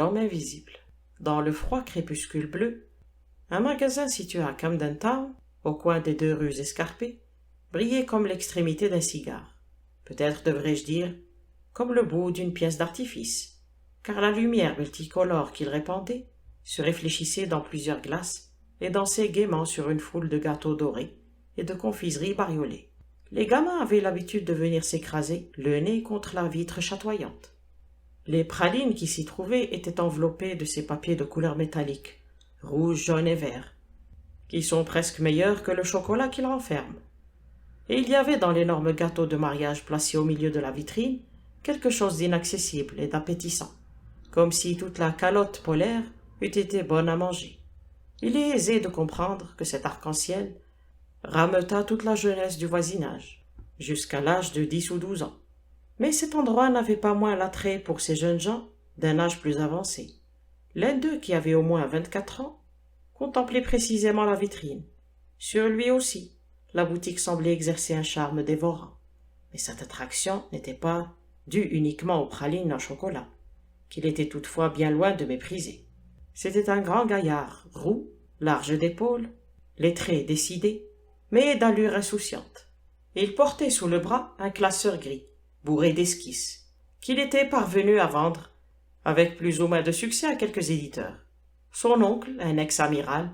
L'homme invisible. Dans le froid crépuscule bleu, un magasin situé à Camden Town, au coin des deux rues escarpées, brillait comme l'extrémité d'un cigare. Peut-être devrais-je dire comme le bout d'une pièce d'artifice, car la lumière multicolore qu'il répandait se réfléchissait dans plusieurs glaces et dansait gaiement sur une foule de gâteaux dorés et de confiseries bariolées. Les gamins avaient l'habitude de venir s'écraser le nez contre la vitre chatoyante. Les pralines qui s'y trouvaient étaient enveloppées de ces papiers de couleur métallique, rouge, jaune et vert, qui sont presque meilleurs que le chocolat qu'ils renferment. Et il y avait dans l'énorme gâteau de mariage placé au milieu de la vitrine quelque chose d'inaccessible et d'appétissant, comme si toute la calotte polaire eût été bonne à manger. Il est aisé de comprendre que cet arc-en-ciel rameuta toute la jeunesse du voisinage, jusqu'à l'âge de 10 ou 12 ans. Mais cet endroit n'avait pas moins l'attrait pour ces jeunes gens d'un âge plus avancé. L'un d'eux, qui avait au moins 24 ans, contemplait précisément la vitrine. Sur lui aussi, la boutique semblait exercer un charme dévorant. Mais cette attraction n'était pas due uniquement aux pralines en chocolat, qu'il était toutefois bien loin de mépriser. C'était un grand gaillard, roux, large d'épaules, les traits décidés, mais d'allure insouciante. Il portait sous le bras un classeur gris, bourré d'esquisses, qu'il était parvenu à vendre, avec plus ou moins de succès, à quelques éditeurs. Son oncle, un ex-amiral,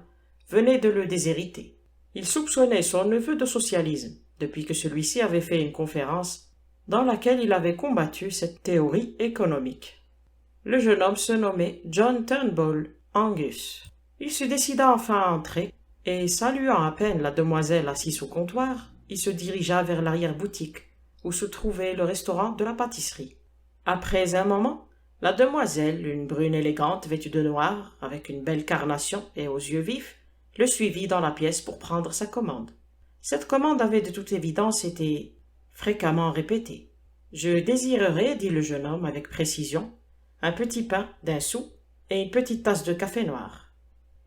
venait de le déshériter. Il soupçonnait son neveu de socialisme, depuis que celui-ci avait fait une conférence dans laquelle il avait combattu cette théorie économique. Le jeune homme se nommait John Turnbull Angus. Il se décida enfin à entrer, et saluant à peine la demoiselle assise au comptoir, il se dirigea vers l'arrière-boutique, où se trouvait le restaurant de la pâtisserie. Après un moment, la demoiselle, une brune élégante vêtue de noir, avec une belle carnation et aux yeux vifs, le suivit dans la pièce pour prendre sa commande. Cette commande avait de toute évidence été fréquemment répétée. « Je désirerais, dit le jeune homme avec précision, un petit pain d'un sou et une petite tasse de café noir. »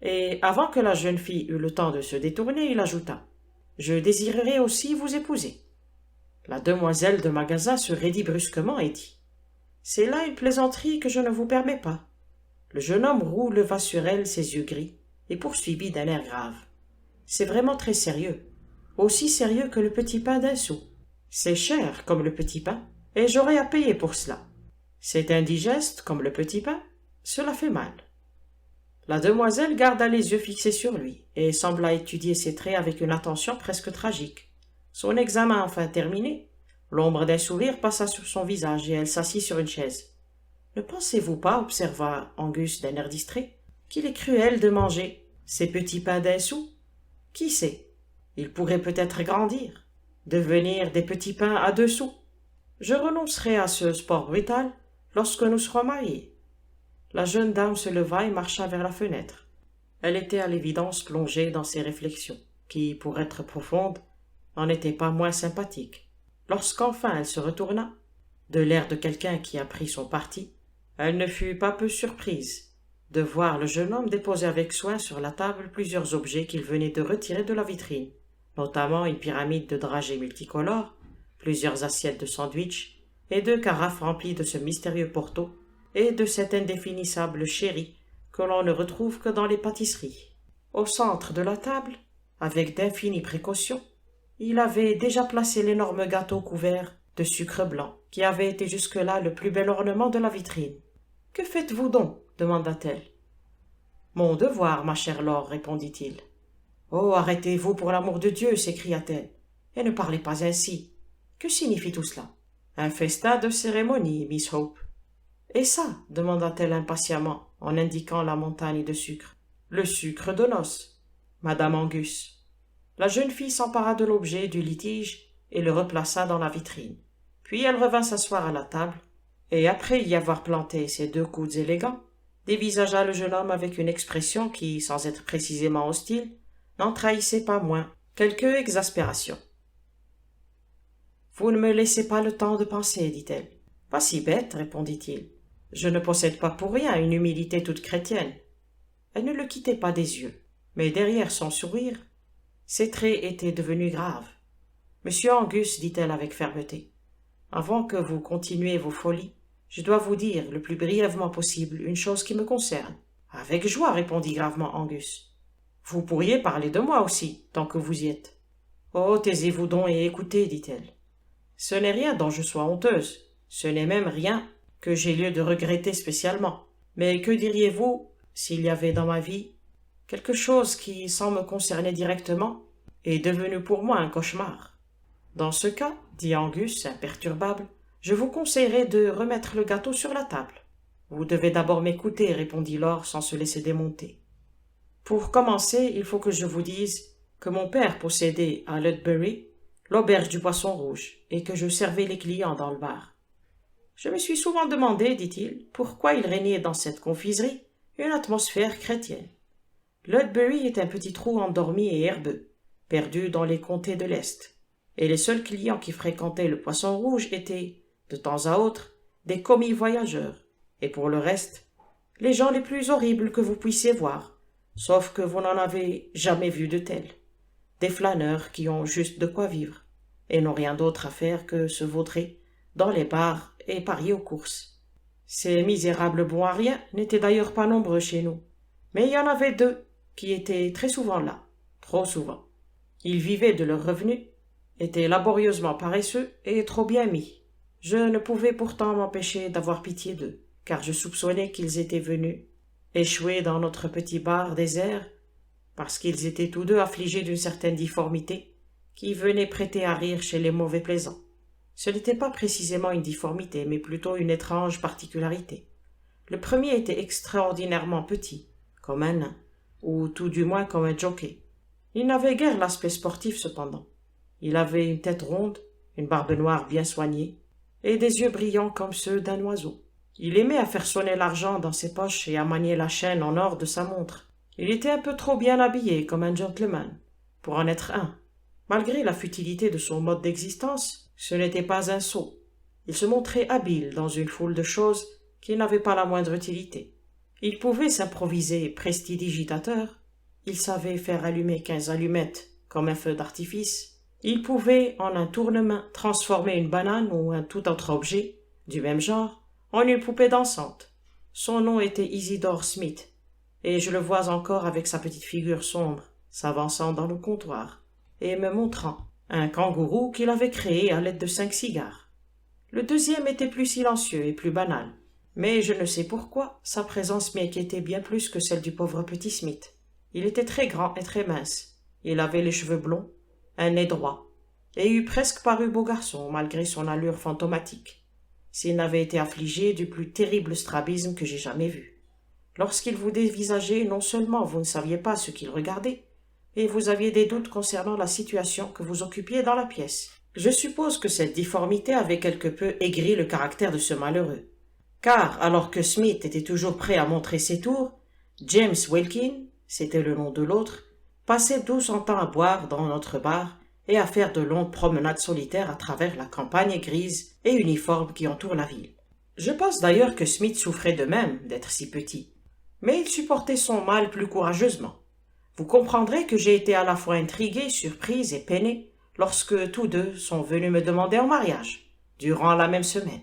Et avant que la jeune fille eût le temps de se détourner, il ajouta « Je désirerais aussi vous épouser. » La demoiselle de magasin se raidit brusquement et dit « C'est là une plaisanterie que je ne vous permets pas. » Le jeune homme roux leva sur elle ses yeux gris et poursuivit d'un air grave. « C'est vraiment très sérieux, aussi sérieux que le petit pain d'un sou. C'est cher comme le petit pain, et j'aurai à payer pour cela. C'est indigeste comme le petit pain, cela fait mal. » La demoiselle garda les yeux fixés sur lui, et sembla étudier ses traits avec une attention presque tragique. Son examen enfin terminé, l'ombre d'un sourire passa sur son visage, et elle s'assit sur une chaise. « Ne pensez-vous pas, observa Angus d'un air distrait, qu'il est cruel de manger ces petits pains d'un sou? Qui sait, ils pourraient peut-être grandir, devenir des petits pains à 2 sous. Je renoncerai à ce sport brutal lorsque nous serons mariés. » La jeune dame se leva et marcha vers la fenêtre. Elle était à l'évidence plongée dans ses réflexions, qui, pour être profondes, n'en étaient pas moins sympathiques. Lorsqu'enfin elle se retourna, de l'air de quelqu'un qui a pris son parti, elle ne fut pas peu surprise de voir le jeune homme déposer avec soin sur la table plusieurs objets qu'il venait de retirer de la vitrine, notamment une pyramide de dragées multicolores, plusieurs assiettes de sandwich et 2 carafes remplies de ce mystérieux porto et de cet indéfinissable sherry que l'on ne retrouve que dans les pâtisseries. Au centre de la table, avec d'infinies précautions, il avait déjà placé l'énorme gâteau couvert de sucre blanc, qui avait été jusque-là le plus bel ornement de la vitrine. « Que faites-vous donc » demanda-t-elle. « Mon devoir, ma chère Laure, répondit-il. « Oh, arrêtez-vous pour l'amour de Dieu, s'écria-t-elle, et ne parlez pas ainsi. Que signifie tout cela? Un festin de cérémonie, Miss Hope. Et ça, demanda-t-elle impatiemment, en indiquant la montagne de sucre. Le sucre de noces, Madame Angus. La jeune fille s'empara de l'objet du litige et le replaça dans la vitrine. Puis elle revint s'asseoir à la table, et après y avoir planté ses 2 coudes élégants, dévisagea le jeune homme avec une expression qui, sans être précisément hostile, n'en trahissait pas moins quelque exaspération. « Vous ne me laissez pas le temps de penser, dit-elle. « Pas si bête, répondit-il. Je ne possède pas pour rien une humilité toute chrétienne. » Elle ne le quittait pas des yeux, mais derrière son sourire, ses traits étaient devenus graves. « Monsieur Angus, dit-elle avec fermeté, avant que vous continuiez vos folies, Je dois vous dire, le plus brièvement possible, une chose qui me concerne. Avec joie, répondit gravement Angus. Vous pourriez parler de moi aussi, tant que vous y êtes. Oh, taisez-vous donc et écoutez, dit-elle. Ce n'est rien dont je sois honteuse. Ce n'est même rien que j'ai lieu de regretter spécialement. Mais que diriez-vous s'il y avait dans ma vie quelque chose qui, sans me concerner directement, est devenu pour moi un cauchemar? Dans ce cas, dit Angus, imperturbable, je vous conseillerais de remettre le gâteau sur la table. Vous devez d'abord m'écouter, répondit Laure sans se laisser démonter. Pour commencer, il faut que je vous dise que mon père possédait à Ludbury l'auberge du Poisson Rouge et que je servais les clients dans le bar. Je me suis souvent demandé, dit-il, pourquoi il régnait dans cette confiserie une atmosphère chrétienne. Ludbury est un petit trou endormi et herbeux, perdu dans les comtés de l'Est, et les seuls clients qui fréquentaient le Poisson Rouge étaient, de temps à autre, des commis voyageurs, et pour le reste, les gens les plus horribles que vous puissiez voir, sauf que vous n'en avez jamais vu de tels. Des flâneurs qui ont juste de quoi vivre, et n'ont rien d'autre à faire que se vautrer dans les bars et parier aux courses. Ces misérables bons à rien n'étaient d'ailleurs pas nombreux chez nous, mais il y en avait deux qui étaient très souvent là, trop souvent. Ils vivaient de leurs revenus, étaient laborieusement paresseux et trop bien mis. Je ne pouvais pourtant m'empêcher d'avoir pitié d'eux, car je soupçonnais qu'ils étaient venus échouer dans notre petit bar désert, parce qu'ils étaient tous deux affligés d'une certaine difformité qui venait prêter à rire chez les mauvais plaisants. Ce n'était pas précisément une difformité, mais plutôt une étrange particularité. Le premier était extraordinairement petit, comme un nain, ou tout du moins comme un jockey. Il n'avait guère l'aspect sportif cependant. Il avait une tête ronde, une barbe noire bien soignée, et des yeux brillants comme ceux d'un oiseau. Il aimait à faire sonner l'argent dans ses poches et à manier la chaîne en or de sa montre. Il était un peu trop bien habillé comme un gentleman, pour en être un. Malgré la futilité de son mode d'existence, ce n'était pas un sot. Il se montrait habile dans une foule de choses qui n'avaient pas la moindre utilité. Il pouvait s'improviser prestidigitateur, il savait faire allumer 15 allumettes comme un feu d'artifice, il pouvait, en un tournement, transformer une banane ou un tout autre objet, du même genre, en une poupée dansante. Son nom était Isidore Smith, et je le vois encore avec sa petite figure sombre, s'avançant dans le comptoir, et me montrant un kangourou qu'il avait créé à l'aide de 5 cigares. Le deuxième était plus silencieux et plus banal, mais je ne sais pourquoi, sa présence m'inquiétait bien plus que celle du pauvre petit Smith. Il était très grand et très mince, il avait les cheveux blonds, un nez droit, et eût presque paru beau garçon malgré son allure fantomatique, s'il n'avait été affligé du plus terrible strabisme que j'ai jamais vu. Lorsqu'il vous dévisageait, non seulement vous ne saviez pas ce qu'il regardait, et vous aviez des doutes concernant la situation que vous occupiez dans la pièce. Je suppose que cette difformité avait quelque peu aigri le caractère de ce malheureux, car, alors que Smith était toujours prêt à montrer ses tours, James Wilkin, c'était le nom de l'autre, passait tout son temps à boire dans notre bar et à faire de longues promenades solitaires à travers la campagne grise et uniforme qui entoure la ville. Je pense d'ailleurs que Smith souffrait de même d'être si petit, mais il supportait son mal plus courageusement. Vous comprendrez que j'ai été à la fois intriguée, surprise et peinée lorsque tous deux sont venus me demander en mariage, durant la même semaine.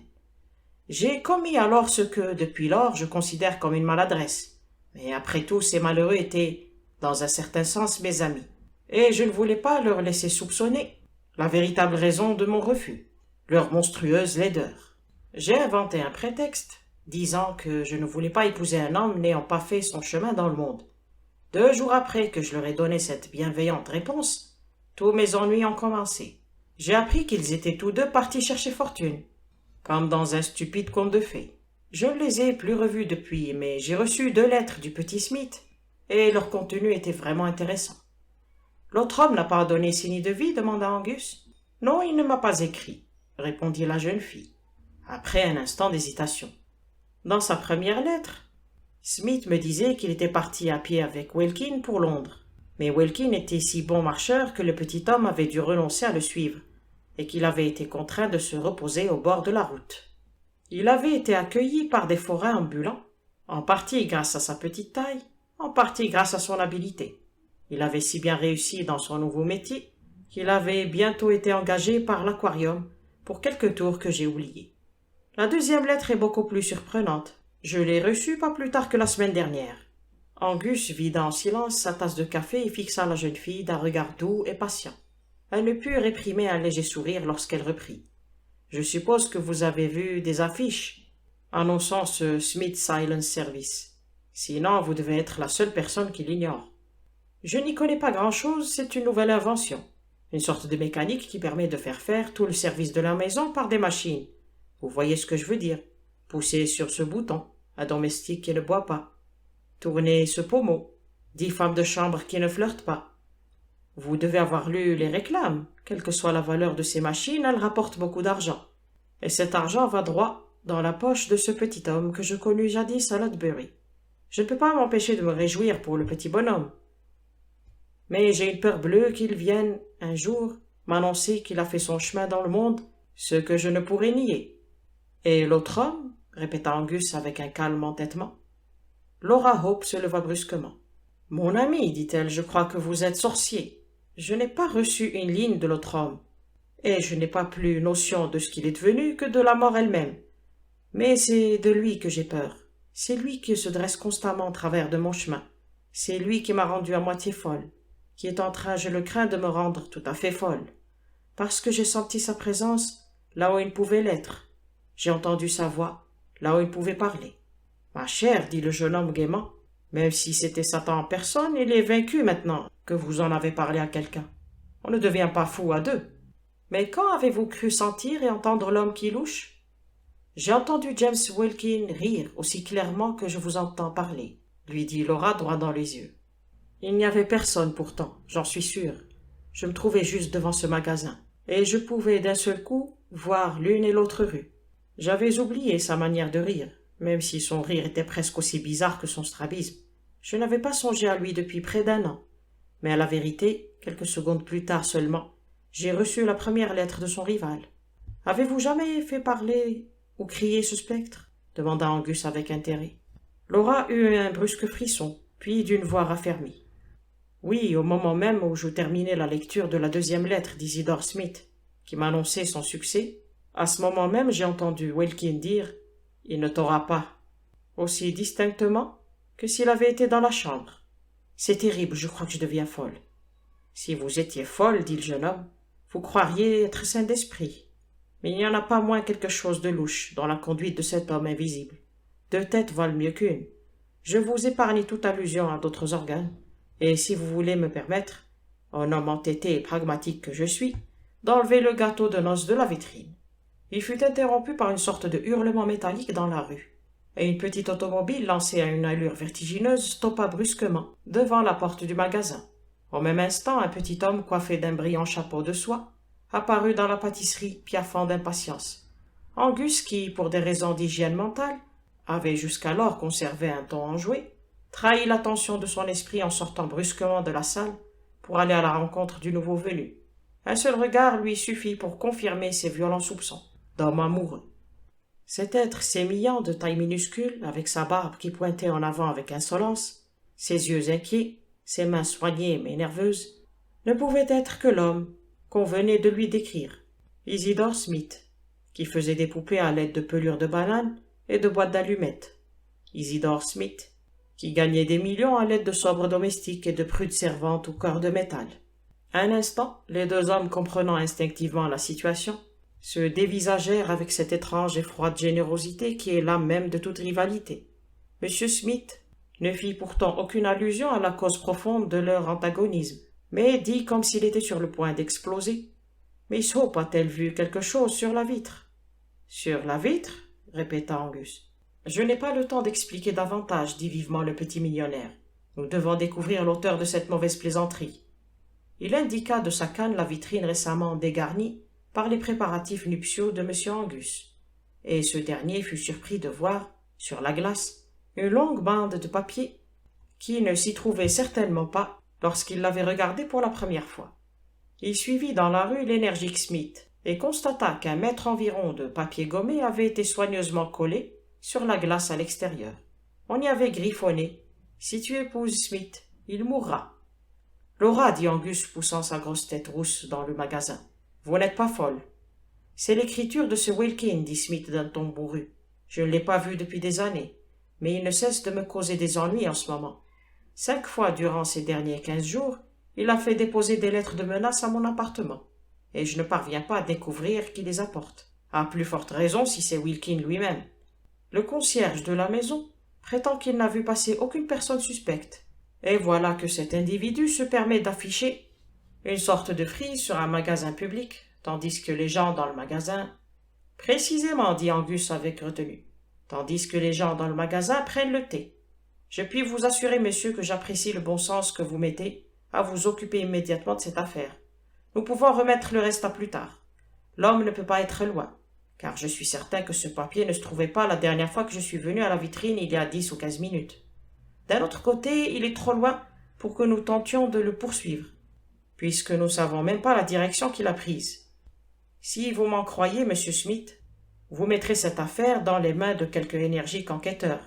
J'ai commis alors ce que, depuis lors, je considère comme une maladresse, mais après tout, ces malheureux étaient, dans un certain sens, mes amis, et je ne voulais pas leur laisser soupçonner la véritable raison de mon refus, leur monstrueuse laideur. J'ai inventé un prétexte, disant que je ne voulais pas épouser un homme n'ayant pas fait son chemin dans le monde. 2 jours après que je leur ai donné cette bienveillante réponse, tous mes ennuis ont commencé. J'ai appris qu'ils étaient tous deux partis chercher fortune, comme dans un stupide conte de fées. Je ne les ai plus revus depuis, mais j'ai reçu 2 lettres du petit Smith, et leur contenu était vraiment intéressant. L'autre homme n'a pas donné signe de vie, demanda Angus. Non, il ne m'a pas écrit, répondit la jeune fille, après un instant d'hésitation. Dans sa première lettre, Smith me disait qu'il était parti à pied avec Wilkin pour Londres, mais Wilkin était si bon marcheur que le petit homme avait dû renoncer à le suivre, et qu'il avait été contraint de se reposer au bord de la route. Il avait été accueilli par des forains ambulants, en partie grâce à sa petite taille, en partie grâce à son habileté. Il avait si bien réussi dans son nouveau métier qu'il avait bientôt été engagé par l'aquarium pour quelques tours que j'ai oubliés. La deuxième lettre est beaucoup plus surprenante. Je l'ai reçue pas plus tard que la semaine dernière. Angus vida en silence sa tasse de café et fixa la jeune fille d'un regard doux et patient. Elle ne put réprimer un léger sourire lorsqu'elle reprit. « Je suppose que vous avez vu des affiches annonçant ce Smith Silence Service. Sinon, vous devez être la seule personne qui l'ignore. Je n'y connais pas grand-chose, c'est une nouvelle invention. Une sorte de mécanique qui permet de faire tout le service de la maison par des machines. Vous voyez ce que je veux dire? Poussez sur ce bouton, un domestique qui ne boit pas. Tournez ce pommeau, 10 femmes de chambre qui ne flirtent pas. Vous devez avoir lu les réclames. Quelle que soit la valeur de ces machines, elles rapportent beaucoup d'argent. Et cet argent va droit dans la poche de ce petit homme que je connus jadis à Lotbury. Je ne peux pas m'empêcher de me réjouir pour le petit bonhomme. Mais j'ai une peur bleue qu'il vienne, un jour, m'annoncer qu'il a fait son chemin dans le monde, ce que je ne pourrais nier. Et l'autre homme, répéta Angus avec un calme entêtement. Laura Hope se leva brusquement. Mon ami, dit-elle, je crois que vous êtes sorcier. Je n'ai pas reçu une ligne de l'autre homme, et je n'ai pas plus notion de ce qu'il est devenu que de la mort elle-même. Mais c'est de lui que j'ai peur. C'est lui qui se dresse constamment en travers de mon chemin. C'est lui qui m'a rendue à moitié folle, qui est en train, je le crains, de me rendre tout à fait folle. Parce que j'ai senti sa présence là où il pouvait l'être. J'ai entendu sa voix là où il pouvait parler. Ma chère, dit le jeune homme gaiement, même si c'était Satan en personne, il est vaincu maintenant que vous en avez parlé à quelqu'un. On ne devient pas fou à deux. Mais quand avez-vous cru sentir et entendre l'homme qui louche? J'ai entendu James Wilkin rire aussi clairement que je vous entends parler, lui dit Laura droit dans les yeux. Il n'y avait personne pourtant, j'en suis sûre. Je me trouvais juste devant ce magasin, et je pouvais d'un seul coup voir l'une et l'autre rue. J'avais oublié sa manière de rire, même si son rire était presque aussi bizarre que son strabisme. Je n'avais pas songé à lui depuis près d'1 an. Mais à la vérité, quelques secondes plus tard seulement, j'ai reçu la première lettre de son rival. « Avez-vous jamais fait parler ou crier ce spectre ?» demanda Angus avec intérêt. Laura eut un brusque frisson, puis d'une voix raffermie. « Oui, au moment même où je terminais la lecture de la deuxième lettre d'Isidore Smith, qui m'annonçait son succès, à ce moment même j'ai entendu Wilkin dire « Il ne t'aura pas » aussi distinctement que s'il avait été dans la chambre. C'est terrible, je crois que je deviens folle. Si vous étiez folle, dit le jeune homme, vous croiriez être sain d'esprit. Mais il n'y en a pas moins quelque chose de louche dans la conduite de cet homme invisible. 2 têtes valent mieux qu'1. Je vous épargne toute allusion à d'autres organes, et si vous voulez me permettre, un homme entêté et pragmatique que je suis, d'enlever le gâteau de noces de la vitrine. Il fut interrompu par une sorte de hurlement métallique dans la rue, et une petite automobile lancée à une allure vertigineuse stoppa brusquement devant la porte du magasin. Au même instant, un petit homme coiffé d'un brillant chapeau de soie apparut dans la pâtisserie, piaffant d'impatience. Angus, qui, pour des raisons d'hygiène mentale, avait jusqu'alors conservé un ton enjoué, trahit l'attention de son esprit en sortant brusquement de la salle pour aller à la rencontre du nouveau venu. Un seul regard lui suffit pour confirmer ses violents soupçons d'homme amoureux. Cet être sémillant de taille minuscule, avec sa barbe qui pointait en avant avec insolence, ses yeux inquiets, ses mains soignées mais nerveuses, ne pouvait être que l'homme qu'on venait de lui décrire, Isidore Smith, qui faisait des poupées à l'aide de pelures de bananes et de boîtes d'allumettes. Isidore Smith, qui gagnait des millions à l'aide de sobres domestiques et de prudes servantes au corps de métal. Un instant, les 2 hommes, comprenant instinctivement la situation, se dévisagèrent avec cette étrange et froide générosité qui est l'âme même de toute rivalité. M. Smith ne fit pourtant aucune allusion à la cause profonde de leur antagonisme, mais dit comme s'il était sur le point d'exploser. « Miss Hope a-t-elle vu quelque chose sur la vitre ?» « Sur la vitre ?» répéta Angus. « Je n'ai pas le temps d'expliquer davantage, dit vivement le petit millionnaire. Nous devons découvrir l'auteur de cette mauvaise plaisanterie. » Il indiqua de sa canne la vitrine récemment dégarnie par les préparatifs nuptiaux de M. Angus, et ce dernier fut surpris de voir, sur la glace, une longue bande de papier qui ne s'y trouvait certainement pas lorsqu'il l'avait regardé pour la première fois. Il suivit dans la rue l'énergique Smith et constata qu'1 mètre environ de papier gommé avait été soigneusement collé sur la glace à l'extérieur. On y avait griffonné « Si tu épouses Smith, il mourra ». « Laura, dit Angus poussant sa grosse tête rousse dans le magasin, vous n'êtes pas folle. C'est l'écriture de ce Wilkins, dit Smith d'un ton bourru. Je ne l'ai pas vu depuis des années, mais il ne cesse de me causer des ennuis en ce moment. 5 fois durant ces derniers 15 jours, il a fait déposer des lettres de menace à mon appartement, et je ne parviens pas à découvrir qui les apporte. À plus forte raison si c'est Wilkins lui-même. Le concierge de la maison prétend qu'il n'a vu passer aucune personne suspecte, et voilà que cet individu se permet d'afficher une sorte de frise sur un magasin public, tandis que les gens dans le magasin... Précisément, dit Angus avec retenue, tandis que les gens dans le magasin prennent le thé. Je puis vous assurer, monsieur, que j'apprécie le bon sens que vous mettez à vous occuper immédiatement de cette affaire. Nous pouvons remettre le reste à plus tard. L'homme ne peut pas être loin, car je suis certain que ce papier ne se trouvait pas la dernière fois que je suis venu à la vitrine il y a 10 ou 15 minutes. D'un autre côté, il est trop loin pour que nous tentions de le poursuivre, puisque nous ne savons même pas la direction qu'il a prise. Si vous m'en croyez, monsieur Smith, vous mettrez cette affaire dans les mains de quelque énergique enquêteur,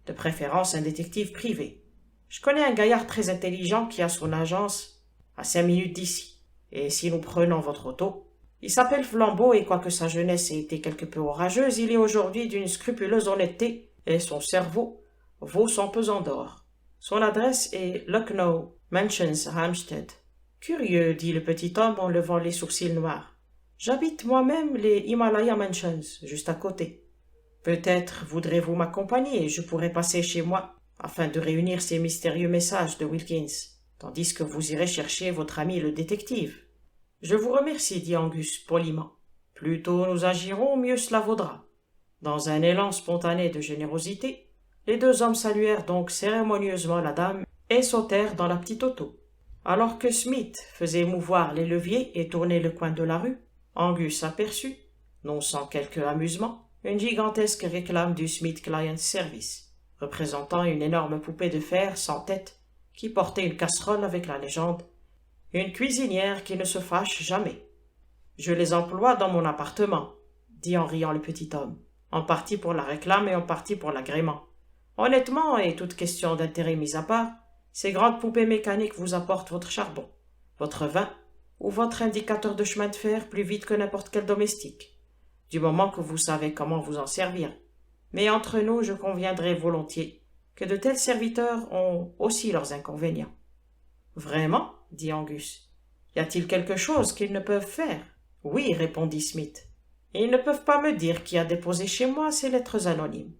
de préférence un détective privé. Je connais un gaillard très intelligent qui a son agence à 5 minutes d'ici, et si nous prenons votre auto, il s'appelle Flambeau et quoique sa jeunesse ait été quelque peu orageuse, il est aujourd'hui d'une scrupuleuse honnêteté et son cerveau vaut son pesant d'or. Son adresse est Lucknow Mansions, Hampstead. Curieux, dit le petit homme en levant les sourcils noirs. J'habite moi-même les Himalaya Mansions, juste à côté. Peut-être voudrez-vous m'accompagner et je pourrai passer chez moi afin de réunir ces mystérieux messages de Wilkins, tandis que vous irez chercher votre ami le détective. Je vous remercie, dit Angus poliment. Plus tôt nous agirons, mieux cela vaudra. Dans un élan spontané de générosité, les 2 hommes saluèrent donc cérémonieusement la dame et sautèrent dans la petite auto. Alors que Smith faisait mouvoir les leviers et tourner le coin de la rue, Angus aperçut, non sans quelque amusement, une gigantesque réclame du Smith Client Service, représentant une énorme poupée de fer sans tête qui portait une casserole avec la légende « Une cuisinière qui ne se fâche jamais ». « Je les emploie dans mon appartement, » dit en riant le petit homme, en partie pour la réclame et en partie pour l'agrément. Honnêtement, et toute question d'intérêt mise à part, ces grandes poupées mécaniques vous apportent votre charbon, votre vin ou votre indicateur de chemin de fer plus vite que n'importe quel domestique, du moment que vous savez comment vous en servir. Mais entre nous, je conviendrai volontiers que de tels serviteurs ont aussi leurs inconvénients. Vraiment, dit Angus. Y a-t-il quelque chose qu'ils ne peuvent faire? Oui, répondit Smith. Ils ne peuvent pas me dire qui a déposé chez moi ces lettres anonymes.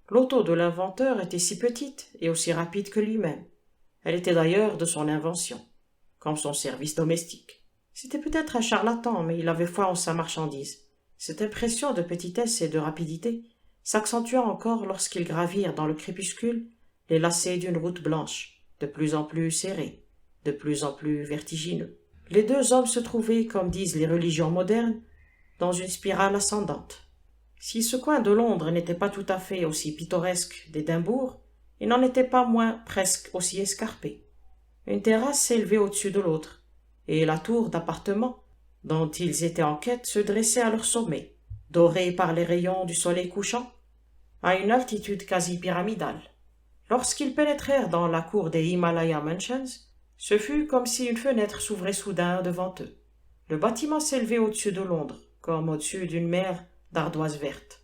L'auto de l'inventeur était si petite et aussi rapide que lui-même. Elle était d'ailleurs de son invention, comme son service domestique. C'était peut-être un charlatan, mais il avait foi en sa marchandise. Cette impression de petitesse et de rapidité s'accentua encore lorsqu'ils gravirent dans le crépuscule les lacets d'une route blanche, de plus en plus serrée, de plus en plus vertigineux. Les 2 hommes se trouvaient, comme disent les religions modernes, dans une spirale ascendante. Si ce coin de Londres n'était pas tout à fait aussi pittoresque d'Édimbourg, il n'en était pas moins presque aussi escarpé. Une terrasse s'élevait au-dessus de l'autre, et la tour d'appartements dont ils étaient en quête se dressait à leur sommet, dorée par les rayons du soleil couchant, à une altitude quasi pyramidale. Lorsqu'ils pénétrèrent dans la cour des Himalaya Mansions, ce fut comme si une fenêtre s'ouvrait soudain devant eux. Le bâtiment s'élevait au-dessus de Londres, comme au-dessus d'une mer d'ardoise verte.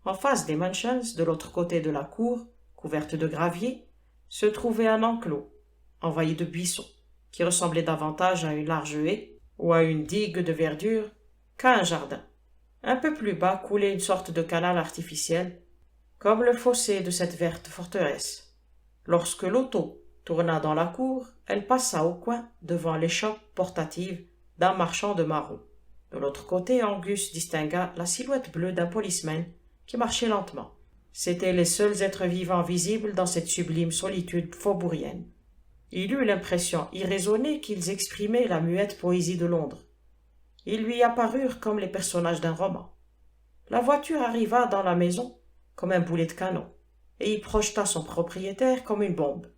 En face des Mansions, de l'autre côté de la cour, couverte de gravier, se trouvait un enclos, envahi de buissons, qui ressemblait davantage à une large haie ou à une digue de verdure qu'à un jardin. Un peu plus bas coulait une sorte de canal artificiel, comme le fossé de cette verte forteresse. Lorsque l'auto tourna dans la cour, elle passa au coin devant l'échoppe portative d'un marchand de marrons. De l'autre côté, Angus distingua la silhouette bleue d'un policeman qui marchait lentement. C'étaient les seuls êtres vivants visibles dans cette sublime solitude faubourienne. Il eut l'impression irraisonnée qu'ils exprimaient la muette poésie de Londres. Ils lui apparurent comme les personnages d'un roman. La voiture arriva dans la maison comme un boulet de canon, et y projeta son propriétaire comme une bombe.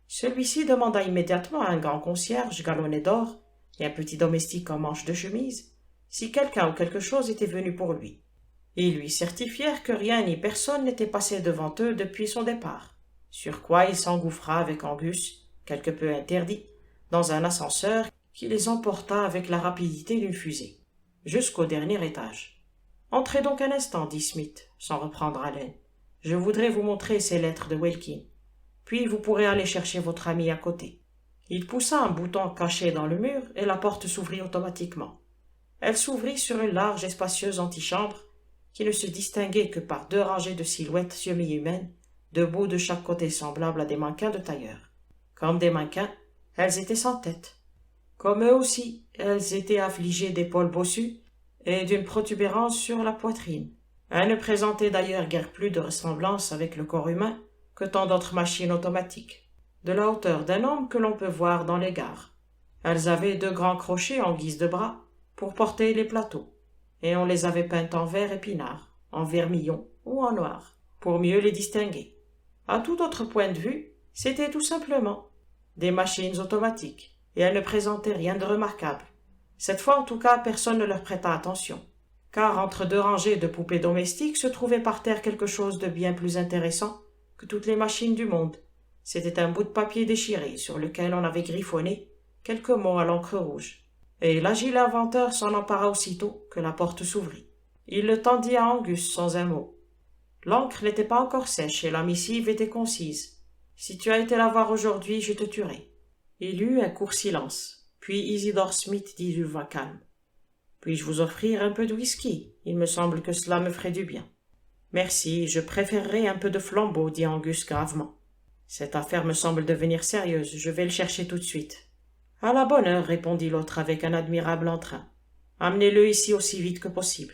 Celui-ci demanda immédiatement à un grand concierge galonné d'or et un petit domestique en manche de chemise si quelqu'un ou quelque chose était venu pour lui. Ils lui certifièrent que rien ni personne n'était passé devant eux depuis son départ, sur quoi il s'engouffra avec Angus, quelque peu interdit, dans un ascenseur qui les emporta avec la rapidité d'une fusée. jusqu'au dernier étage. Entrez donc un instant, dit Smith, sans reprendre haleine. Je voudrais vous montrer ces lettres de Wilkin. Puis vous pourrez aller chercher votre ami à côté. Il poussa un bouton caché dans le mur et la porte s'ouvrit automatiquement. Elle s'ouvrit sur une large et spacieuse antichambre qui ne se distinguait que par 2 rangées de silhouettes semi-humaines, debout de chaque côté semblables à des mannequins de tailleur. Comme des mannequins, elles étaient sans tête. Comme eux aussi, elles étaient affligées d'épaules bossues et d'une protubérance sur la poitrine. Elles ne présentaient d'ailleurs guère plus de ressemblance avec le corps humain que tant d'autres machines automatiques, de la hauteur d'un homme que l'on peut voir dans les gares. Elles avaient 2 grands crochets en guise de bras pour porter les plateaux, et on les avait peintes en vert épinard, en vermillon ou en noir, pour mieux les distinguer. À tout autre point de vue, c'était tout simplement des machines automatiques, et elles ne présentaient rien de remarquable. Cette fois, en tout cas, personne ne leur prêta attention, car entre 2 rangées de poupées domestiques se trouvait par terre quelque chose de bien plus intéressant que toutes les machines du monde. C'était un bout de papier déchiré sur lequel on avait griffonné quelques mots à l'encre rouge. Et l'agile inventeur s'en empara aussitôt que la porte s'ouvrit. Il le tendit à Angus sans un mot. L'encre n'était pas encore sèche et la missive était concise. « Si tu as été la voir aujourd'hui, je te tuerai. » Il eut un court silence, puis Isidore Smith dit d'une voix calme. « Puis-je vous offrir un peu de whisky? Il me semble que cela me ferait du bien. »« Merci, je préférerais un peu de flambeau, dit Angus gravement. Cette affaire me semble devenir sérieuse, je vais le chercher tout de suite. » À la bonne heure, répondit l'autre avec un admirable entrain. Amenez-le ici aussi vite que possible.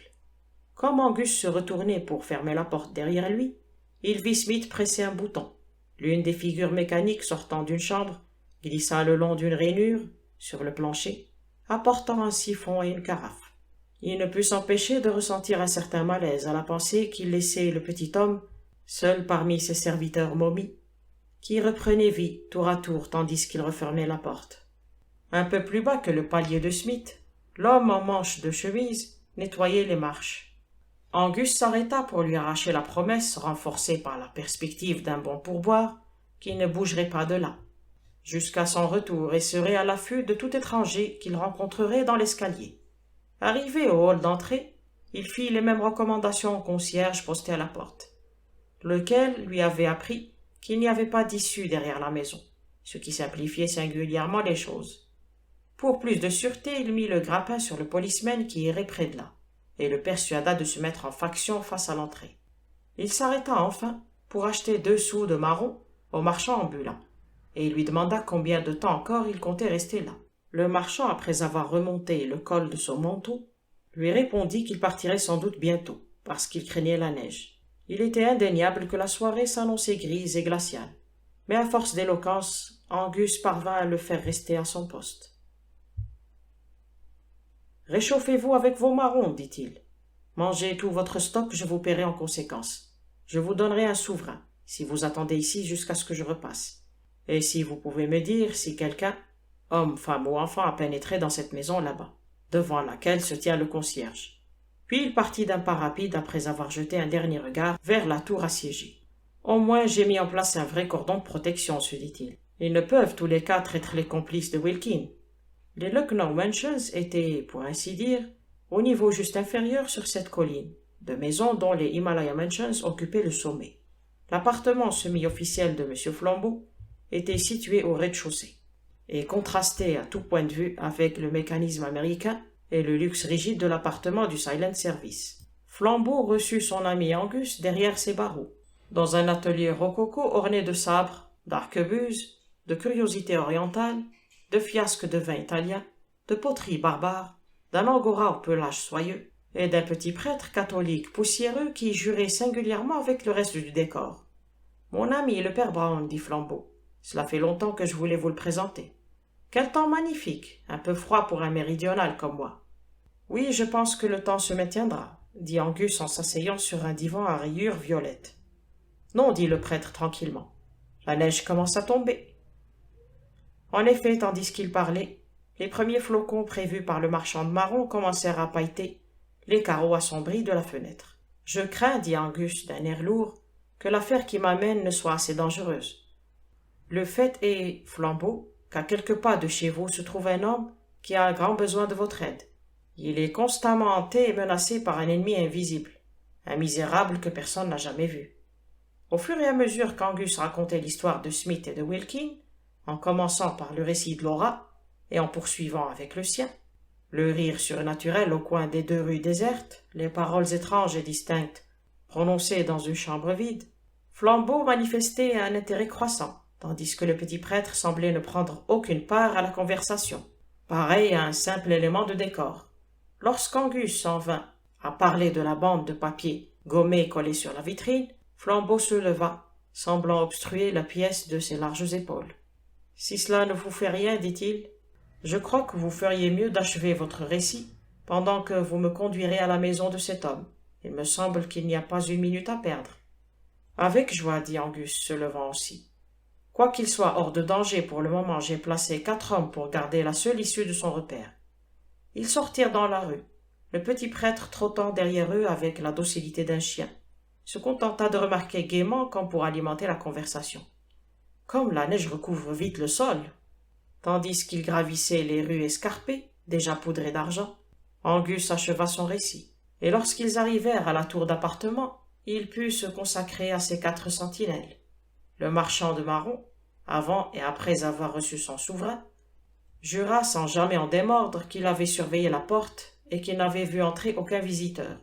Comme Angus se retournait pour fermer la porte derrière lui, il vit Smith presser un bouton. L'une des figures mécaniques sortant d'une chambre glissa le long d'une rainure, sur le plancher, apportant un siphon et une carafe. Il ne put s'empêcher de ressentir un certain malaise à la pensée qu'il laissait le petit homme seul parmi ses serviteurs momies, qui reprenaient vie tour à tour tandis qu'il refermait la porte. Un peu plus bas que le palier de Smith, l'homme en manche de chemise nettoyait les marches. Angus s'arrêta pour lui arracher la promesse, renforcée par la perspective d'un bon pourboire, qu'il ne bougerait pas de là, jusqu'à son retour et serait à l'affût de tout étranger qu'il rencontrerait dans l'escalier. Arrivé au hall d'entrée, il fit les mêmes recommandations au concierge posté à la porte, lequel lui avait appris qu'il n'y avait pas d'issue derrière la maison, ce qui simplifiait singulièrement les choses. Pour plus de sûreté, il mit le grappin sur le policeman qui irait près de là, et le persuada de se mettre en faction face à l'entrée. Il s'arrêta enfin pour acheter 2 sous de marron au marchand ambulant, et il lui demanda combien de temps encore il comptait rester là. Le marchand, après avoir remonté le col de son manteau, lui répondit qu'il partirait sans doute bientôt, parce qu'il craignait la neige. Il était indéniable que la soirée s'annonçait grise et glaciale, mais à force d'éloquence, Angus parvint à le faire rester à son poste. « Réchauffez-vous avec vos marrons, dit-il. Mangez tout votre stock, je vous paierai en conséquence. Je vous donnerai un souverain, si vous attendez ici jusqu'à ce que je repasse. Et si vous pouvez me dire si quelqu'un, homme, femme ou enfant, a pénétré dans cette maison là-bas, devant laquelle se tient le concierge. » Puis il partit d'un pas rapide après avoir jeté un dernier regard vers la tour assiégée. « Au moins j'ai mis en place un vrai cordon de protection, se dit-il. Ils ne peuvent tous les 4 être les complices de Wilkin. » Les Lucknow Mansions étaient, pour ainsi dire, au niveau juste inférieur sur cette colline, de maisons dont les Himalaya Mansions occupaient le sommet. L'appartement semi-officiel de M. Flambeau était situé au rez-de-chaussée, et contrastait à tout point de vue avec le mécanisme américain et le luxe rigide de l'appartement du Silent Service. Flambeau reçut son ami Angus derrière ses barreaux, dans un atelier rococo orné de sabres, d'arquebuses, de curiosités orientales, de fiasques de vin italien, de poteries barbares, d'un angora au pelage soyeux, et d'un petit prêtre catholique poussiéreux qui jurait singulièrement avec le reste du décor. « Mon ami, le père Brown, dit Flambeau. Cela fait longtemps que je voulais vous le présenter. Quel temps magnifique, un peu froid pour un méridional comme moi. »« Oui, je pense que le temps se maintiendra, dit Angus en s'asseyant sur un divan à rayures violettes. « Non, dit le prêtre tranquillement. La neige commence à tomber. » En effet, tandis qu'il parlait, les premiers flocons prévus par le marchand de marron commencèrent à pailleter les carreaux assombris de la fenêtre. « Je crains, dit Angus d'un air lourd, que l'affaire qui m'amène ne soit assez dangereuse. Le fait est, Flambeau, qu'à quelques pas de chez vous se trouve un homme qui a un grand besoin de votre aide. Il est constamment hanté et menacé par un ennemi invisible, un misérable que personne n'a jamais vu. Au fur et à mesure qu'Angus racontait l'histoire de Smith et de Wilkin, en commençant par le récit de Laura et en poursuivant avec le sien, le rire surnaturel au coin des 2 rues désertes, les paroles étranges et distinctes prononcées dans une chambre vide, Flambeau manifestait un intérêt croissant, tandis que le petit prêtre semblait ne prendre aucune part à la conversation, pareil à un simple élément de décor. Lorsqu'Angus s'en vint à parler de la bande de papier gommée collée sur la vitrine, Flambeau se leva, semblant obstruer la pièce de ses larges épaules. « Si cela ne vous fait rien, dit-il, je crois que vous feriez mieux d'achever votre récit pendant que vous me conduirez à la maison de cet homme. Il me semble qu'il n'y a pas une minute à perdre. » « Avec joie, dit Angus, se levant aussi. Quoiqu'il soit hors de danger pour le moment, j'ai placé 4 hommes pour garder la seule issue de son repère. » Ils sortirent dans la rue, le petit prêtre trottant derrière eux avec la docilité d'un chien, se contenta de remarquer gaiement comme pour alimenter la conversation. « Comme la neige recouvre vite le sol !» Tandis qu'ils gravissaient les rues escarpées, déjà poudrées d'argent, Angus acheva son récit, et lorsqu'ils arrivèrent à la tour d'appartement, il put se consacrer à ses 4 sentinelles. Le marchand de marrons, avant et après avoir reçu son souverain, jura sans jamais en démordre qu'il avait surveillé la porte et qu'il n'avait vu entrer aucun visiteur.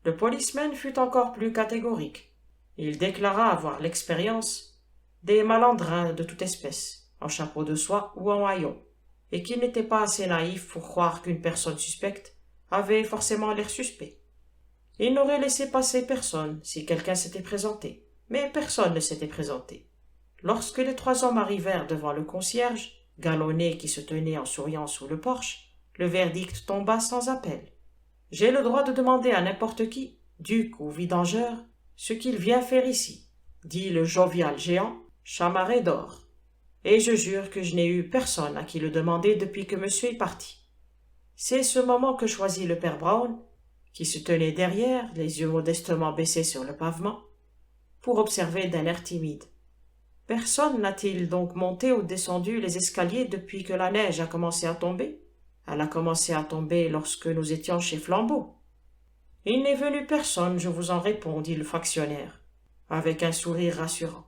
Le policeman fut encore plus catégorique. Il déclara avoir l'expérience des malandrins de toute espèce, en chapeau de soie ou en haillons, et qu'il n'était pas assez naïf pour croire qu'une personne suspecte avait forcément l'air suspect. Il n'aurait laissé passer personne si quelqu'un s'était présenté, mais personne ne s'était présenté. Lorsque les 3 hommes arrivèrent devant le concierge, galonné qui se tenait en souriant sous le porche, le verdict tomba sans appel. « J'ai le droit de demander à n'importe qui, duc ou vidangeur, ce qu'il vient faire ici, » dit le jovial géant, chamarré d'or. « Et je jure que je n'ai eu personne à qui le demander depuis que monsieur est parti. » C'est ce moment que choisit le père Brown, qui se tenait derrière, les yeux modestement baissés sur le pavement, pour observer d'un air timide. Personne n'a-t-il donc monté ou descendu les escaliers depuis que la neige a commencé à tomber? Elle a commencé à tomber lorsque nous étions chez Flambeau. Il n'est venu personne, je vous en réponds, dit le factionnaire, avec un sourire rassurant.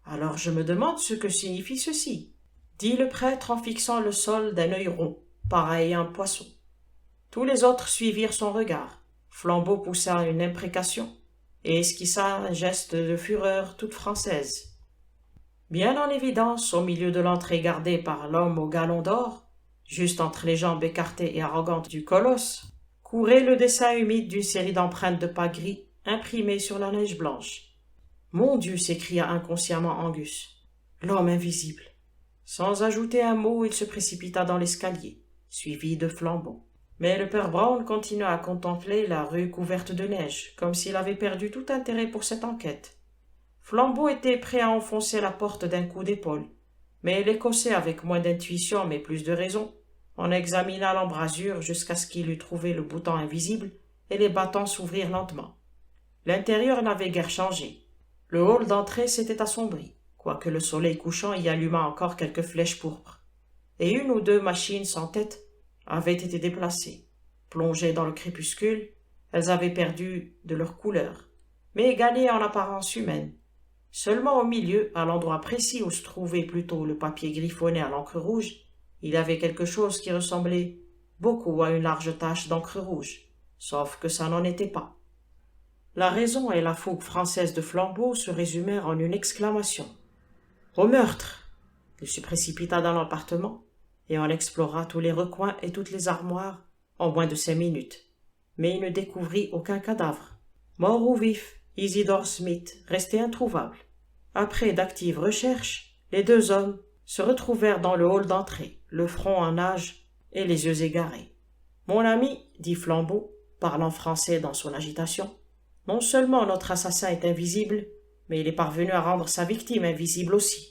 Alors je me demande ce que signifie ceci, dit le prêtre en fixant le sol d'un œil rond, pareil à un poisson. Tous les autres suivirent son regard. Flambeau poussa une imprécation et esquissa un geste de fureur toute française. Bien en évidence, au milieu de l'entrée gardée par l'homme au galon d'or, juste entre les jambes écartées et arrogantes du colosse, courait le dessin humide d'une série d'empreintes de pas gris imprimées sur la neige blanche. « Mon Dieu !» s'écria inconsciemment Angus. « L'homme invisible !» Sans ajouter un mot, il se précipita dans l'escalier, suivi de Flambeau. Mais le père Brown continua à contempler la rue couverte de neige, comme s'il avait perdu tout intérêt pour cette enquête. Flambeau était prêt à enfoncer la porte d'un coup d'épaule, mais l'Écossais, avec moins d'intuition mais plus de raison, en examina l'embrasure jusqu'à ce qu'il eût trouvé le bouton invisible et les battants s'ouvrirent lentement. L'intérieur n'avait guère changé. Le hall d'entrée s'était assombri, quoique le soleil couchant y allumât encore quelques flèches pourpres, et 1 ou 2 machines sans tête avaient été déplacées. Plongées dans le crépuscule, elles avaient perdu de leur couleur, mais gagné en apparence humaine. Seulement au milieu, à l'endroit précis où se trouvait plutôt le papier griffonné à l'encre rouge, il y avait quelque chose qui ressemblait beaucoup à une large tache d'encre rouge, sauf que ça n'en était pas. La raison et la fougue française de Flambeau se résumèrent en une exclamation. « Au meurtre !» Il se précipita dans l'appartement et on explora tous les recoins et toutes les armoires en moins de 5 minutes. Mais il ne découvrit aucun cadavre. Mort ou vif, Isidore Smith restait introuvable. Après d'actives recherches, les 2 hommes se retrouvèrent dans le hall d'entrée, le front en nage et les yeux égarés. « Mon ami, dit Flambeau, parlant français dans son agitation, non seulement notre assassin est invisible, mais il est parvenu à rendre sa victime invisible aussi. »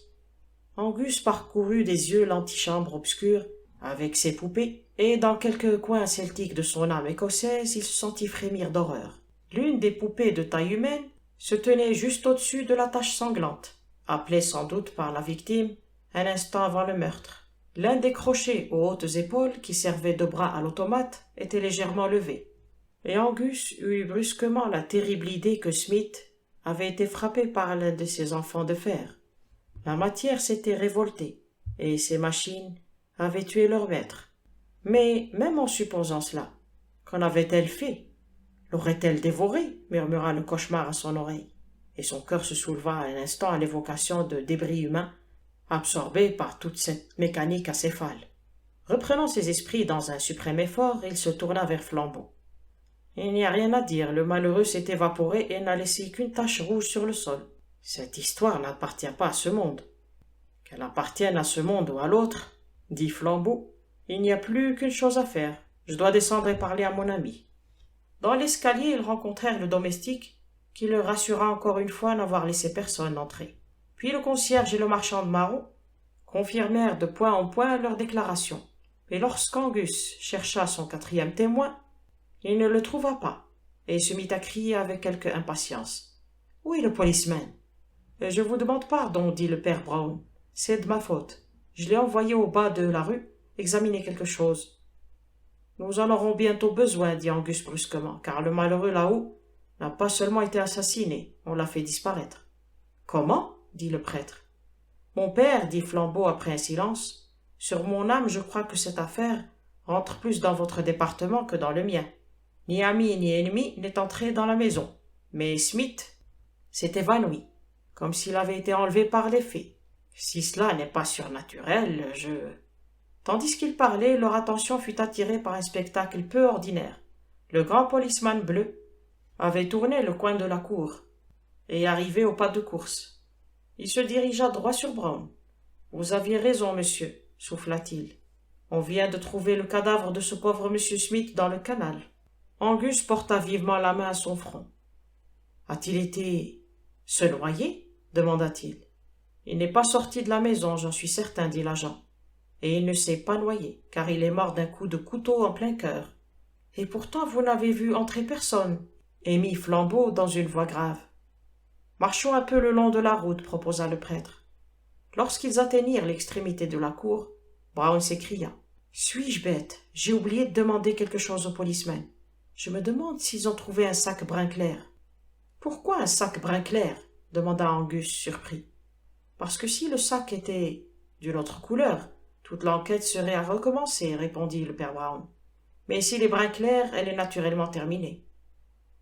Angus parcourut des yeux l'antichambre obscure avec ses poupées, et dans quelques coins celtiques de son âme écossaise, il se sentit frémir d'horreur. L'une des poupées de taille humaine se tenait juste au-dessus de la tache sanglante, appelée sans doute par la victime un instant avant le meurtre. L'un des crochets aux hautes épaules qui servaient de bras à l'automate était légèrement levé, et Angus eut brusquement la terrible idée que Smith avait été frappé par l'un de ses enfants de fer. La matière s'était révoltée, et ces machines avaient tué leur maître. Mais même en supposant cela, qu'en avait-elle fait? L'aurait-elle dévoré? Murmura le cauchemar à son oreille, et son cœur se souleva un instant à l'évocation de débris humains, absorbés par toute cette mécanique acéphale. Reprenant ses esprits dans un suprême effort, il se tourna vers Flambeau. Il n'y a rien à dire, le malheureux s'est évaporé et n'a laissé qu'une tache rouge sur le sol. Cette histoire n'appartient pas à ce monde. Qu'elle appartienne à ce monde ou à l'autre, dit Flambeau, il n'y a plus qu'une chose à faire. Je dois descendre et parler à mon ami. Dans l'escalier, ils rencontrèrent le domestique, qui leur rassura encore une fois n'avoir laissé personne entrer. Puis le concierge et le marchand de marrons confirmèrent de point en point leur déclaration. Et lorsqu'Angus chercha son quatrième témoin, il ne le trouva pas, et se mit à crier avec quelque impatience. « Où est le policeman ?»« Je vous demande pardon, dit le père Brown. C'est de ma faute. Je l'ai envoyé au bas de la rue examiner quelque chose. »« Nous en aurons bientôt besoin, dit Angus brusquement, car le malheureux là-haut n'a pas seulement été assassiné, on l'a fait disparaître. »« Comment ?» dit le prêtre. « Mon père, dit Flambeau après un silence, sur mon âme, je crois que cette affaire rentre plus dans votre département que dans le mien. Ni ami ni ennemi n'est entré dans la maison, mais Smith s'est évanoui, comme s'il avait été enlevé par les fées. Si cela n'est pas surnaturel, je... » Tandis qu'il parlait, leur attention fut attirée par un spectacle peu ordinaire. Le grand policeman bleu avait tourné le coin de la cour et arrivé au pas de course. Il se dirigea droit sur Brown. « Vous aviez raison, monsieur, souffla-t-il. On vient de trouver le cadavre de ce pauvre monsieur Smith dans le canal. » Angus porta vivement la main à son front. « A-t-il été se noyer ?» demanda-t-il. « Il n'est pas sorti de la maison, j'en suis certain, dit l'agent. Et il ne s'est pas noyé, car il est mort d'un coup de couteau en plein cœur. Et pourtant vous n'avez vu entrer personne, émit Flambeau dans une voix grave. Marchons un peu le long de la route, proposa le prêtre. Lorsqu'ils atteignirent l'extrémité de la cour, Brown s'écria. Suis-je bête? J'ai oublié de demander quelque chose au policeman. Je me demande s'ils ont trouvé un sac brun clair. Pourquoi un sac brun clair? Demanda Angus, surpris. Parce que si le sac était d'une autre couleur, toute l'enquête serait à recommencer, répondit le père Brown. Mais s'il est brun clair, elle est naturellement terminée.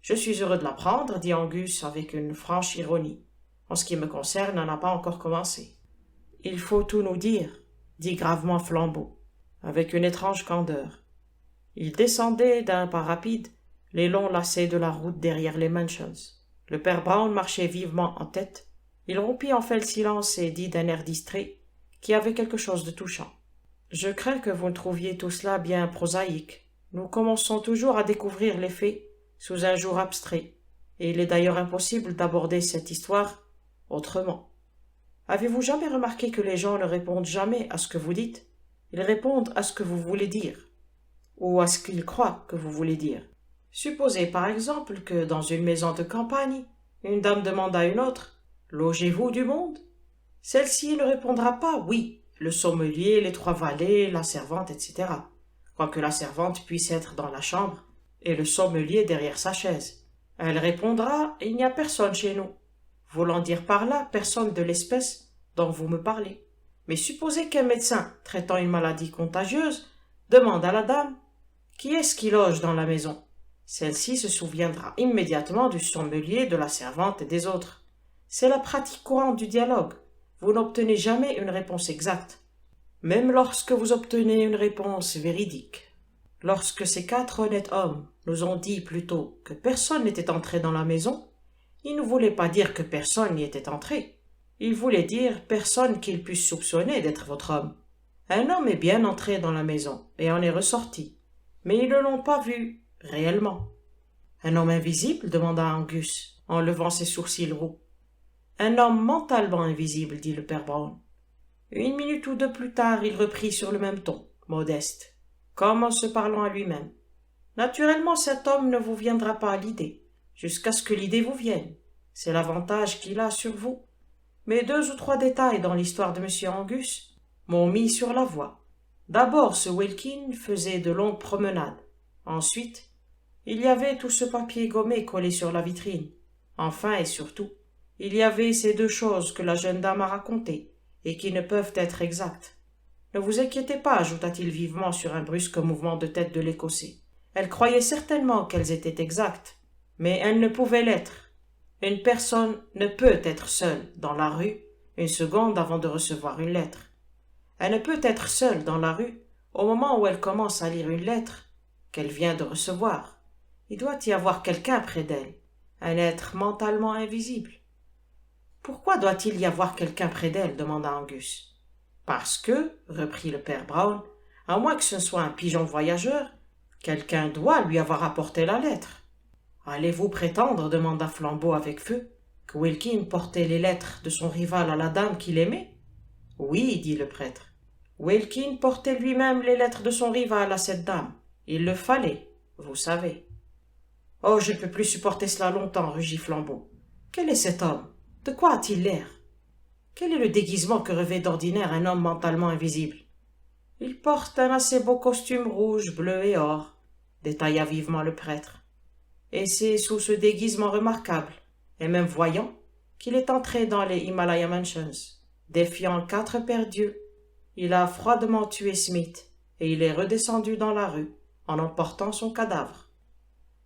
Je suis heureux de l'apprendre, dit Angus avec une franche ironie. En ce qui me concerne, on n'a pas encore commencé. Il faut tout nous dire, dit gravement Flambeau, avec une étrange candeur. Il descendait d'un pas rapide les longs lacets de la route derrière les mansions. Le père Brown marchait vivement en tête. Il rompit enfin le silence et dit d'un air distrait, qui avait quelque chose de touchant. « Je crains que vous ne trouviez tout cela bien prosaïque. Nous commençons toujours à découvrir les faits sous un jour abstrait, et il est d'ailleurs impossible d'aborder cette histoire autrement. Avez-vous jamais remarqué que les gens ne répondent jamais à ce que vous dites? Ils répondent à ce que vous voulez dire, ou à ce qu'ils croient que vous voulez dire. Supposez par exemple que dans une maison de campagne, une dame demande à une autre « Logez-vous du monde ?» Celle-ci ne répondra pas « oui », le sommelier, les 3 valets, la servante, etc. Quoique la servante puisse être dans la chambre et le sommelier derrière sa chaise. Elle répondra « il n'y a personne chez nous », voulant dire par là personne de l'espèce dont vous me parlez. Mais supposez qu'un médecin, traitant une maladie contagieuse, demande à la dame « qui est-ce qui loge dans la maison ?» Celle-ci se souviendra immédiatement du sommelier, de la servante et des autres. C'est la pratique courante du dialogue. Vous n'obtenez jamais une réponse exacte, même lorsque vous obtenez une réponse véridique. Lorsque ces 4 honnêtes hommes nous ont dit plutôt que personne n'était entré dans la maison, ils ne voulaient pas dire que personne n'y était entré. Ils voulaient dire personne qu'ils puissent soupçonner d'être votre homme. Un homme est bien entré dans la maison et en est ressorti, mais ils ne l'ont pas vu réellement. Un homme invisible? Demanda Angus, en levant ses sourcils roux. Un homme mentalement invisible, dit le père Brown. 1 minute ou 2 plus tard, il reprit sur le même ton, modeste, comme en se parlant à lui-même. Naturellement, cet homme ne vous viendra pas à l'idée, jusqu'à ce que l'idée vous vienne. C'est l'avantage qu'il a sur vous. Mais 2 ou 3 détails dans l'histoire de M. Angus m'ont mis sur la voie. D'abord, ce Wilkin faisait de longues promenades. Ensuite, il y avait tout ce papier gommé collé sur la vitrine. Enfin et surtout, il y avait ces deux choses que la jeune dame a racontées et qui ne peuvent être exactes. Ne vous inquiétez pas, ajouta-t-il vivement sur un brusque mouvement de tête de l'Écossais. Elle croyait certainement qu'elles étaient exactes, mais elles ne pouvaient l'être. Une personne ne peut être seule dans la rue une seconde avant de recevoir une lettre. Elle ne peut être seule dans la rue au moment où elle commence à lire une lettre qu'elle vient de recevoir. Il doit y avoir quelqu'un près d'elle, un être mentalement invisible. Pourquoi doit-il y avoir quelqu'un près d'elle demanda Angus. Parce que, reprit le père Brown, à moins que ce soit un pigeon voyageur, quelqu'un doit lui avoir apporté la lettre. Allez-vous prétendre, demanda Flambeau avec feu, que Wilkin portait les lettres de son rival à la dame qu'il aimait? Oui, dit le prêtre. Wilkin portait lui-même les lettres de son rival à cette dame. Il le fallait, vous savez. Oh, je ne peux plus supporter cela longtemps, rugit Flambeau. Quel est cet homme? De quoi a-t-il l'air? Quel est le déguisement que revêt d'ordinaire un homme mentalement invisible? Il porte un assez beau costume rouge, bleu et or, détailla vivement le prêtre. Et c'est sous ce déguisement remarquable, et même voyant, qu'il est entré dans les Himalaya Mansions. Défiant 4 paires d'yeux, il a froidement tué Smith, et il est redescendu dans la rue, en emportant son cadavre.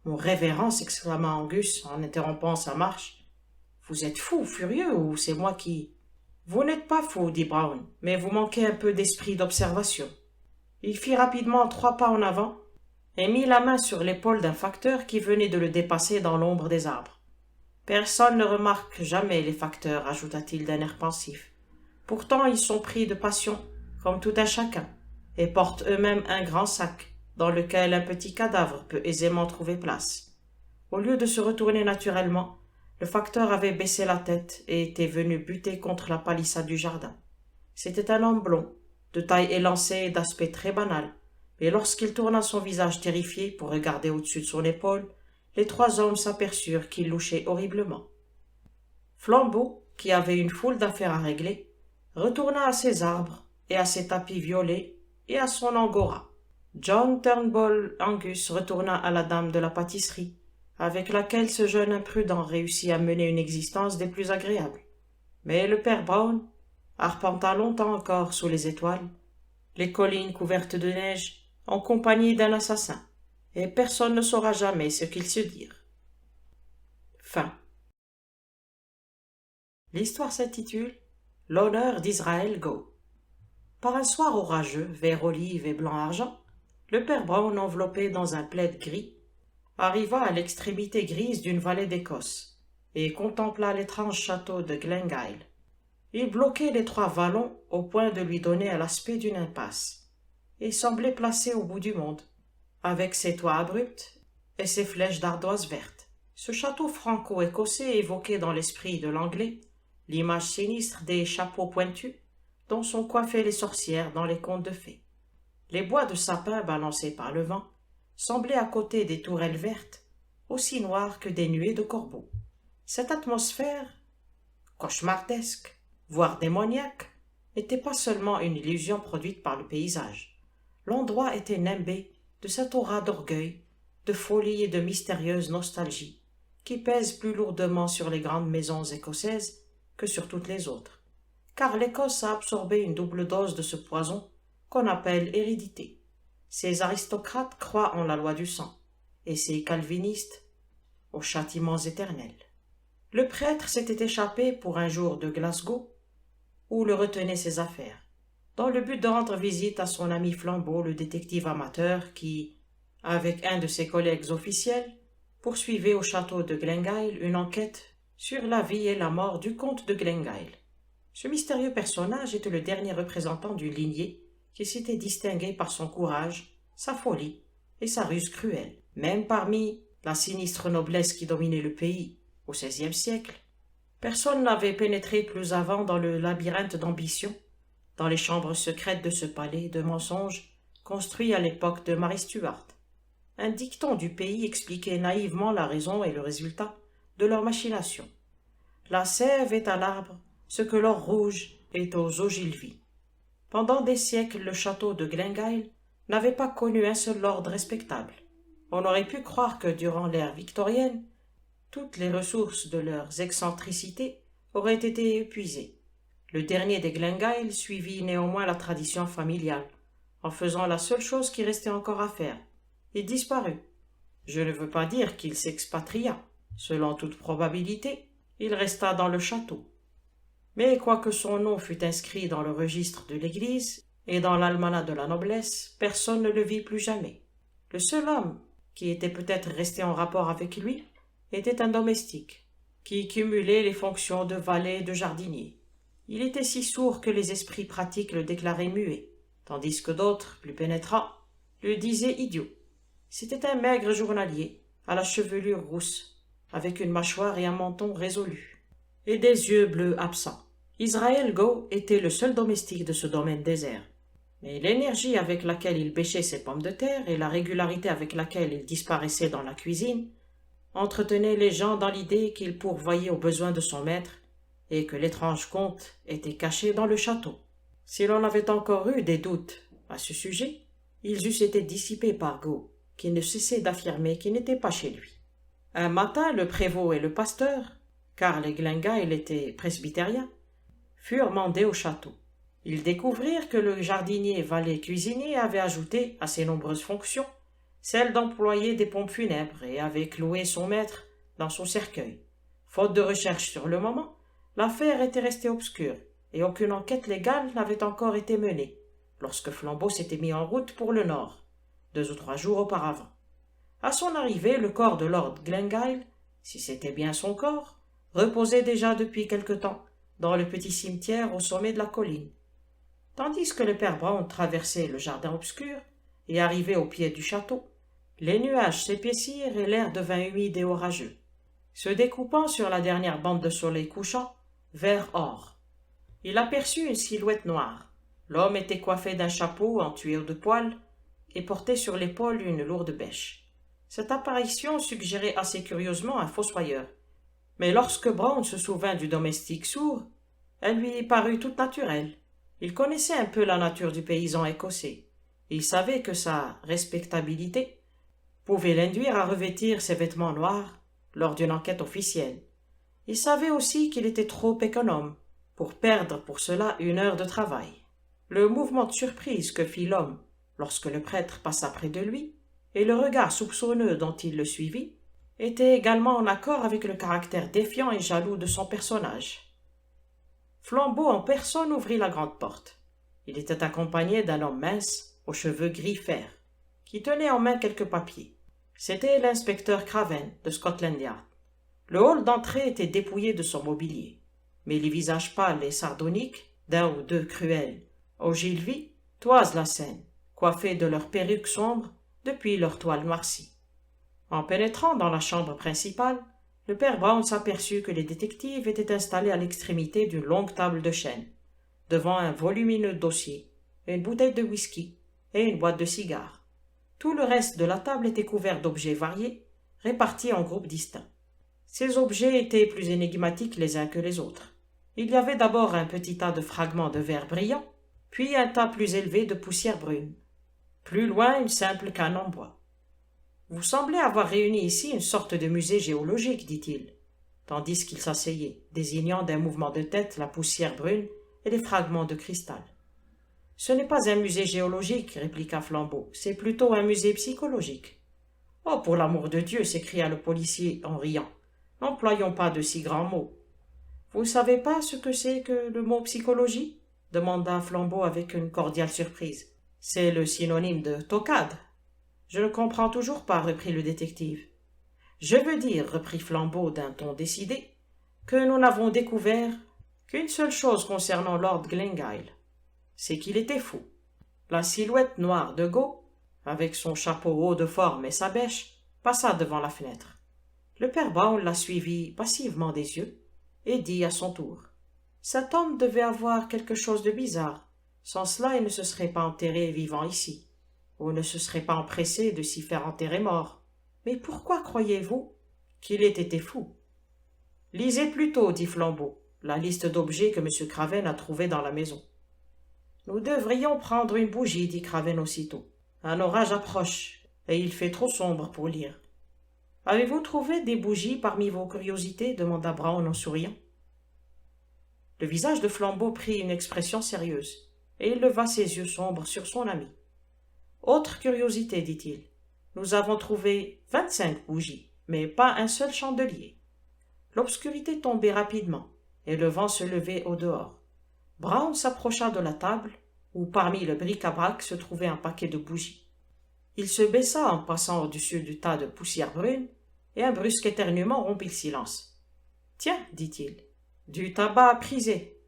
Mon révérend, s'exclama Angus en interrompant sa marche. Vous êtes fou, furieux, ou c'est moi qui... Vous n'êtes pas fou, dit Brown, mais vous manquez un peu d'esprit d'observation. Il fit rapidement 3 pas en avant et mit la main sur l'épaule d'un facteur qui venait de le dépasser dans l'ombre des arbres. Personne ne remarque jamais les facteurs, ajouta-t-il d'un air pensif. Pourtant, ils sont pris de passion, comme tout un chacun, et portent eux-mêmes un grand sac, dans lequel un petit cadavre peut aisément trouver place. Au lieu de se retourner naturellement, le facteur avait baissé la tête et était venu buter contre la palissade du jardin. C'était un homme blond, de taille élancée et d'aspect très banal, mais lorsqu'il tourna son visage terrifié pour regarder au-dessus de son épaule, les 3 hommes s'aperçurent qu'il louchait horriblement. Flambeau, qui avait une foule d'affaires à régler, retourna à ses arbres et à ses tapis violets et à son angora. John Turnbull Angus retourna à la dame de la pâtisserie, avec laquelle ce jeune imprudent réussit à mener une existence des plus agréables. Mais le père Brown arpenta longtemps encore sous les étoiles, les collines couvertes de neige, en compagnie d'un assassin, et personne ne saura jamais ce qu'ils se dirent. Fin. L'histoire s'intitule « L'honneur d'Israël Go ». Par un soir orageux, vert olive et blanc argent, le père Brown, enveloppé dans un plaid gris, arriva à l'extrémité grise d'une vallée d'Écosse et contempla l'étrange château de Glengyle. Il bloquait les 3 vallons au point de lui donner l'aspect d'une impasse et semblait placé au bout du monde, avec ses toits abrupts et ses flèches d'ardoise verte. Ce château franco-écossais évoquait dans l'esprit de l'anglais l'image sinistre des chapeaux pointus dont sont coiffées les sorcières dans les contes de fées. Les bois de sapin balancés par le vent semblaient à côté des tourelles vertes aussi noires que des nuées de corbeaux. Cette atmosphère cauchemardesque, voire démoniaque, n'était pas seulement une illusion produite par le paysage. L'endroit était nimbé de cette aura d'orgueil, de folie et de mystérieuse nostalgie qui pèse plus lourdement sur les grandes maisons écossaises que sur toutes les autres, car l'Écosse a absorbé une double dose de ce poison qu'on appelle hérédité. Ces aristocrates croient en la loi du sang, et ces calvinistes aux châtiments éternels. Le prêtre s'était échappé pour un jour de Glasgow, où le retenaient ses affaires, dans le but de rendre visite à son ami Flambeau, le détective amateur qui, avec un de ses collègues officiels, poursuivait au château de Glengyle une enquête sur la vie et la mort du comte de Glengyle. Ce mystérieux personnage était le dernier représentant d'une lignée qui s'était distinguée par son courage, sa folie et sa ruse cruelle. Même parmi la sinistre noblesse qui dominait le pays au XVIe siècle, personne n'avait pénétré plus avant dans le labyrinthe d'ambition, dans les chambres secrètes de ce palais de mensonges construit à l'époque de Marie Stuart. Un dicton du pays expliquait naïvement la raison et le résultat de leurs machinations. La sève est à l'arbre ce que l'or rouge est aux ogilvies. Pendant des siècles, le château de Glengyle n'avait pas connu un seul lord respectable. On aurait pu croire que durant l'ère victorienne, toutes les ressources de leurs excentricités auraient été épuisées. Le dernier des Glengyle suivit néanmoins la tradition familiale, en faisant la seule chose qui restait encore à faire. Il disparut. Je ne veux pas dire qu'il s'expatria. Selon toute probabilité, il resta dans le château. Mais quoique son nom fût inscrit dans le registre de l'Église et dans l'almanach de la noblesse, personne ne le vit plus jamais. Le seul homme qui était peut-être resté en rapport avec lui était un domestique, qui cumulait les fonctions de valet et de jardinier. Il était si sourd que les esprits pratiques le déclaraient muet, tandis que d'autres, plus pénétrants, le disaient idiot. C'était un maigre journalier, à la chevelure rousse, avec une mâchoire et un menton résolus, et des yeux bleus absents. Israël Gow était le seul domestique de ce domaine désert. Mais l'énergie avec laquelle il bêchait ses pommes de terre et la régularité avec laquelle il disparaissait dans la cuisine entretenaient les gens dans l'idée qu'il pourvoyait aux besoins de son maître et que l'étrange comte était caché dans le château. Si l'on avait encore eu des doutes à ce sujet, ils eussent été dissipés par Gow, qui ne cessait d'affirmer qu'il n'était pas chez lui. Un matin, le prévôt et le pasteur, car les Glengyle étaient presbytériens, furent mandés au château. Ils découvrirent que le jardinier valet cuisinier avait ajouté à ses nombreuses fonctions celle d'employer des pompes funèbres et avait cloué son maître dans son cercueil. Faute de recherche sur le moment, l'affaire était restée obscure et aucune enquête légale n'avait encore été menée lorsque Flambeau s'était mis en route pour le nord, 2 ou 3 jours auparavant. À son arrivée, le corps de lord Glengyle, si c'était bien son corps, reposait déjà depuis quelque temps dans le petit cimetière au sommet de la colline. Tandis que le père Brown traversait le jardin obscur et arrivait au pied du château, les nuages s'épaissirent et l'air devint humide et orageux, se découpant sur la dernière bande de soleil couchant, vert or. Il aperçut une silhouette noire. L'homme était coiffé d'un chapeau en tuyau de poil et portait sur l'épaule une lourde bêche. Cette apparition suggérait assez curieusement un fossoyeur. Mais lorsque Brown se souvint du domestique sourd, elle lui parut toute naturelle. Il connaissait un peu la nature du paysan écossais. Il savait que sa respectabilité pouvait l'induire à revêtir ses vêtements noirs lors d'une enquête officielle. Il savait aussi qu'il était trop économe pour perdre pour cela 1 heure de travail. Le mouvement de surprise que fit l'homme lorsque le prêtre passa près de lui et le regard soupçonneux dont il le suivit était également en accord avec le caractère défiant et jaloux de son personnage. Flambeau en personne ouvrit la grande porte. Il était accompagné d'un homme mince, aux cheveux gris fer, qui tenait en main quelques papiers. C'était l'inspecteur Craven de Scotland Yard. Le hall d'entrée était dépouillé de son mobilier, mais les visages pâles et sardoniques d'1 ou 2 cruels ogilvy toisent la scène, coiffés de leurs perruques sombres depuis leur toile noircie. En pénétrant dans la chambre principale, le père Brown s'aperçut que les détectives étaient installés à l'extrémité d'une longue table de chêne, devant un volumineux dossier, une bouteille de whisky et une boîte de cigares. Tout le reste de la table était couvert d'objets variés, répartis en groupes distincts. Ces objets étaient plus énigmatiques les uns que les autres. Il y avait d'abord un petit tas de fragments de verre brillant, puis un tas plus élevé de poussière brune. Plus loin, une simple canne en bois. « Vous semblez avoir réuni ici une sorte de musée géologique, dit-il, tandis qu'il s'asseyait, désignant d'un mouvement de tête la poussière brune et les fragments de cristal. « Ce n'est pas un musée géologique, répliqua Flambeau, c'est plutôt un musée psychologique. »« Oh, pour l'amour de Dieu, s'écria le policier en riant, n'employons pas de si grands mots. »« Vous savez pas ce que c'est que le mot psychologie ?» demanda Flambeau avec une cordiale surprise. « C'est le synonyme de toquade. »« Je ne comprends toujours pas, reprit le détective. »« Je veux dire, reprit Flambeau d'un ton décidé, que nous n'avons découvert qu'une seule chose concernant lord Glengyle, c'est qu'il était fou. La silhouette noire de Gow, avec son chapeau haut de forme et sa bêche, passa devant la fenêtre. Le père Brown la suivit passivement des yeux et dit à son tour: « Cet homme devait avoir quelque chose de bizarre. Sans cela, il ne se serait pas enterré vivant ici, ou ne se serait pas empressé de s'y faire enterrer mort. Mais pourquoi croyez-vous qu'il ait été fou ?»« Lisez plutôt, dit Flambeau, la liste d'objets que M. Craven a trouvés dans la maison. » Nous devrions prendre une bougie, dit Craven aussitôt. Un orage approche, et il fait trop sombre pour lire. Avez-vous trouvé des bougies parmi vos curiosités demanda Brown en souriant. Le visage de Flambeau prit une expression sérieuse, et il leva ses yeux sombres sur son ami. Autre curiosité, dit-il. Nous avons trouvé 25 bougies, mais pas un seul chandelier. L'obscurité tombait rapidement, et le vent se levait au dehors. Brown s'approcha de la table, où parmi le bric-à-brac se trouvait un paquet de bougies. Il se baissa en passant au-dessus du tas de poussière brune, et un brusque éternuement rompit le silence. « Tiens, dit-il, du tabac prisé. »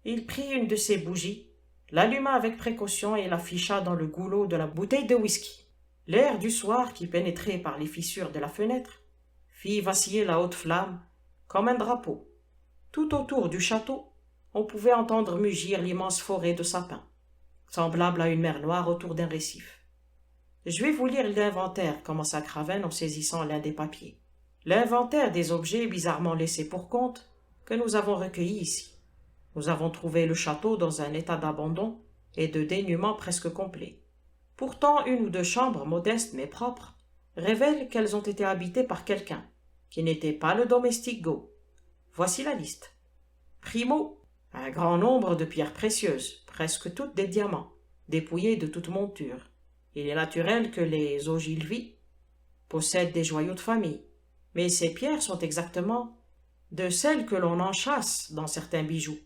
Il prit une de ces bougies, l'alluma avec précaution et l'afficha dans le goulot de la bouteille de whisky. L'air du soir, qui pénétrait par les fissures de la fenêtre, fit vaciller la haute flamme comme un drapeau. Tout autour du château, on pouvait entendre mugir l'immense forêt de sapins, semblable à une mer noire autour d'un récif. « Je vais vous lire l'inventaire, commença Craven en saisissant l'un des papiers. L'inventaire des objets bizarrement laissés pour compte que nous avons recueillis ici. Nous avons trouvé le château dans un état d'abandon et de dénuement presque complet. Pourtant, une ou deux chambres, modestes mais propres, révèlent qu'elles ont été habitées par quelqu'un, qui n'était pas le domestique Go. Voici la liste. Primo, un grand nombre de pierres précieuses, presque toutes des diamants, dépouillées de toute monture. Il est naturel que les Ogilvy possèdent des joyaux de famille, mais ces pierres sont exactement de celles que l'on enchâsse dans certains bijoux,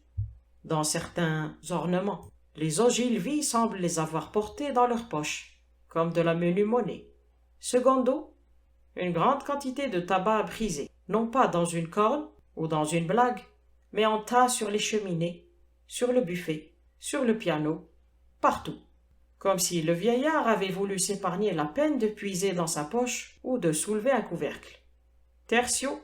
dans certains ornements. Les Ogilvy semblent les avoir portés dans leurs poches, comme de la menue monnaie. Secondo, une grande quantité de tabac brisé, non pas dans une corne ou dans une blague, mais en tas sur les cheminées, sur le buffet, sur le piano, partout, comme si le vieillard avait voulu s'épargner la peine de puiser dans sa poche ou de soulever un couvercle. Tertio,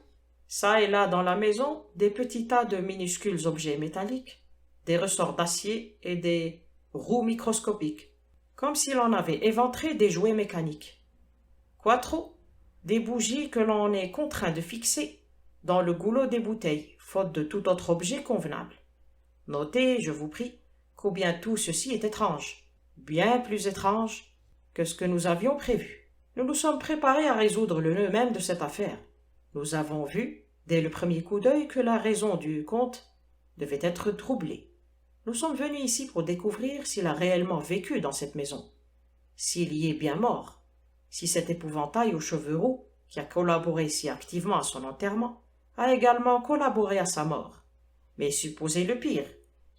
çà et là dans la maison, des petits tas de minuscules objets métalliques, des ressorts d'acier et des roues microscopiques, comme si l'on avait éventré des jouets mécaniques. Quattro, des bougies que l'on est contraint de fixer dans le goulot des bouteilles, faute de tout autre objet convenable. Notez, je vous prie, combien tout ceci est étrange, bien plus étrange que ce que nous avions prévu. Nous nous sommes préparés à résoudre le nœud même de cette affaire. Nous avons vu, dès le premier coup d'œil, que la raison du comte devait être troublée. Nous sommes venus ici pour découvrir s'il a réellement vécu dans cette maison, s'il y est bien mort, si cet épouvantail aux cheveux roux, qui a collaboré si activement à son enterrement, a également collaboré à sa mort. Mais supposez le pire,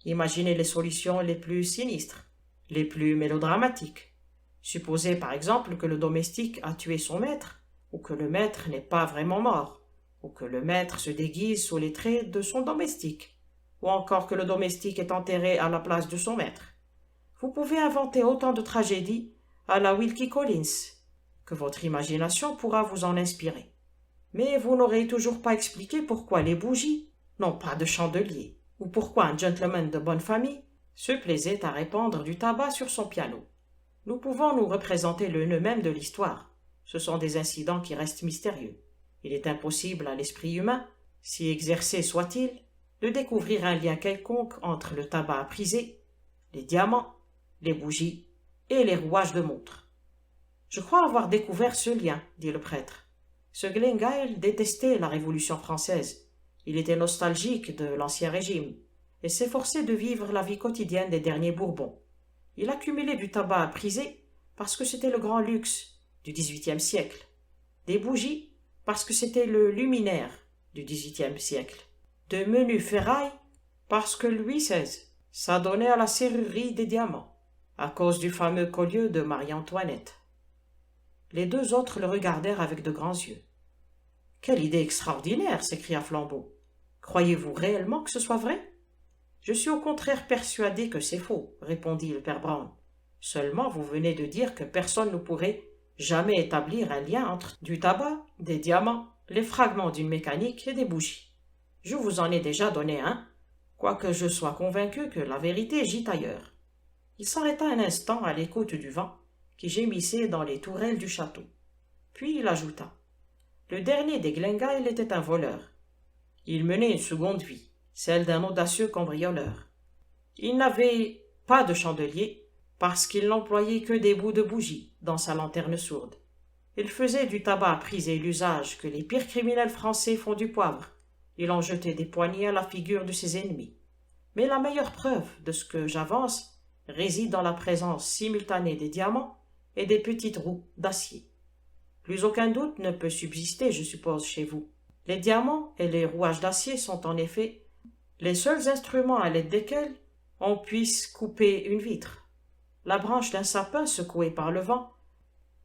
imaginez les solutions les plus sinistres, les plus mélodramatiques. Supposez par exemple que le domestique a tué son maître, ou que le maître n'est pas vraiment mort, ou que le maître se déguise sous les traits de son domestique, ou encore que le domestique est enterré à la place de son maître. Vous pouvez inventer autant de tragédies à la Wilkie Collins, que votre imagination pourra vous en inspirer. Mais vous n'aurez toujours pas expliqué pourquoi les bougies n'ont pas de chandelier, ou pourquoi un gentleman de bonne famille se plaisait à répandre du tabac sur son piano. Nous pouvons nous représenter le nœud même de l'histoire. Ce sont des incidents qui restent mystérieux. Il est impossible à l'esprit humain, si exercé soit-il, de découvrir un lien quelconque entre le tabac à priser, les diamants, les bougies et les rouages de montre. « Je crois avoir découvert ce lien, dit le prêtre. Ce Glengyle détestait la Révolution française. Il était nostalgique de l'Ancien Régime et s'efforçait de vivre la vie quotidienne des derniers Bourbons. Il accumulait du tabac à priser parce que c'était le grand luxe du XVIIIe siècle, des bougies parce que c'était le luminaire du XVIIIe siècle, de menus ferrailles parce que Louis XVI s'adonnait à la serrurerie des diamants, à cause du fameux collier de Marie-Antoinette. Les deux autres le regardèrent avec de grands yeux. « Quelle idée extraordinaire !» s'écria Flambeau. « Croyez-vous réellement que ce soit vrai ?»« Je suis au contraire persuadé que c'est faux, » répondit le père Brown. « Seulement vous venez de dire que personne ne pourrait jamais établir un lien entre du tabac, des diamants, les fragments d'une mécanique et des bougies. Je vous en ai déjà donné un, quoique je sois convaincu que la vérité gît ailleurs. » Il s'arrêta un instant à l'écoute du vent qui gémissait dans les tourelles du château. Puis il ajouta. Le dernier des Glengyle était un voleur. Il menait une seconde vie, celle d'un audacieux cambrioleur. Il n'avait pas de chandelier, parce qu'il n'employait que des bouts de bougie dans sa lanterne sourde. Il faisait du tabac prisé l'usage que les pires criminels français font du poivre. Il en jetait des poignées à la figure de ses ennemis. Mais la meilleure preuve de ce que j'avance réside dans la présence simultanée des diamants et des petites roues d'acier. Plus aucun doute ne peut subsister, je suppose, chez vous. Les diamants et les rouages d'acier sont en effet les seuls instruments à l'aide desquels on puisse couper une vitre. La branche d'un sapin secouée par le vent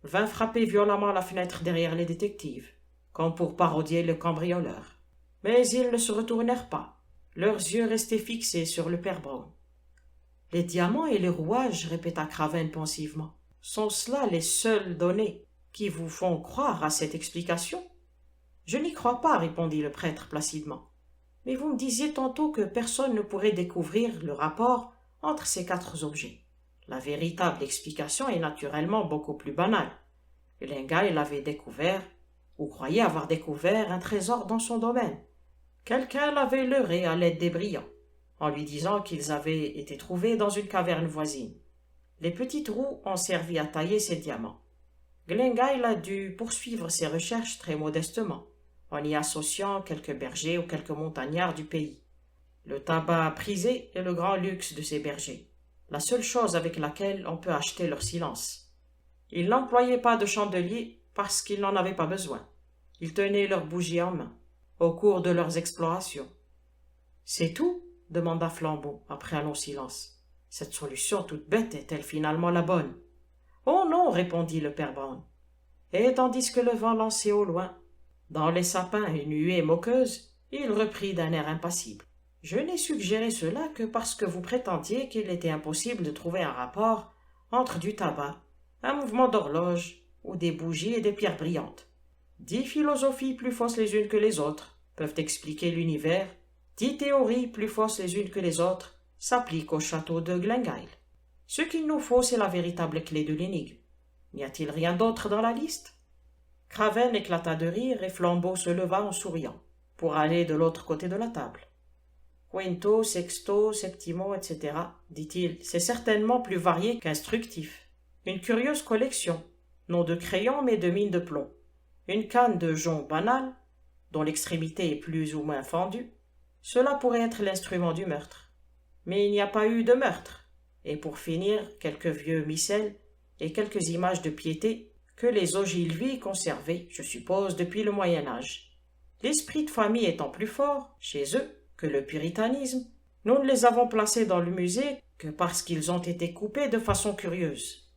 vint frapper violemment la fenêtre derrière les détectives, comme pour parodier le cambrioleur. Mais ils ne se retournèrent pas, leurs yeux restaient fixés sur le père Brown. « Les diamants et les rouages, répéta Craven pensivement, sont cela les seules données qui vous font croire à cette explication? Je n'y crois pas, répondit le prêtre placidement. Mais vous me disiez tantôt que personne ne pourrait découvrir le rapport entre ces quatre objets. La véritable explication est naturellement beaucoup plus banale. Glengyle avait découvert, ou croyait avoir découvert, un trésor dans son domaine. Quelqu'un l'avait leurré à l'aide des brillants, en lui disant qu'ils avaient été trouvés dans une caverne voisine. Les petites roues ont servi à tailler ces diamants. Glengyle a dû poursuivre ses recherches très modestement, en y associant quelques bergers ou quelques montagnards du pays. Le tabac prisé est le grand luxe de ces bergers, la seule chose avec laquelle on peut acheter leur silence. Ils n'employaient pas de chandelier parce qu'ils n'en avaient pas besoin. Ils tenaient leurs bougies en main, au cours de leurs explorations. « C'est tout ?» demanda Flambeau, après un long silence. « Cette solution toute bête est-elle finalement la bonne ?»« Oh non !» répondit le père Brown. Et tandis que le vent lançait au loin, dans les sapins, une huée moqueuse, il reprit d'un air impassible. « Je n'ai suggéré cela que parce que vous prétendiez qu'il était impossible de trouver un rapport entre du tabac, un mouvement d'horloge ou des bougies et des pierres brillantes. 10 philosophies plus fausses les unes que les autres peuvent expliquer l'univers, 10 théories plus fausses les unes que les autres s'appliquent au château de Glengyle. Ce qu'il nous faut, c'est la véritable clé de l'énigme. N'y a-t-il rien d'autre dans la liste ?» Craven éclata de rire et Flambeau se leva en souriant, pour aller de l'autre côté de la table. « Quinto, sexto, septimo, etc., dit-il, c'est certainement plus varié qu'instructif. Une curieuse collection, non de crayons mais de mines de plomb. Une canne de jonc banal, dont l'extrémité est plus ou moins fendue. Cela pourrait être l'instrument du meurtre. Mais il n'y a pas eu de meurtre. Et pour finir, quelques vieux missels et quelques images de piété que les Ogilvy conservaient, je suppose, depuis le Moyen-Âge. L'esprit de famille étant plus fort, chez eux, que le puritanisme, nous ne les avons placés dans le musée que parce qu'ils ont été coupés de façon curieuse. »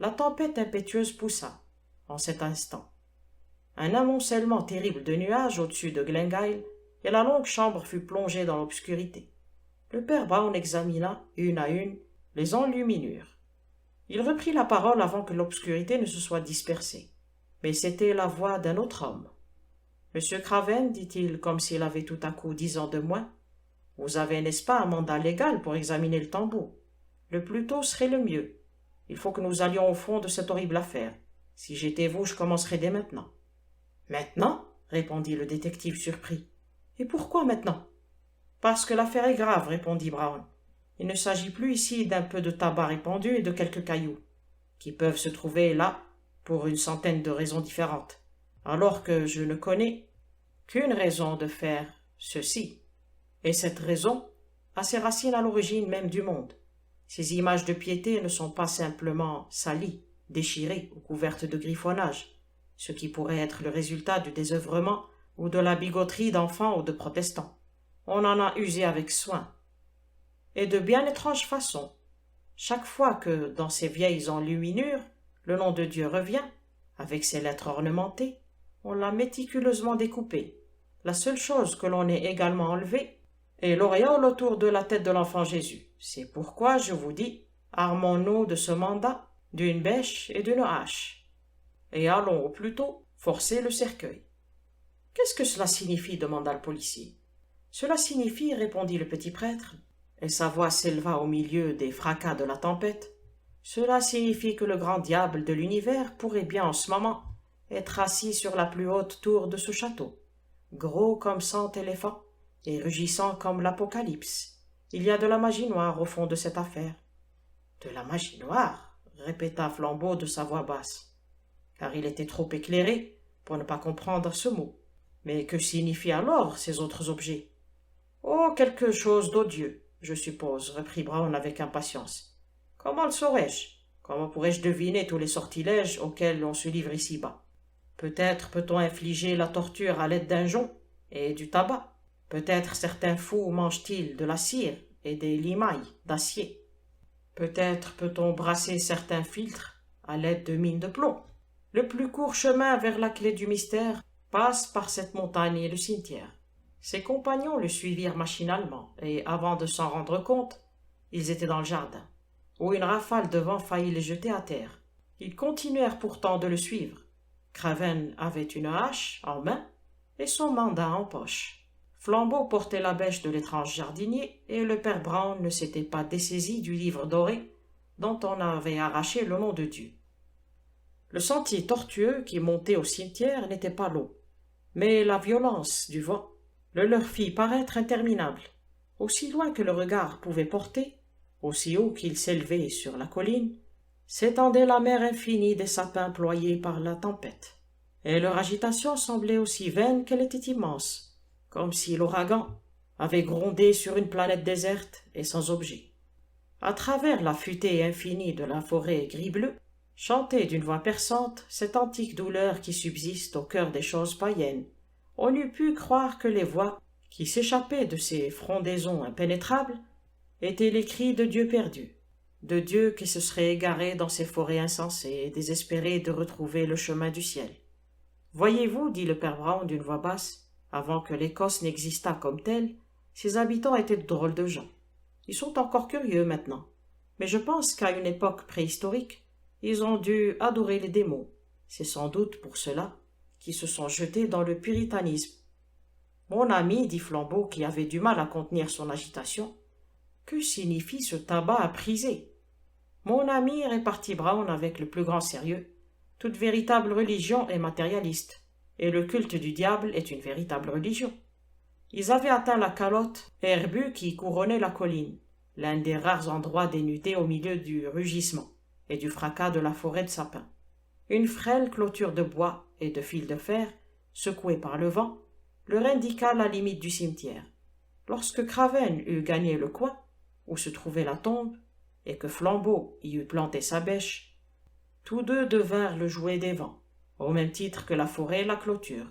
La tempête impétueuse poussa, en cet instant. Un amoncellement terrible de nuages au-dessus de Glengyle, et la longue chambre fut plongée dans l'obscurité. Le père Brown examina, une à une, les enluminures. Il reprit la parole avant que l'obscurité ne se soit dispersée. Mais c'était la voix d'un autre homme. « Monsieur Craven, dit-il, comme s'il avait tout à coup 10 ans de moins, vous avez, n'est-ce pas, un mandat légal pour examiner le tambour. Le plus tôt serait le mieux. Il faut que nous allions au fond de cette horrible affaire. Si j'étais vous, je commencerais dès maintenant. »« Maintenant ?» répondit le détective surpris. « Et pourquoi maintenant ?»« Parce que l'affaire est grave, répondit Brown. Il ne s'agit plus ici d'un peu de tabac répandu et de quelques cailloux, qui peuvent se trouver là pour une centaine de raisons différentes, alors que je ne connais qu'une raison de faire ceci. Et cette raison a ses racines à l'origine même du monde. Ces images de piété ne sont pas simplement salies, déchirées ou couvertes de griffonnage, ce qui pourrait être le résultat du désœuvrement ou de la bigoterie d'enfants ou de protestants. On en a usé avec soin, et de bien étranges façons. Chaque fois que, dans ces vieilles enluminures, le nom de Dieu revient, avec ses lettres ornementées, on l'a méticuleusement découpé. La seule chose que l'on ait également enlevée est l'auréole autour de la tête de l'enfant Jésus. C'est pourquoi, je vous dis, armons-nous de ce mandat, d'une bêche et d'une hache, et allons au plus tôt forcer le cercueil. « Qu'est-ce que cela signifie » demanda le policier. « Cela signifie, répondit le petit prêtre, et sa voix s'éleva au milieu des fracas de la tempête, cela signifie que le grand diable de l'univers pourrait bien en ce moment être assis sur la plus haute tour de ce château, gros comme 100 éléphants et rugissant comme l'Apocalypse, Il y a de la magie noire au fond de cette affaire. De la magie noire, répéta Flambeau de sa voix basse, car il était trop éclairé pour ne pas comprendre ce mot. Mais que signifient alors ces autres objets? Oh, quelque chose d'odieux, je suppose, reprit Brown avec impatience. Comment le saurais-je? Comment pourrais-je deviner tous les sortilèges auxquels on se livre ici-bas? Peut-être peut-on infliger la torture à l'aide d'un jonc et du tabac. Peut-être certains fous mangent-ils de la cire et des limailles d'acier. Peut-être peut-on brasser certains filtres à l'aide de mines de plomb. Le plus court chemin vers la clé du mystère passe par cette montagne et le cimetière. Ses compagnons le suivirent machinalement, et avant de s'en rendre compte, ils étaient dans le jardin, où une rafale de vent faillit les jeter à terre. Ils continuèrent pourtant de le suivre. Craven avait une hache en main et son mandat en poche. Flambeau portait la bêche de l'étrange jardinier, et le père Brown ne s'était pas dessaisi du livre doré dont on avait arraché le nom de Dieu. Le sentier tortueux qui montait au cimetière n'était pas long, mais la violence du vent le leur fit paraître interminable. Aussi loin que le regard pouvait porter, aussi haut qu'il s'élevait sur la colline, s'étendait la mer infinie des sapins ployés par la tempête, et leur agitation semblait aussi vaine qu'elle était immense, comme si l'ouragan avait grondé sur une planète déserte et sans objet. À travers la futaie infinie de la forêt gris-bleu, chantait d'une voix perçante cette antique douleur qui subsiste au cœur des choses païennes. On eût pu croire que les voix qui s'échappaient de ces frondaisons impénétrables étaient les cris de Dieu perdu, de Dieu qui se serait égaré dans ces forêts insensées et désespéré de retrouver le chemin du ciel. « Voyez-vous, dit le père Brown d'une voix basse, avant que l'Écosse n'existât comme telle, ses habitants étaient de drôles de gens. Ils sont encore curieux maintenant, mais je pense qu'à une époque préhistorique, ils ont dû adorer les démons. C'est sans doute pour cela qu'ils se sont jetés dans le puritanisme. »« Mon ami, dit Flambeau, qui avait du mal à contenir son agitation, que signifie ce tabac à priser? Mon ami, répartit Brown avec le plus grand sérieux, toute véritable religion est matérialiste, et le culte du diable est une véritable religion. Ils avaient atteint la calotte herbue qui couronnait la colline, l'un des rares endroits dénudés au milieu du rugissement et du fracas de la forêt de sapins. Une frêle clôture de bois et de fils de fer, secouée par le vent, leur indiqua la limite du cimetière. Lorsque Craven eut gagné le coin, où se trouvait la tombe, et que Flambeau y eut planté sa bêche, tous deux devinrent le jouet des vents, au même titre que la forêt et la clôture.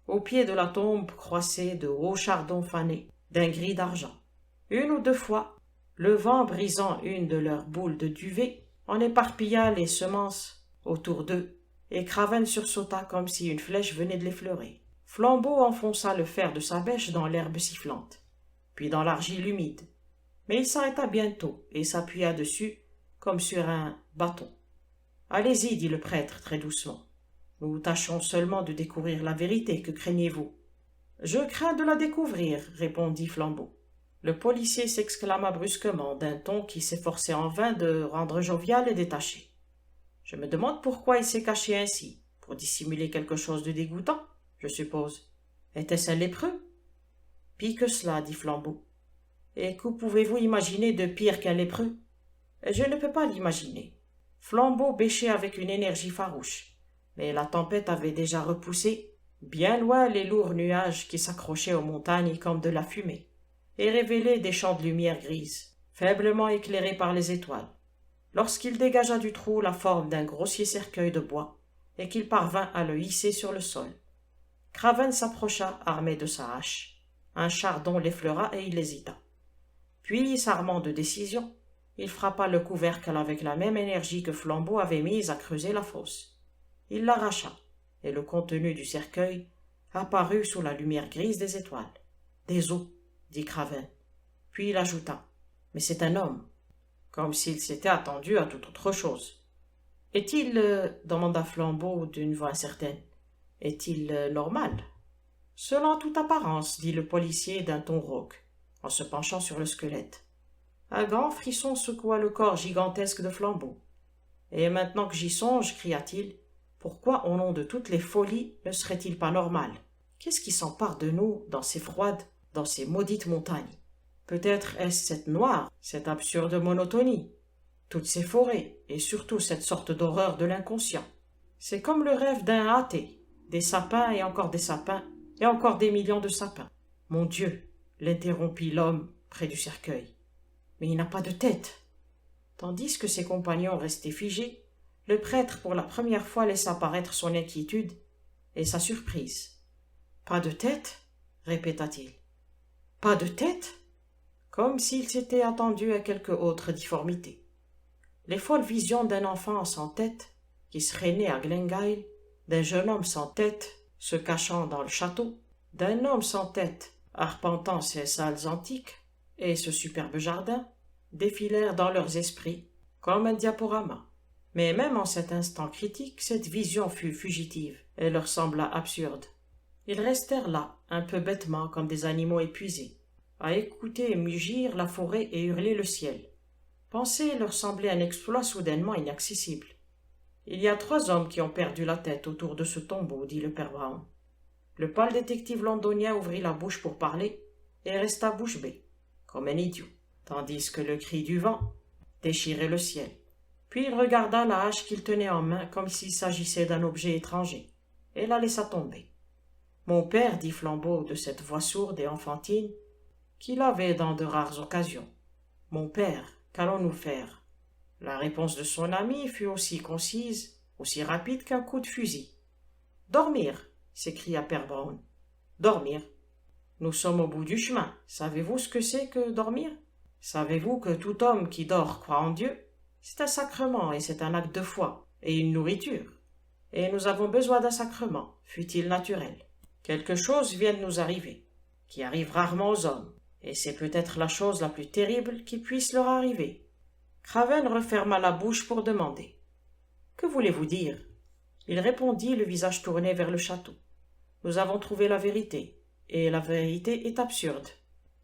Au pied de la tombe croissaient de hauts chardons fanés d'un gris d'argent. Une ou deux fois, le vent brisant une de leurs boules de duvet en éparpilla les semences autour d'eux, et Craven sursauta comme si une flèche venait de l'effleurer. Flambeau enfonça le fer de sa bêche dans l'herbe sifflante, puis dans l'argile humide, mais il s'arrêta bientôt et s'appuya dessus comme sur un bâton. « Allez-y, dit le prêtre très doucement. Nous tâchons seulement de découvrir la vérité, que craignez-vous? »« Je crains de la découvrir, répondit Flambeau. Le policier s'exclama brusquement d'un ton qui s'efforçait en vain de rendre jovial et détaché. « Je me demande pourquoi il s'est caché ainsi, pour dissimuler quelque chose de dégoûtant, je suppose. Était-ce un lépreux? »« Pis que cela, dit Flambeau. Et que pouvez-vous imaginer de pire qu'un lépreux? » ?»« Je ne peux pas l'imaginer. » Flambeau bêchait avec une énergie farouche, mais la tempête avait déjà repoussé bien loin les lourds nuages qui s'accrochaient aux montagnes comme de la fumée, et révélaient des champs de lumière grise, faiblement éclairés par les étoiles, lorsqu'il dégagea du trou la forme d'un grossier cercueil de bois, et qu'il parvint à le hisser sur le sol. Craven s'approcha armé de sa hache. Un chardon l'effleura et il hésita. Puis, s'armant de décision, il frappa le couvercle avec la même énergie que Flambeau avait mise à creuser la fosse. Il l'arracha, et le contenu du cercueil apparut sous la lumière grise des étoiles. « Des os, » dit Craven. Puis il ajouta, « Mais c'est un homme. » Comme s'il s'était attendu à toute autre chose. « Est-il, demanda Flambeau d'une voix incertaine, est-il normal? » Selon toute apparence, dit le policier d'un ton rauque, en se penchant sur le squelette. Un grand frisson secoua le corps gigantesque de Flambeau. « Et maintenant que j'y songe, cria-t-il, pourquoi au nom de toutes les folies ne serait-il pas normal? Qu'est-ce qui s'empare de nous dans ces froides, dans ces maudites montagnes? Peut-être est-ce cette noire, cette absurde monotonie, toutes ces forêts, et surtout cette sorte d'horreur de l'inconscient. C'est comme le rêve d'un athée, des sapins et encore des sapins, et encore des millions de sapins. Mon Dieu, l'interrompit l'homme près du cercueil. Mais il n'a pas de tête. Tandis que ses compagnons restaient figés, le prêtre pour la première fois laissa paraître son inquiétude et sa surprise. Pas de tête? Répéta-t-il. Pas de tête? Comme s'il s'était attendu à quelque autre difformité. Les folles visions d'un enfant sans tête, qui serait né à Glengyle, d'un jeune homme sans tête, se cachant dans le château, d'un homme sans tête, arpentant ces salles antiques, et ce superbe jardin, défilèrent dans leurs esprits, comme un diaporama. Mais même en cet instant critique, cette vision fut fugitive, et leur sembla absurde. Ils restèrent là, un peu bêtement, comme des animaux épuisés, à écouter mugir la forêt et hurler le ciel. Penser leur semblait un exploit soudainement inaccessible. Il y a 3 hommes qui ont perdu la tête autour de ce tombeau, dit le père Brown. Le pâle détective londonien ouvrit la bouche pour parler et resta bouche bée, comme un idiot, tandis que le cri du vent déchirait le ciel. Puis il regarda la hache qu'il tenait en main comme s'il s'agissait d'un objet étranger, et la laissa tomber. Mon père, dit Flambeau de cette voix sourde et enfantine, qu'il avait dans de rares occasions. Mon père, qu'allons-nous faire? La réponse de son ami fut aussi concise, aussi rapide qu'un coup de fusil. Dormir, s'écria Père Brown. Dormir. Nous sommes au bout du chemin. Savez-vous ce que c'est que dormir? Savez-vous que tout homme qui dort croit en Dieu? C'est un sacrement et c'est un acte de foi et une nourriture. Et nous avons besoin d'un sacrement, fût-il naturel. Quelque chose vient de nous arriver, qui arrive rarement aux hommes, et c'est peut-être la chose la plus terrible qui puisse leur arriver. Craven referma la bouche pour demander. « Que voulez-vous dire ?» Il répondit, le visage tourné vers le château. « Nous avons trouvé la vérité, et la vérité est absurde. »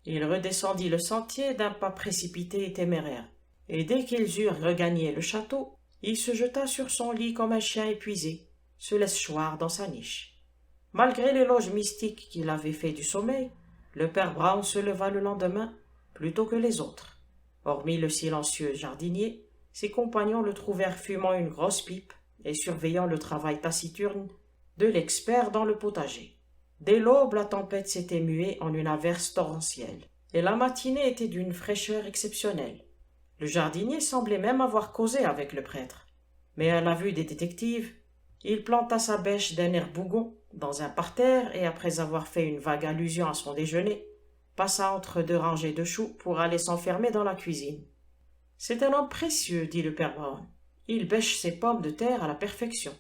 Il redescendit le sentier d'un pas précipité et téméraire, et dès qu'ils eurent regagné le château, il se jeta sur son lit comme un chien épuisé se laisse choir dans sa niche. Malgré l'éloge mystique qu'il avait fait du sommeil, le père Brown se leva le lendemain plus tôt que les autres. Hormis le silencieux jardinier, ses compagnons le trouvèrent fumant une grosse pipe et surveillant le travail taciturne de l'expert dans le potager. Dès l'aube, la tempête s'était muée en une averse torrentielle, et la matinée était d'une fraîcheur exceptionnelle. Le jardinier semblait même avoir causé avec le prêtre, mais à la vue des détectives, il planta sa bêche d'un air bougon dans un parterre et après avoir fait une vague allusion à son déjeuner, passa entre 2 rangées de choux pour aller s'enfermer dans la cuisine. « C'est un homme précieux, dit le père Brown. Il bêche ses pommes de terre à la perfection.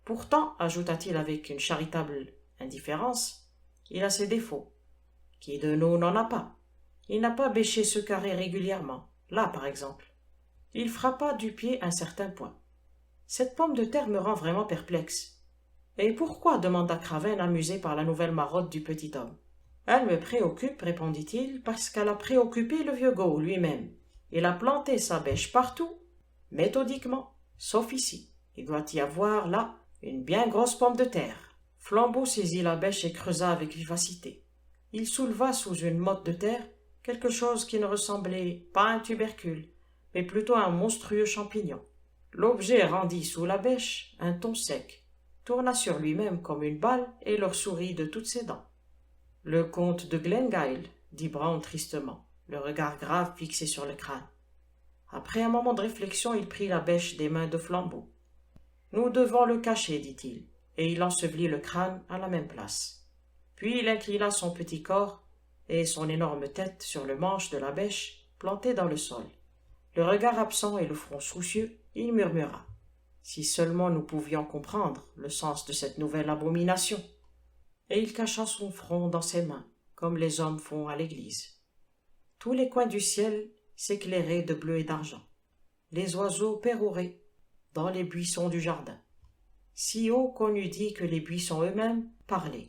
Pourtant, ajouta-t-il avec une charitable indifférence, il a ses défauts. Qui de nous n'en a pas? Il n'a pas bêché ce carré régulièrement, là par exemple. Il frappa du pied un certain point. Cette pomme de terre me rend vraiment perplexe. Et pourquoi? Demanda Craven, amusé par la nouvelle marotte du petit homme. Elle me préoccupe, répondit-il, parce qu'elle a préoccupé le vieux Gow lui-même. Il a planté sa bêche partout, méthodiquement, sauf ici. Il doit y avoir, là, une bien grosse pomme de terre. Flambeau saisit la bêche et creusa avec vivacité. Il souleva sous une motte de terre quelque chose qui ne ressemblait pas à un tubercule, mais plutôt à un monstrueux champignon. L'objet rendit sous la bêche un ton sec, tourna sur lui-même comme une balle et leur sourit de toutes ses dents. « Le comte de Glengyle, » dit Brown tristement, le regard grave fixé sur le crâne. Après un moment de réflexion, il prit la bêche des mains de Flambeau. « Nous devons le cacher, dit-il, et il ensevelit le crâne à la même place. Puis il inclina son petit corps et son énorme tête sur le manche de la bêche plantée dans le sol. Le regard absent et le front soucieux, il murmura. Si seulement nous pouvions comprendre le sens de cette nouvelle abomination. Et il cacha son front dans ses mains, comme les hommes font à l'église. Tous les coins du ciel s'éclairaient de bleu et d'argent. Les oiseaux péroraient dans les buissons du jardin. Si haut qu'on eût dit que les buissons eux-mêmes parlaient.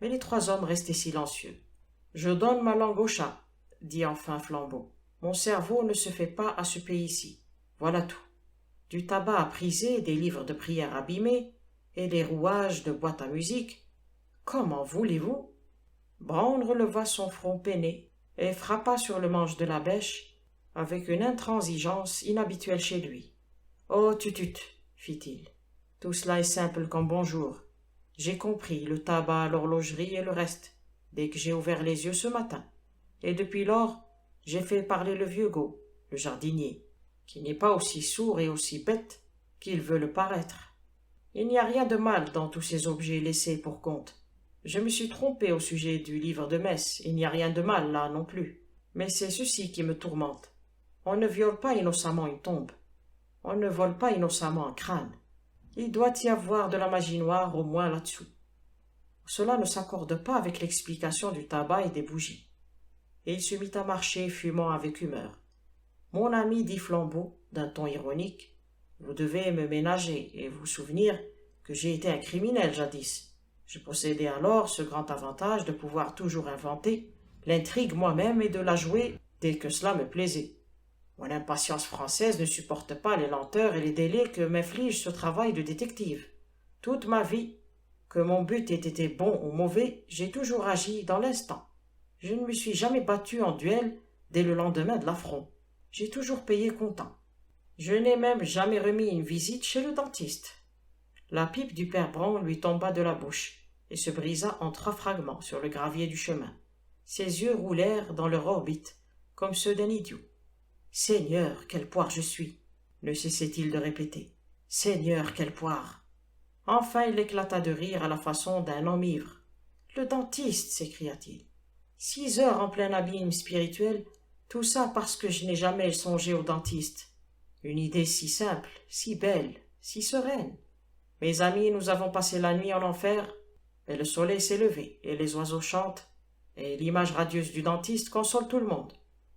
Mais les 3 hommes restaient silencieux. « Je donne ma langue au chat, » dit enfin Flambeau. « Mon cerveau ne se fait pas à ce pays-ci. Voilà tout. Du tabac à priser, des livres de prière abîmés, et des rouages de boîte à musique. Comment voulez-vous » Brown releva son front peiné et frappa sur le manche de la bêche avec une intransigeance inhabituelle chez lui. « Oh, tutut, fit-il, tout cela est simple comme bonjour. J'ai compris le tabac, l'horlogerie et le reste, dès que j'ai ouvert les yeux ce matin. Et depuis lors, j'ai fait parler le vieux Gault, le jardinier, qui n'est pas aussi sourd et aussi bête qu'il veut le paraître. Il n'y a rien de mal dans tous ces objets laissés pour compte. Je me suis trompé au sujet du livre de messe, il n'y a rien de mal là non plus. Mais c'est ceci qui me tourmente. On ne viole pas innocemment une tombe. On ne vole pas innocemment un crâne. Il doit y avoir de la magie noire au moins là-dessous. Cela ne s'accorde pas avec l'explication du tabac et des bougies. » Et il se mit à marcher, fumant avec humeur. « Mon ami, dit Flambeau, d'un ton ironique, vous devez me ménager et vous souvenir que j'ai été un criminel jadis. Je possédais alors ce grand avantage de pouvoir toujours inventer l'intrigue moi-même et de la jouer dès que cela me plaisait. Mon impatience française ne supporte pas les lenteurs et les délais que m'inflige ce travail de détective. Toute ma vie, que mon but ait été bon ou mauvais, j'ai toujours agi dans l'instant. Je ne me suis jamais battu en duel dès le lendemain de l'affront. J'ai toujours payé comptant. Je n'ai même jamais remis une visite chez le dentiste. » La pipe du père Brown lui tomba de la bouche et se brisa en 3 fragments sur le gravier du chemin. Ses yeux roulèrent dans leur orbite, comme ceux d'un idiot. « Seigneur, quelle poire je suis !» ne cessait-il de répéter. « Seigneur, quelle poire !» Enfin il éclata de rire à la façon d'un homme ivre. « Le dentiste !» s'écria-t-il. 6 heures en plein abîme spirituel, tout ça parce que je n'ai jamais songé au dentiste. Une idée si simple, si belle, si sereine. Mes amis, nous avons passé la nuit en enfer, mais le soleil s'est levé, et les oiseaux chantent, et l'image radieuse du dentiste console tout le monde.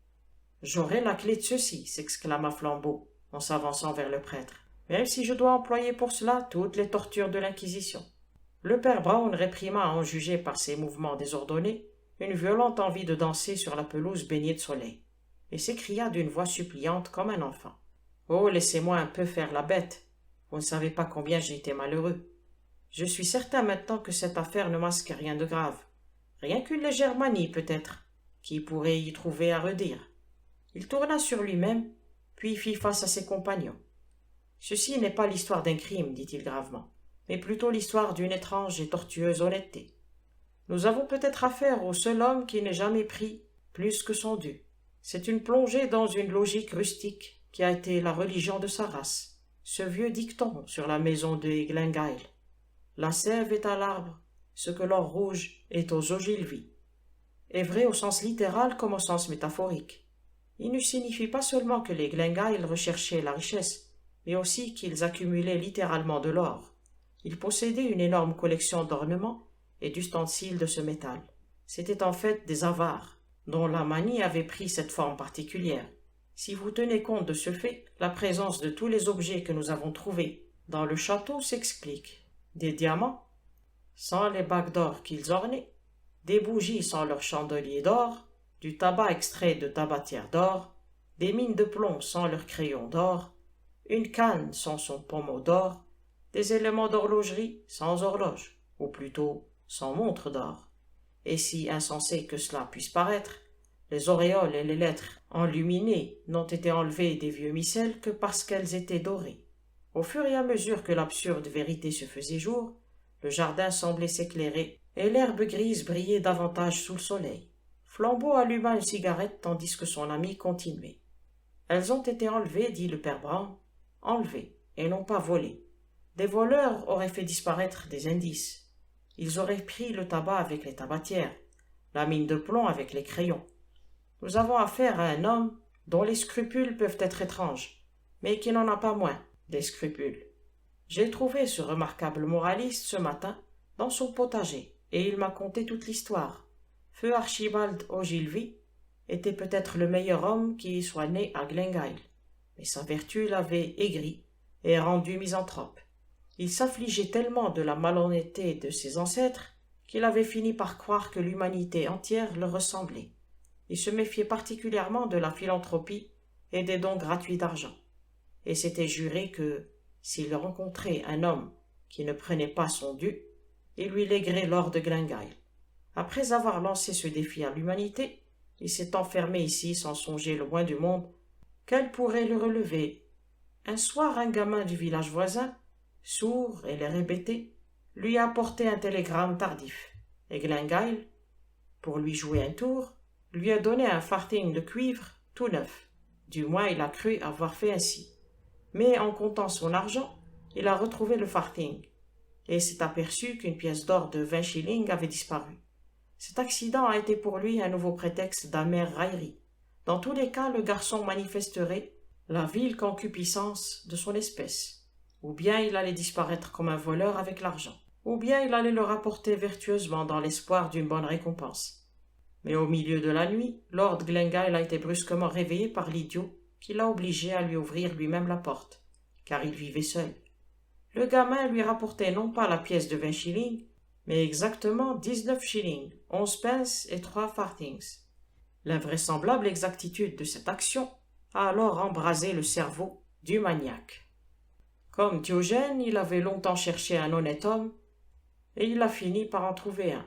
« J'aurai la clé de ceci, » s'exclama Flambeau, en s'avançant vers le prêtre, « même si je dois employer pour cela toutes les tortures de l'Inquisition. » Le père Brown réprima, à en juger par ses mouvements désordonnés, une violente envie de danser sur la pelouse baignée de soleil, et s'écria d'une voix suppliante comme un enfant. « Oh, laissez-moi un peu faire la bête. Vous ne savez pas combien j'ai été malheureux. Je suis certain maintenant que cette affaire ne masque rien de grave. Rien qu'une légère manie, peut-être, qui pourrait y trouver à redire. » Il tourna sur lui-même, puis fit face à ses compagnons. « Ceci n'est pas l'histoire d'un crime, dit-il gravement, mais plutôt l'histoire d'une étrange et tortueuse honnêteté. Nous avons peut-être affaire au seul homme qui n'ait jamais pris plus que son dû. C'est une plongée dans une logique rustique qui a été la religion de sa race, ce vieux dicton sur la maison de Glengyle. La sève est à l'arbre, ce que l'or rouge est aux ogilvies. Est vrai au sens littéral comme au sens métaphorique. Il ne signifie pas seulement que les Glengyle recherchaient la richesse, mais aussi qu'ils accumulaient littéralement de l'or. Ils possédaient une énorme collection d'ornements et d'ustensiles de ce métal. C'étaient en fait des avares, dont la manie avait pris cette forme particulière. Si vous tenez compte de ce fait, la présence de tous les objets que nous avons trouvés dans le château s'explique. Des diamants, sans les bagues d'or qu'ils ornaient, des bougies sans leurs chandeliers d'or, du tabac extrait de tabatières d'or, des mines de plomb sans leurs crayons d'or, une canne sans son pommeau d'or, des éléments d'horlogerie sans horloge, ou plutôt sans montre d'or. Et si insensé que cela puisse paraître, les auréoles et les lettres enluminées n'ont été enlevées des vieux missels que parce qu'elles étaient dorées. Au fur et à mesure que l'absurde vérité se faisait jour, le jardin semblait s'éclairer et l'herbe grise brillait davantage sous le soleil. Flambeau alluma une cigarette tandis que son ami continuait. « Elles ont été enlevées, dit le père Brown, enlevées, et non pas volées. Des voleurs auraient fait disparaître des indices. Ils auraient pris le tabac avec les tabatières, la mine de plomb avec les crayons. Nous avons affaire à un homme dont les scrupules peuvent être étranges, mais qui n'en a pas moins des scrupules. J'ai trouvé ce remarquable moraliste ce matin dans son potager, et il m'a conté toute l'histoire. Feu Archibald Ogilvy était peut-être le meilleur homme qui soit né à Glengyle, mais sa vertu l'avait aigri et rendu misanthrope. Il s'affligeait tellement de la malhonnêteté de ses ancêtres qu'il avait fini par croire que l'humanité entière leur ressemblait. Il se méfiait particulièrement de la philanthropie et des dons gratuits d'argent, et s'était juré que, s'il rencontrait un homme qui ne prenait pas son dû, il lui léguerait l'or de Glengyle. Après avoir lancé ce défi à l'humanité, Il s'est enfermé ici sans songer le moins du monde qu'elle pourrait le relever. Un soir, un gamin du village voisin, sourd et l'air hébété, lui a apporté un télégramme tardif, et Glengyle, pour lui jouer un tour, lui a donné un farthing de cuivre tout neuf. Du moins, il a cru avoir fait ainsi. Mais en comptant son argent, il a retrouvé le farthing, et s'est aperçu qu'une pièce d'or de 20 shillings avait disparu. Cet accident a été pour lui un nouveau prétexte d'amère raillerie. Dans tous les cas, le garçon manifesterait la vile concupiscence de son espèce. Ou bien il allait disparaître comme un voleur avec l'argent, ou bien il allait le rapporter vertueusement dans l'espoir d'une bonne récompense. Mais au milieu de la nuit, Lord Glengyle a été brusquement réveillé par l'idiot qui l'a obligé à lui ouvrir lui-même la porte, car il vivait seul. Le gamin lui rapportait non pas la pièce de 20 shillings, mais exactement 19 shillings, 11 pence et 3 farthings. L'invraisemblable exactitude de cette action a alors embrasé le cerveau du maniaque. Comme Diogène, il avait longtemps cherché un honnête homme, et il a fini par en trouver un.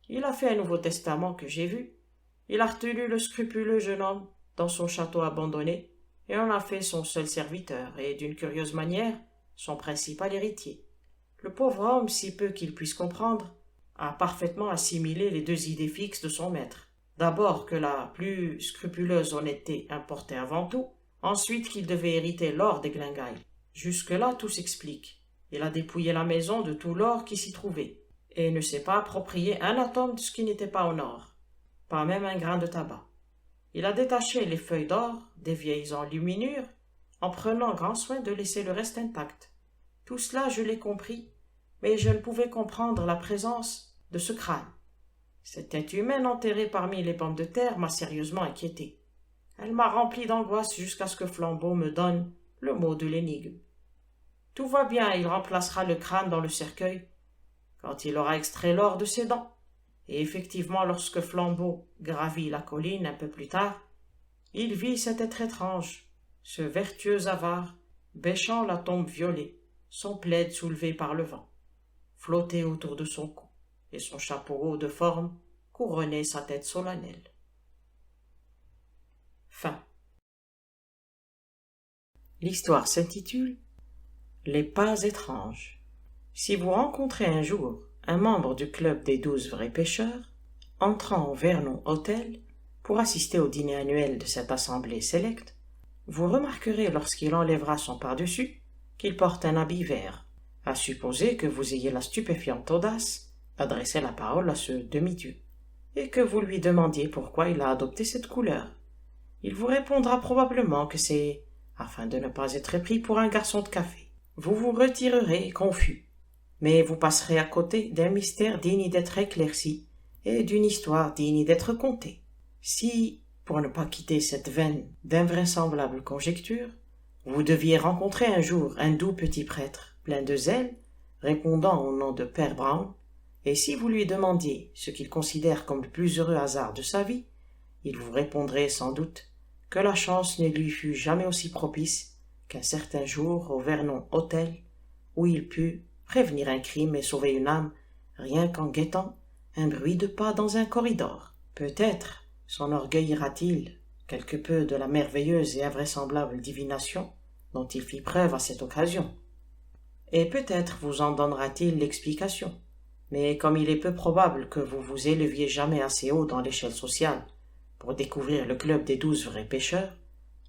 Il a fait un Nouveau Testament que j'ai vu. Il a retenu le scrupuleux jeune homme dans son château abandonné, et en a fait son seul serviteur, et d'une curieuse manière, son principal héritier. Le pauvre homme, si peu qu'il puisse comprendre, a parfaitement assimilé les deux idées fixes de son maître. D'abord que la plus scrupuleuse honnêteté importait avant tout, ensuite qu'il devait hériter l'or des Glengyle. Jusque-là, tout s'explique. Il a dépouillé la maison de tout l'or qui s'y trouvait, et ne s'est pas approprié un atome de ce qui n'était pas en or, pas même un grain de tabac. Il a détaché les feuilles d'or des vieilles enluminures, en prenant grand soin de laisser le reste intact. Tout cela, je l'ai compris, mais je ne pouvais comprendre la présence de ce crâne. Cette tête humaine enterrée parmi les pommes de terre m'a sérieusement inquiété. Elle m'a rempli d'angoisse jusqu'à ce que Flambeau me donne le mot de l'énigme. Tout va bien, il remplacera le crâne dans le cercueil quand il aura extrait l'or de ses dents. Et effectivement, lorsque Flambeau gravit la colline un peu plus tard, il vit cet être étrange, ce vertueux avare, bêchant la tombe violée, son plaid soulevé par le vent, flotter autour de son cou, et son chapeau haut de forme couronnait sa tête solennelle. Fin. L'histoire s'intitule « Les pas étranges ». Si vous rencontrez un jour un membre du club des 12 vrais pêcheurs, entrant au Vernon Hotel pour assister au dîner annuel de cette assemblée sélecte, vous remarquerez lorsqu'il enlèvera son pardessus qu'il porte un habit vert, à supposer que vous ayez la stupéfiante audace d'adresser la parole à ce demi-dieu, et que vous lui demandiez pourquoi il a adopté cette couleur. Il vous répondra probablement que c'est afin de ne pas être pris pour un garçon de café. Vous vous retirerez confus, mais vous passerez à côté d'un mystère digne d'être éclairci et d'une histoire digne d'être contée. Si, pour ne pas quitter cette veine d'invraisemblables conjectures, vous deviez rencontrer un jour un doux petit prêtre plein de zèle, répondant au nom de Père Brown, et si vous lui demandiez ce qu'il considère comme le plus heureux hasard de sa vie, il vous répondrait sans doute que la chance ne lui fut jamais aussi propice qu'un certain jour au Vernon Hotel, où il put prévenir un crime et sauver une âme rien qu'en guettant un bruit de pas dans un corridor. Peut-être s'enorgueillira-t-il quelque peu de la merveilleuse et invraisemblable divination dont il fit preuve à cette occasion. Et peut-être vous en donnera-t-il l'explication. Mais comme il est peu probable que vous vous éleviez jamais assez haut dans l'échelle sociale pour découvrir le club des 12 vrais pêcheurs,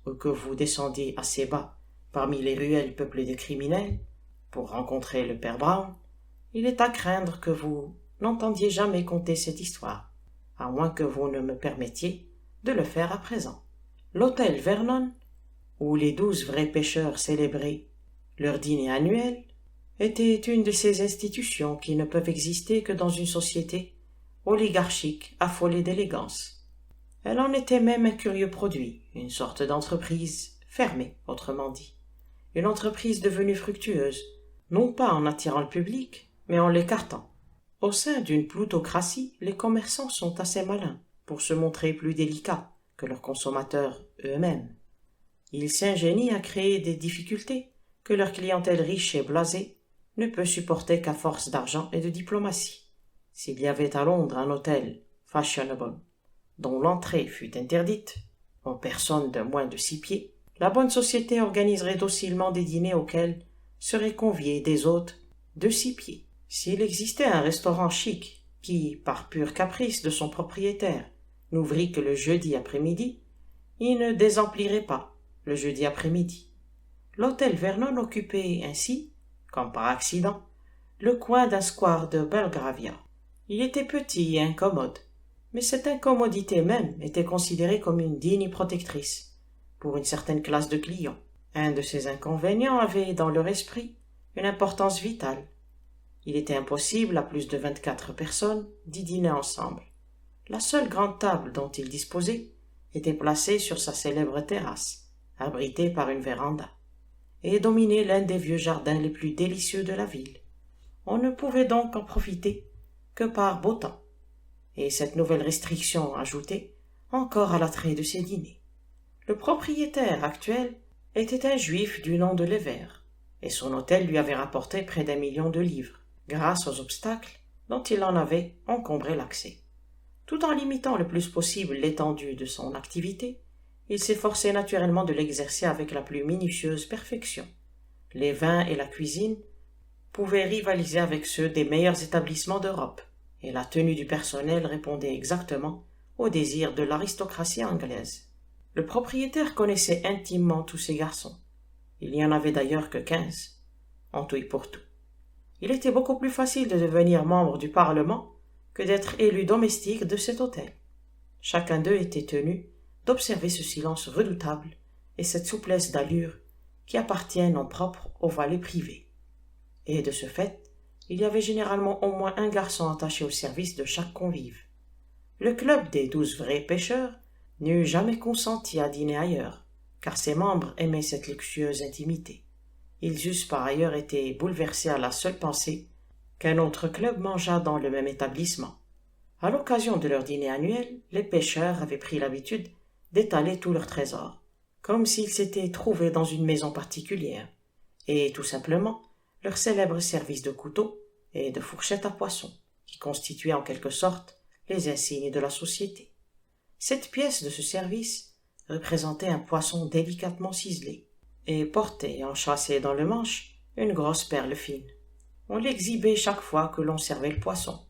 ou que vous descendiez assez bas parmi les ruelles peuplées de criminels pour rencontrer le père Brown, il est à craindre que vous n'entendiez jamais conter cette histoire, à moins que vous ne me permettiez de le faire à présent. L'hôtel Vernon, où les 12 vrais pêcheurs célébraient leur dîner annuel, était une de ces institutions qui ne peuvent exister que dans une société oligarchique affolée d'élégance. Elle en était même un curieux produit, une sorte d'entreprise fermée, autrement dit. Une entreprise devenue fructueuse, non pas en attirant le public, mais en l'écartant. Au sein d'une plutocratie, les commerçants sont assez malins pour se montrer plus délicats que leurs consommateurs eux-mêmes. Ils s'ingénient à créer des difficultés que leur clientèle riche et blasée ne peut supporter qu'à force d'argent et de diplomatie. S'il y avait à Londres un hôtel fashionable, dont l'entrée fut interdite aux personnes de moins de 6 pieds, la bonne société organiserait docilement des dîners auxquels seraient conviés des hôtes de 6 pieds. S'il existait un restaurant chic qui, par pur caprice de son propriétaire, n'ouvrit que le jeudi après-midi, il ne désemplirait pas le jeudi après-midi. L'hôtel Vernon occupait ainsi, comme par accident, le coin d'un square de Belgravia. Il était petit et incommode, mais cette incommodité même était considérée comme une digne protectrice pour une certaine classe de clients. Un de ces inconvénients avait dans leur esprit une importance vitale. Il était impossible à plus de 24 personnes d'y dîner ensemble. La seule grande table dont il disposait était placée sur sa célèbre terrasse, abritée par une véranda, et dominait l'un des vieux jardins les plus délicieux de la ville. On ne pouvait donc en profiter que par beau temps, et cette nouvelle restriction ajoutait encore à l'attrait de ces dîners. Le propriétaire actuel était un juif du nom de Lévert, et son hôtel lui avait rapporté près d'1 million de livres, grâce aux obstacles dont il en avait encombré l'accès. Tout en limitant le plus possible l'étendue de son activité, il s'efforçait naturellement de l'exercer avec la plus minutieuse perfection. Les vins et la cuisine pouvaient rivaliser avec ceux des meilleurs établissements d'Europe, et la tenue du personnel répondait exactement aux désirs de l'aristocratie anglaise. Le propriétaire connaissait intimement tous ces garçons. Il n'y en avait d'ailleurs que 15, en tout et pour tout. Il était beaucoup plus facile de devenir membre du Parlement que d'être élu domestique de cet hôtel. Chacun d'eux était tenu d'observer ce silence redoutable et cette souplesse d'allure qui appartiennent en propre aux valets privés. Et de ce fait, il y avait généralement au moins un garçon attaché au service de chaque convive. Le club des 12 vrais pêcheurs n'eût jamais consenti à dîner ailleurs, car ses membres aimaient cette luxueuse intimité. Ils eussent par ailleurs été bouleversés à la seule pensée qu'un autre club mangeât dans le même établissement. À l'occasion de leur dîner annuel, les pêcheurs avaient pris l'habitude d'étaler tous leurs trésors, comme s'ils s'étaient trouvés dans une maison particulière, et tout simplement leur célèbre service de couteaux et de fourchettes à poisson, qui constituaient en quelque sorte les insignes de la société. Cette pièce de ce service représentait un poisson délicatement ciselé, et portait enchâssée dans le manche une grosse perle fine. On l'exhibait chaque fois que l'on servait le poisson,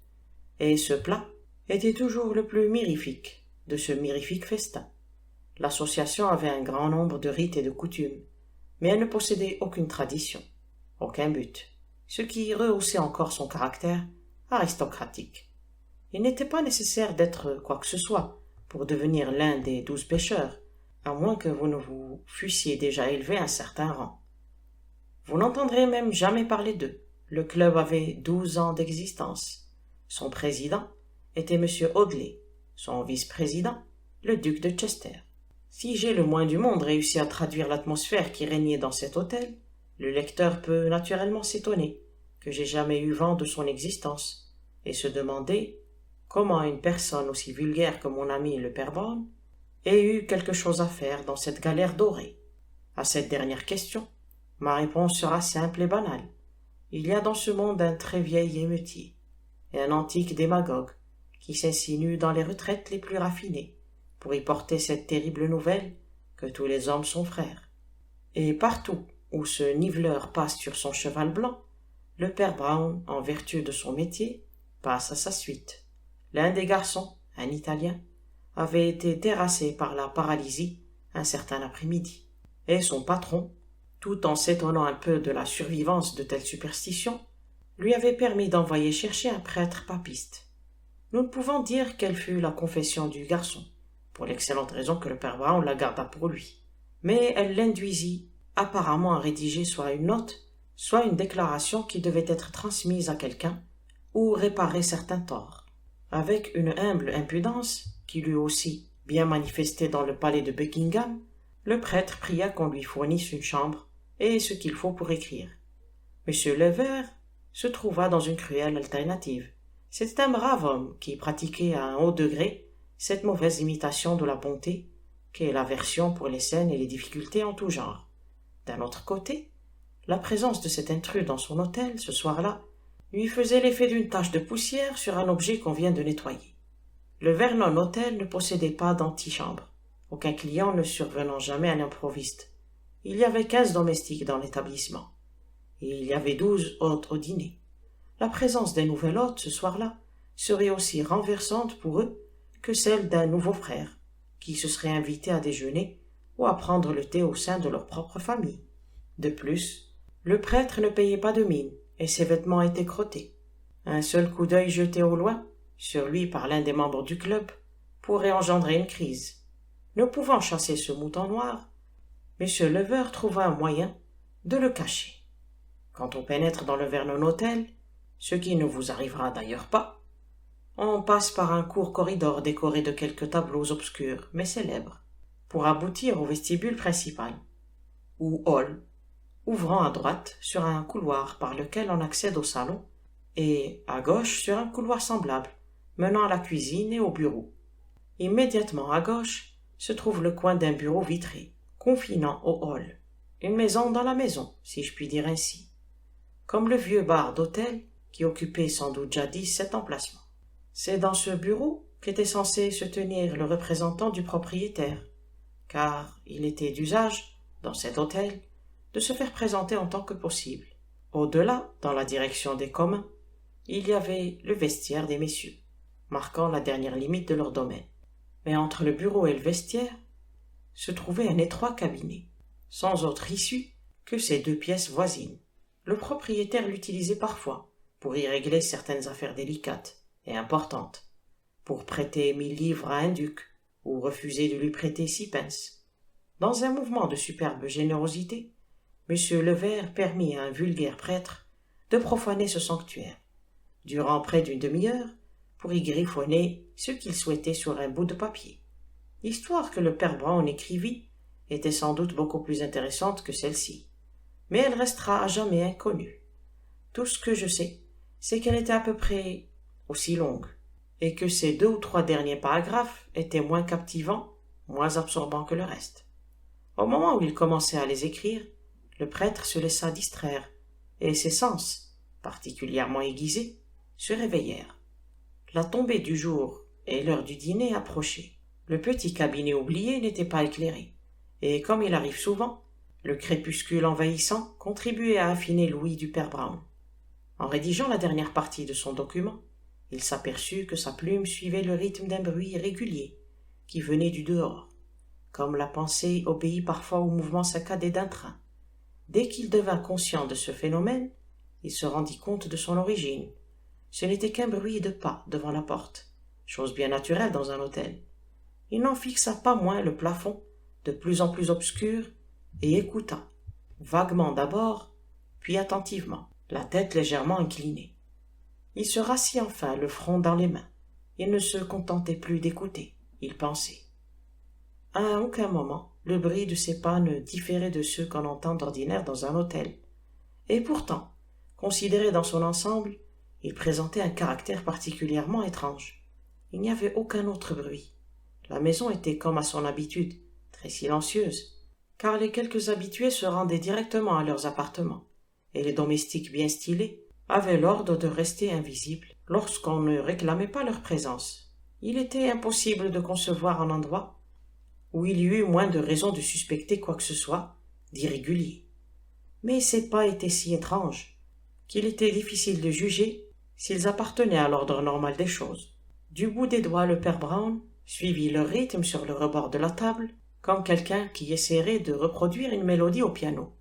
et ce plat était toujours le plus mirifique de ce mirifique festin. L'association avait un grand nombre de rites et de coutumes, mais elle ne possédait aucune tradition, aucun but, ce qui rehaussait encore son caractère aristocratique. Il n'était pas nécessaire d'être quoi que ce soit pour devenir l'un des 12 pêcheurs, à moins que vous ne vous fussiez déjà élevé à un certain rang. Vous n'entendrez même jamais parler d'eux. Le club avait 12 ans d'existence. Son président était M. Audley, son vice-président, le duc de Chester. Si j'ai le moins du monde réussi à traduire l'atmosphère qui régnait dans cet hôtel, le lecteur peut naturellement s'étonner que j'ai jamais eu vent de son existence, et se demander comment une personne aussi vulgaire que mon ami le père Brown ait eu quelque chose à faire dans cette galère dorée. À cette dernière question, ma réponse sera simple et banale. Il y a dans ce monde un très vieil émeutier et un antique démagogue qui s'insinue dans les retraites les plus raffinées pour y porter cette terrible nouvelle que tous les hommes sont frères. Et partout où ce niveleur passe sur son cheval blanc, le père Brown, en vertu de son métier, passe à sa suite. L'un des garçons, un Italien, avait été terrassé par la paralysie un certain après-midi, et son patron, tout en s'étonnant un peu de la survivance de telles superstitions, lui avait permis d'envoyer chercher un prêtre papiste. Nous ne pouvons dire quelle fut la confession du garçon, pour l'excellente raison que le père Brown la garda pour lui, mais elle l'induisit apparemment à rédiger soit une note, soit une déclaration qui devait être transmise à quelqu'un ou réparer certains torts. Avec une humble impudence, qu'il eut aussi bien manifestée dans le palais de Buckingham, le prêtre pria qu'on lui fournisse une chambre et ce qu'il faut pour écrire. M. Levert se trouva dans une cruelle alternative. C'était un brave homme qui pratiquait à un haut degré cette mauvaise imitation de la bonté qu'est l'aversion pour les scènes et les difficultés en tout genre. D'un autre côté, la présence de cet intrus dans son hôtel ce soir-là lui faisait l'effet d'une tache de poussière sur un objet qu'on vient de nettoyer. Le Vernon Hotel ne possédait pas d'antichambre, aucun client ne survenant jamais à l'improviste. Il y avait 15 domestiques dans l'établissement, et il y avait 12 hôtes au dîner. La présence d'un nouvel hôte ce soir-là serait aussi renversante pour eux que celle d'un nouveau frère, qui se serait invité à déjeuner ou à prendre le thé au sein de leur propre famille. De plus, le prêtre ne payait pas de mine, et ses vêtements étaient crottés. Un seul coup d'œil jeté au loin, sur lui par l'un des membres du club, pourrait engendrer une crise. Ne pouvant chasser ce mouton noir, M. Lever trouva un moyen de le cacher. Quand on pénètre dans le Vernon Hotel, ce qui ne vous arrivera d'ailleurs pas, on passe par un court corridor décoré de quelques tableaux obscurs mais célèbres, pour aboutir au vestibule principal, ou hall, ouvrant à droite sur un couloir par lequel on accède au salon, et à gauche sur un couloir semblable, menant à la cuisine et au bureau. Immédiatement à gauche se trouve le coin d'un bureau vitré, confinant au hall. Une maison dans la maison, si je puis dire ainsi. Comme le vieux bar d'hôtel qui occupait sans doute jadis cet emplacement. C'est dans ce bureau qu'était censé se tenir le représentant du propriétaire, car il était d'usage, dans cet hôtel, de se faire présenter en tant que possible. Au-delà, dans la direction des communs, il y avait le vestiaire des messieurs, marquant la dernière limite de leur domaine. Mais entre le bureau et le vestiaire se trouvait un étroit cabinet, sans autre issue que ces 2 pièces voisines. Le propriétaire l'utilisait parfois pour y régler certaines affaires délicates et importantes, pour prêter 1000 livres à un duc ou refuser de lui prêter 6 pence. Dans un mouvement de superbe générosité, M. Lever permit à un vulgaire prêtre de profaner ce sanctuaire, durant près d'une demi-heure, pour y griffonner ce qu'il souhaitait sur un bout de papier. L'histoire que le père Brown écrivit était sans doute beaucoup plus intéressante que celle-ci, mais elle restera à jamais inconnue. Tout ce que je sais, c'est qu'elle était à peu près aussi longue, et que ces 2 ou 3 derniers paragraphes étaient moins captivants, moins absorbants que le reste. Au moment où il commençait à les écrire, le prêtre se laissa distraire, et ses sens, particulièrement aiguisés, se réveillèrent. La tombée du jour et l'heure du dîner approchaient. Le petit cabinet oublié n'était pas éclairé, et comme il arrive souvent, le crépuscule envahissant contribuait à affiner l'ouïe du père Brown. En rédigeant la dernière partie de son document, il s'aperçut que sa plume suivait le rythme d'un bruit régulier qui venait du dehors, comme la pensée obéit parfois au mouvement saccadé d'un train. Dès qu'il devint conscient de ce phénomène, il se rendit compte de son origine. Ce n'était qu'un bruit de pas devant la porte, chose bien naturelle dans un hôtel. Il n'en fixa pas moins le plafond, de plus en plus obscur, et écouta, vaguement d'abord, puis attentivement, la tête légèrement inclinée. Il se rassit enfin, le front dans les mains. Il ne se contentait plus d'écouter, il pensait. À aucun moment, le bruit de ses pas ne différait de ceux qu'on entend d'ordinaire dans un hôtel. Et pourtant, considéré dans son ensemble, il présentait un caractère particulièrement étrange. Il n'y avait aucun autre bruit. La maison était comme à son habitude, très silencieuse, car les quelques habitués se rendaient directement à leurs appartements, et les domestiques bien stylés avaient l'ordre de rester invisibles lorsqu'on ne réclamait pas leur présence. Il était impossible de concevoir un endroit où il y eût moins de raisons de suspecter quoi que ce soit d'irrégulier. Mais ces pas étaient si étranges qu'il était difficile de juger s'ils appartenaient à l'ordre normal des choses. Du bout des doigts, le père Brown suivit leur rythme sur le rebord de la table, comme quelqu'un qui essaierait de reproduire une mélodie au piano.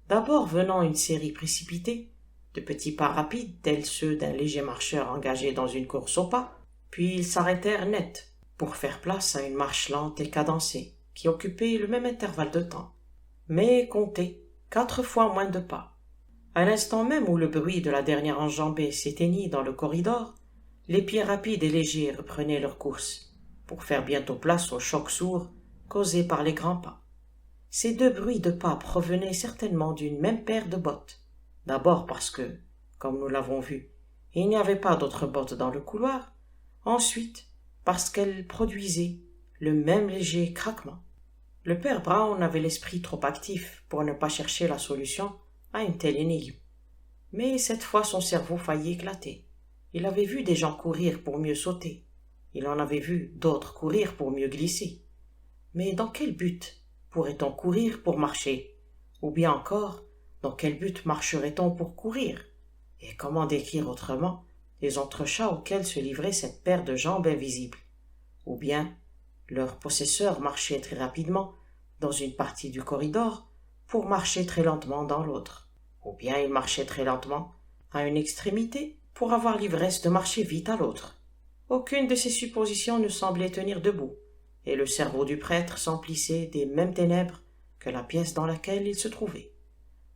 D'abord venant une série précipitée, de petits pas rapides tels ceux d'un léger marcheur engagé dans une course au pas, puis ils s'arrêtèrent net pour faire place à une marche lente et cadencée qui occupait le même intervalle de temps, mais comptait 4 fois moins de pas. À l'instant même où le bruit de la dernière enjambée s'éteignit dans le corridor, les pieds rapides et légers reprenaient leur course, pour faire bientôt place au choc sourd causé par les grands pas. Ces 2 bruits de pas provenaient certainement d'une même paire de bottes. D'abord parce que, comme nous l'avons vu, il n'y avait pas d'autres bottes dans le couloir. Ensuite, parce qu'elles produisaient le même léger craquement. Le père Brown avait l'esprit trop actif pour ne pas chercher la solution à une telle énigme. Mais cette fois son cerveau faillit éclater. Il avait vu des gens courir pour mieux sauter. Il en avait vu d'autres courir pour mieux glisser. Mais dans quel but pourrait-on courir pour marcher? Ou bien encore, dans quel but marcherait-on pour courir? Et comment décrire autrement les entrechats auxquels se livrait cette paire de jambes invisibles? Ou bien, leur possesseur marchait très rapidement dans une partie du corridor pour marcher très lentement dans l'autre. Ou bien il marchait très lentement à une extrémité pour avoir l'ivresse de marcher vite à l'autre. Aucune de ces suppositions ne semblait tenir debout, et le cerveau du prêtre s'emplissait des mêmes ténèbres que la pièce dans laquelle il se trouvait.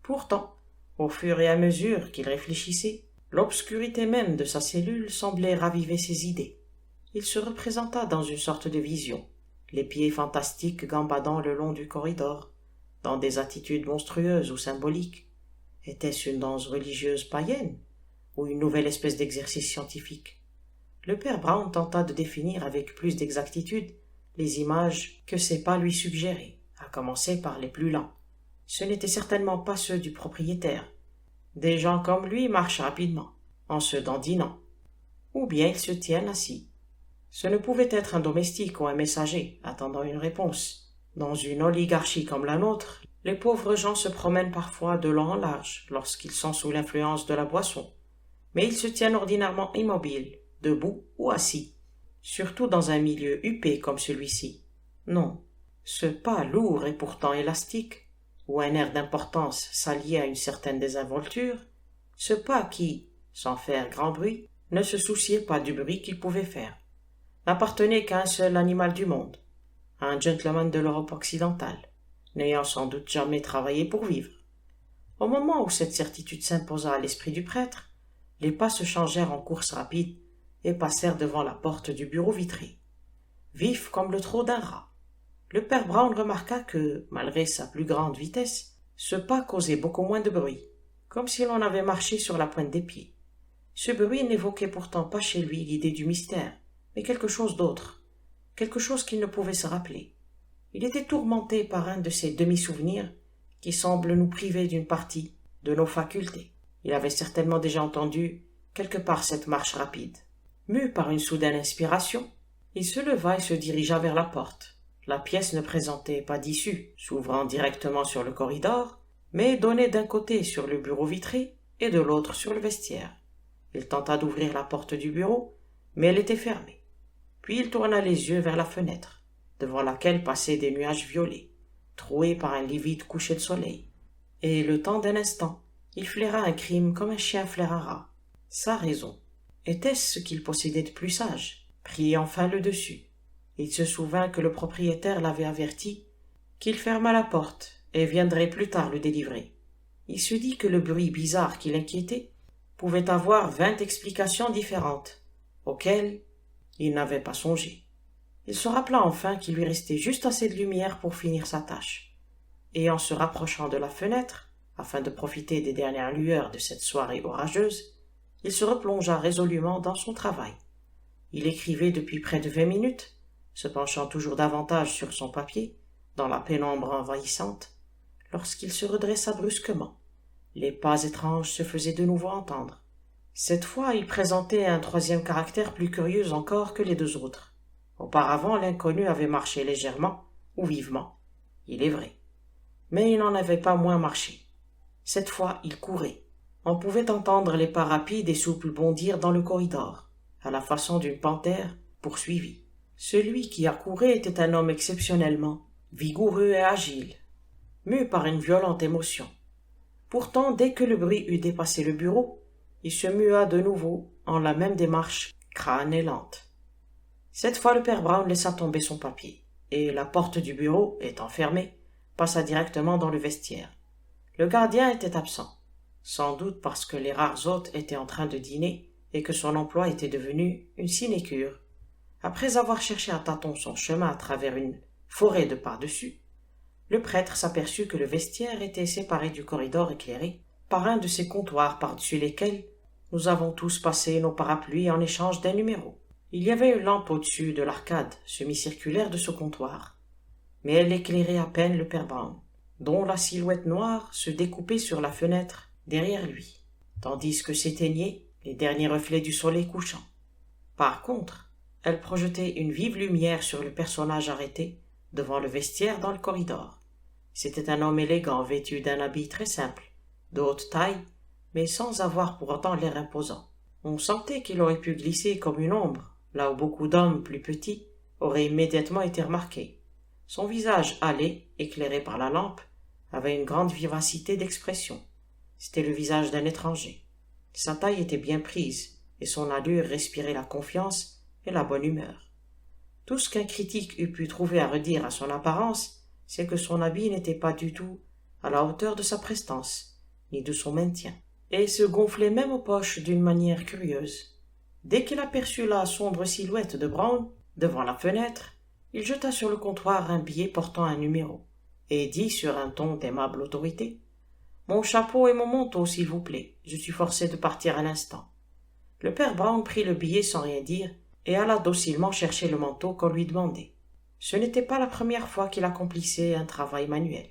Pourtant, au fur et à mesure qu'il réfléchissait, l'obscurité même de sa cellule semblait raviver ses idées. Il se représenta dans une sorte de vision, les pieds fantastiques gambadant le long du corridor, dans des attitudes monstrueuses ou symboliques. Était-ce une danse religieuse païenne, ou une nouvelle espèce d'exercice scientifique? Le père Brown tenta de définir avec plus d'exactitude les images que ses pas lui suggéraient, à commencer par les plus lents. Ce n'étaient certainement pas ceux du propriétaire. Des gens comme lui marchent rapidement, en se dandinant, ou bien ils se tiennent assis. Ce ne pouvait être un domestique ou un messager attendant une réponse. Dans une oligarchie comme la nôtre, les pauvres gens se promènent parfois de long en large lorsqu'ils sont sous l'influence de la boisson, mais ils se tiennent ordinairement immobiles, debout ou assis, surtout dans un milieu huppé comme celui-ci. Non, ce pas lourd et pourtant élastique, ou un air d'importance s'alliait à une certaine désinvolture, ce pas qui, sans faire grand bruit, ne se souciait pas du bruit qu'il pouvait faire, n'appartenait qu'à un seul animal du monde, à un gentleman de l'Europe occidentale, n'ayant sans doute jamais travaillé pour vivre. Au moment où cette certitude s'imposa à l'esprit du prêtre, les pas se changèrent en course rapide et passèrent devant la porte du bureau vitré, vif comme le trot d'un rat. Le père Brown remarqua que, malgré sa plus grande vitesse, ce pas causait beaucoup moins de bruit, comme si l'on avait marché sur la pointe des pieds. Ce bruit n'évoquait pourtant pas chez lui l'idée du mystère, mais quelque chose d'autre, quelque chose qu'il ne pouvait se rappeler. Il était tourmenté par un de ces demi-souvenirs qui semblent nous priver d'une partie de nos facultés. Il avait certainement déjà entendu quelque part cette marche rapide. Mu par une soudaine inspiration, il se leva et se dirigea vers la porte. La pièce ne présentait pas d'issue, s'ouvrant directement sur le corridor, mais donnait d'un côté sur le bureau vitré et de l'autre sur le vestiaire. Il tenta d'ouvrir la porte du bureau, mais elle était fermée. Puis il tourna les yeux vers la fenêtre, devant laquelle passaient des nuages violets, troués par un livide coucher de soleil. Et le temps d'un instant, il flaira un crime comme un chien flaire un rat. Sa raison. Était-ce ce qu'il possédait de plus sage? Prit enfin le dessus. Il se souvint que le propriétaire l'avait averti qu'il fermât la porte et viendrait plus tard le délivrer. Il se dit que le bruit bizarre qui l'inquiétait pouvait avoir 20 explications différentes, auxquelles il n'avait pas songé. Il se rappela enfin qu'il lui restait juste assez de lumière pour finir sa tâche, et en se rapprochant de la fenêtre, afin de profiter des dernières lueurs de cette soirée orageuse, il se replongea résolument dans son travail. Il écrivait depuis près de 20 minutes, se penchant toujours davantage sur son papier, dans la pénombre envahissante, lorsqu'il se redressa brusquement. Les pas étranges se faisaient de nouveau entendre. Cette fois, il présentait un troisième caractère plus curieux encore que les deux autres. Auparavant, l'inconnu avait marché légèrement ou vivement, il est vrai, mais il n'en avait pas moins marché. Cette fois, il courait. On pouvait entendre les pas rapides et souples bondir dans le corridor, à la façon d'une panthère poursuivie. Celui qui accourait était un homme exceptionnellement vigoureux et agile, mu par une violente émotion. Pourtant, dès que le bruit eut dépassé le bureau, il se mua de nouveau en la même démarche crâne et lente. Cette fois, le père Brown laissa tomber son papier, et la porte du bureau, étant fermée, passa directement dans le vestiaire. Le gardien était absent, sans doute parce que les rares hôtes étaient en train de dîner et que son emploi était devenu une sinécure. Après avoir cherché à tâtons son chemin à travers une forêt de par-dessus, le prêtre s'aperçut que le vestiaire était séparé du corridor éclairé par un de ces comptoirs par-dessus lesquels nous avons tous passé nos parapluies en échange d'un numéro. Il y avait une lampe au-dessus de l'arcade semi-circulaire de ce comptoir, mais elle éclairait à peine le père Brown, dont la silhouette noire se découpait sur la fenêtre derrière lui, tandis que s'éteignaient les derniers reflets du soleil couchant. Par contre, Elle projetait une vive lumière sur le personnage arrêté devant le vestiaire dans le corridor. C'était un homme élégant vêtu d'un habit très simple, de haute taille, mais sans avoir pour autant l'air imposant. On sentait qu'il aurait pu glisser comme une ombre, là où beaucoup d'hommes plus petits auraient immédiatement été remarqués. Son visage hâlé, éclairé par la lampe, avait une grande vivacité d'expression. C'était le visage d'un étranger. Sa taille était bien prise, et son allure respirait la confiance et la bonne humeur. Tout ce qu'un critique eût pu trouver à redire à son apparence, c'est que son habit n'était pas du tout à la hauteur de sa prestance, ni de son maintien, et se gonflait même aux poches d'une manière curieuse. Dès qu'il aperçut la sombre silhouette de Brown, devant la fenêtre, il jeta sur le comptoir un billet portant un numéro, et dit sur un ton d'aimable autorité: « Mon chapeau et mon manteau, s'il vous plaît, je suis forcé de partir à l'instant. » Le père Brown prit le billet sans rien dire, et alla docilement chercher le manteau qu'on lui demandait. Ce n'était pas la première fois qu'il accomplissait un travail manuel.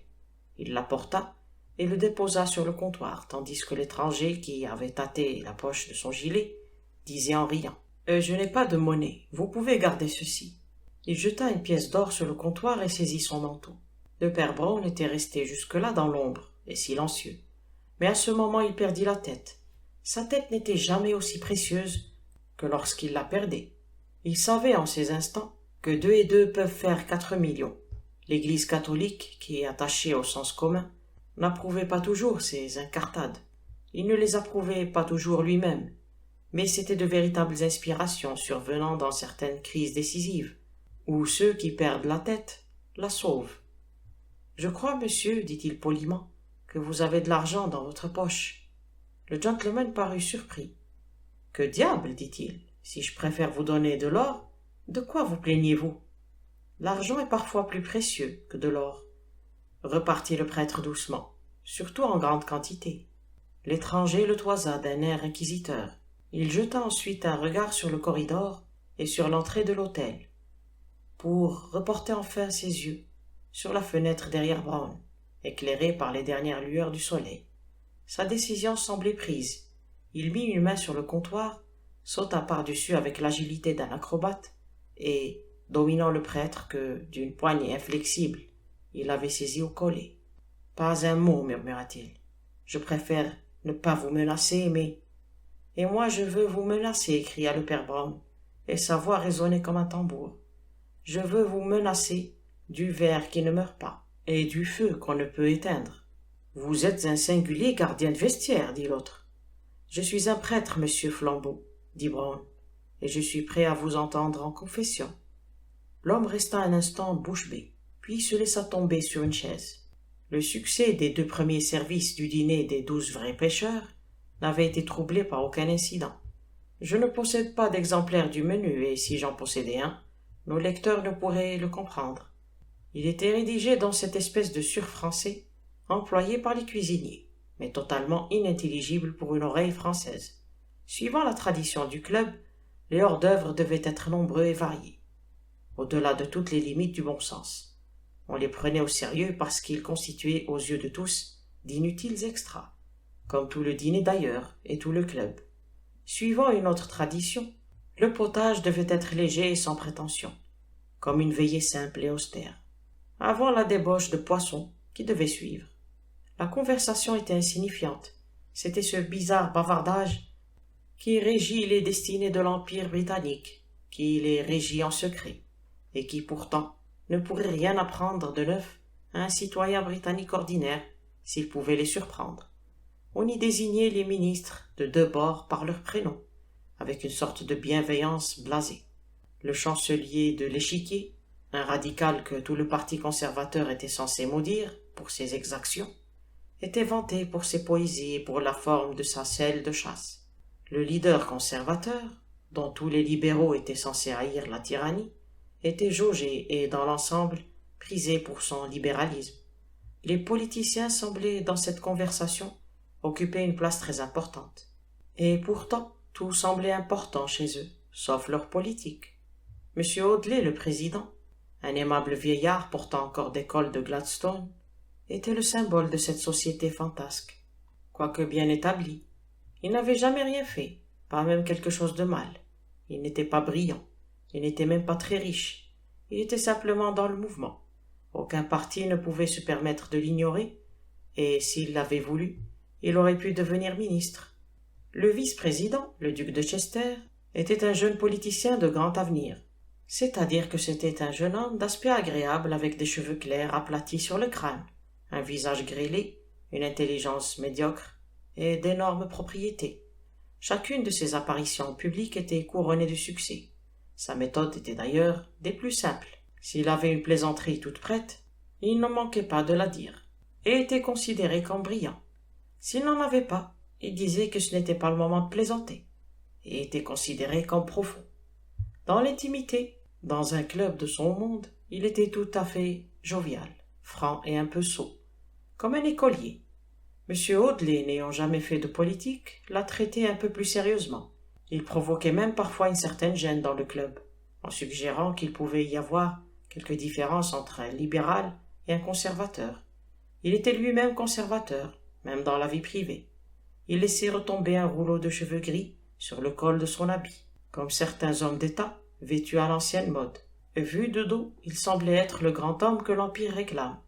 Il l'apporta et le déposa sur le comptoir, tandis que l'étranger, qui avait tâté la poche de son gilet, disait en riant: « Je n'ai pas de monnaie, vous pouvez garder ceci. » Il jeta une pièce d'or sur le comptoir et saisit son manteau. Le père Brown était resté jusque-là dans l'ombre et silencieux. Mais à ce moment il perdit la tête. Sa tête n'était jamais aussi précieuse que lorsqu'il la perdait. Il savait en ces instants que 2 et 2 peuvent faire 4 millions. L'Église catholique, qui est attachée au sens commun, n'approuvait pas toujours ces incartades. Il ne les approuvait pas toujours lui-même, mais c'étaient de véritables inspirations survenant dans certaines crises décisives, où ceux qui perdent la tête la sauvent. « Je crois, monsieur, dit-il poliment, que vous avez de l'argent dans votre poche. » Le gentleman parut surpris. « Que diable, dit-il, si je préfère vous donner de l'or, de quoi vous plaignez-vous? L'argent est parfois plus précieux que de l'or, repartit le prêtre doucement, surtout en grande quantité. » L'étranger le toisa d'un air inquisiteur. Il jeta ensuite un regard sur le corridor et sur l'entrée de l'hôtel, pour reporter enfin ses yeux sur la fenêtre derrière Brown, éclairée par les dernières lueurs du soleil. Sa décision semblait prise. Il mit une main sur le comptoir, sauta par-dessus avec l'agilité d'un acrobate, et, dominant le prêtre que, d'une poignée inflexible, il avait saisi au collet. « Pas un mot, murmura-t-il. Je préfère ne pas vous menacer, mais... » « Et moi je veux vous menacer, cria le père Brown, et sa voix résonnait comme un tambour. Je veux vous menacer du ver qui ne meurt pas, et du feu qu'on ne peut éteindre. »« Vous êtes un singulier gardien de vestiaire, dit l'autre. »« Je suis un prêtre, monsieur Flambeau, dit Brown, et je suis prêt à vous entendre en confession. » L'homme resta un instant bouche bée, puis se laissa tomber sur une chaise. Le succès des 2 premiers services du dîner des 12 vrais pêcheurs n'avait été troublé par aucun incident. Je ne possède pas d'exemplaire du menu, et si j'en possédais un, nos lecteurs ne pourraient le comprendre. Il était rédigé dans cette espèce de surfrançais employé par les cuisiniers, mais totalement inintelligible pour une oreille française. Suivant la tradition du club, les hors-d'œuvre devaient être nombreux et variés, au-delà de toutes les limites du bon sens. On les prenait au sérieux parce qu'ils constituaient, aux yeux de tous, d'inutiles extras, comme tout le dîner d'ailleurs et tout le club. Suivant une autre tradition, le potage devait être léger et sans prétention, comme une veillée simple et austère, avant la débauche de poisson qui devait suivre. La conversation était insignifiante. C'était ce bizarre bavardage qui régit les destinées de l'Empire britannique, qui les régit en secret, et qui pourtant ne pourrait rien apprendre de neuf à un citoyen britannique ordinaire s'il pouvait les surprendre. On y désignait les ministres de 2 bords par leurs prénoms, avec une sorte de bienveillance blasée. Le chancelier de l'Échiquier, un radical que tout le parti conservateur était censé maudire pour ses exactions, était vanté pour ses poésies et pour la forme de sa selle de chasse. Le leader conservateur, dont tous les libéraux étaient censés haïr la tyrannie, était jaugé et, dans l'ensemble, prisé pour son libéralisme. Les politiciens semblaient, dans cette conversation, occuper une place très importante. Et pourtant, tout semblait important chez eux, sauf leur politique. M. Audley, le président, un aimable vieillard portant encore des cols de Gladstone, était le symbole de cette société fantasque. Quoique bien établi, il n'avait jamais rien fait, pas même quelque chose de mal. Il n'était pas brillant, Il n'était même pas très riche. Il était simplement dans le mouvement. Aucun parti ne pouvait se permettre de l'ignorer, et s'il l'avait voulu, il aurait pu devenir ministre. Le vice-président, le duc de Chester, était un jeune politicien de grand avenir, c'est-à-dire que c'était un jeune homme d'aspect agréable avec des cheveux clairs aplatis sur le crâne, un visage grêlé, une intelligence médiocre et d'énormes propriétés. Chacune de ses apparitions publiques était couronnée de succès. Sa méthode était d'ailleurs des plus simples. S'il avait une plaisanterie toute prête, il ne manquait pas de la dire, et était considéré comme brillant. S'il n'en avait pas, il disait que ce n'était pas le moment de plaisanter, et était considéré comme profond. Dans l'intimité, dans un club de son monde, il était tout à fait jovial, franc et un peu sot, comme un écolier. M. Audley, n'ayant jamais fait de politique, l'a traité un peu plus sérieusement. Il provoquait même parfois une certaine gêne dans le club, en suggérant qu'il pouvait y avoir quelques différences entre un libéral et un conservateur. Il était lui-même conservateur, même dans la vie privée. Il laissait retomber un rouleau de cheveux gris sur le col de son habit, comme certains hommes d'État vêtus à l'ancienne mode. Vu de dos, il semblait être le grand homme que l'Empire réclame.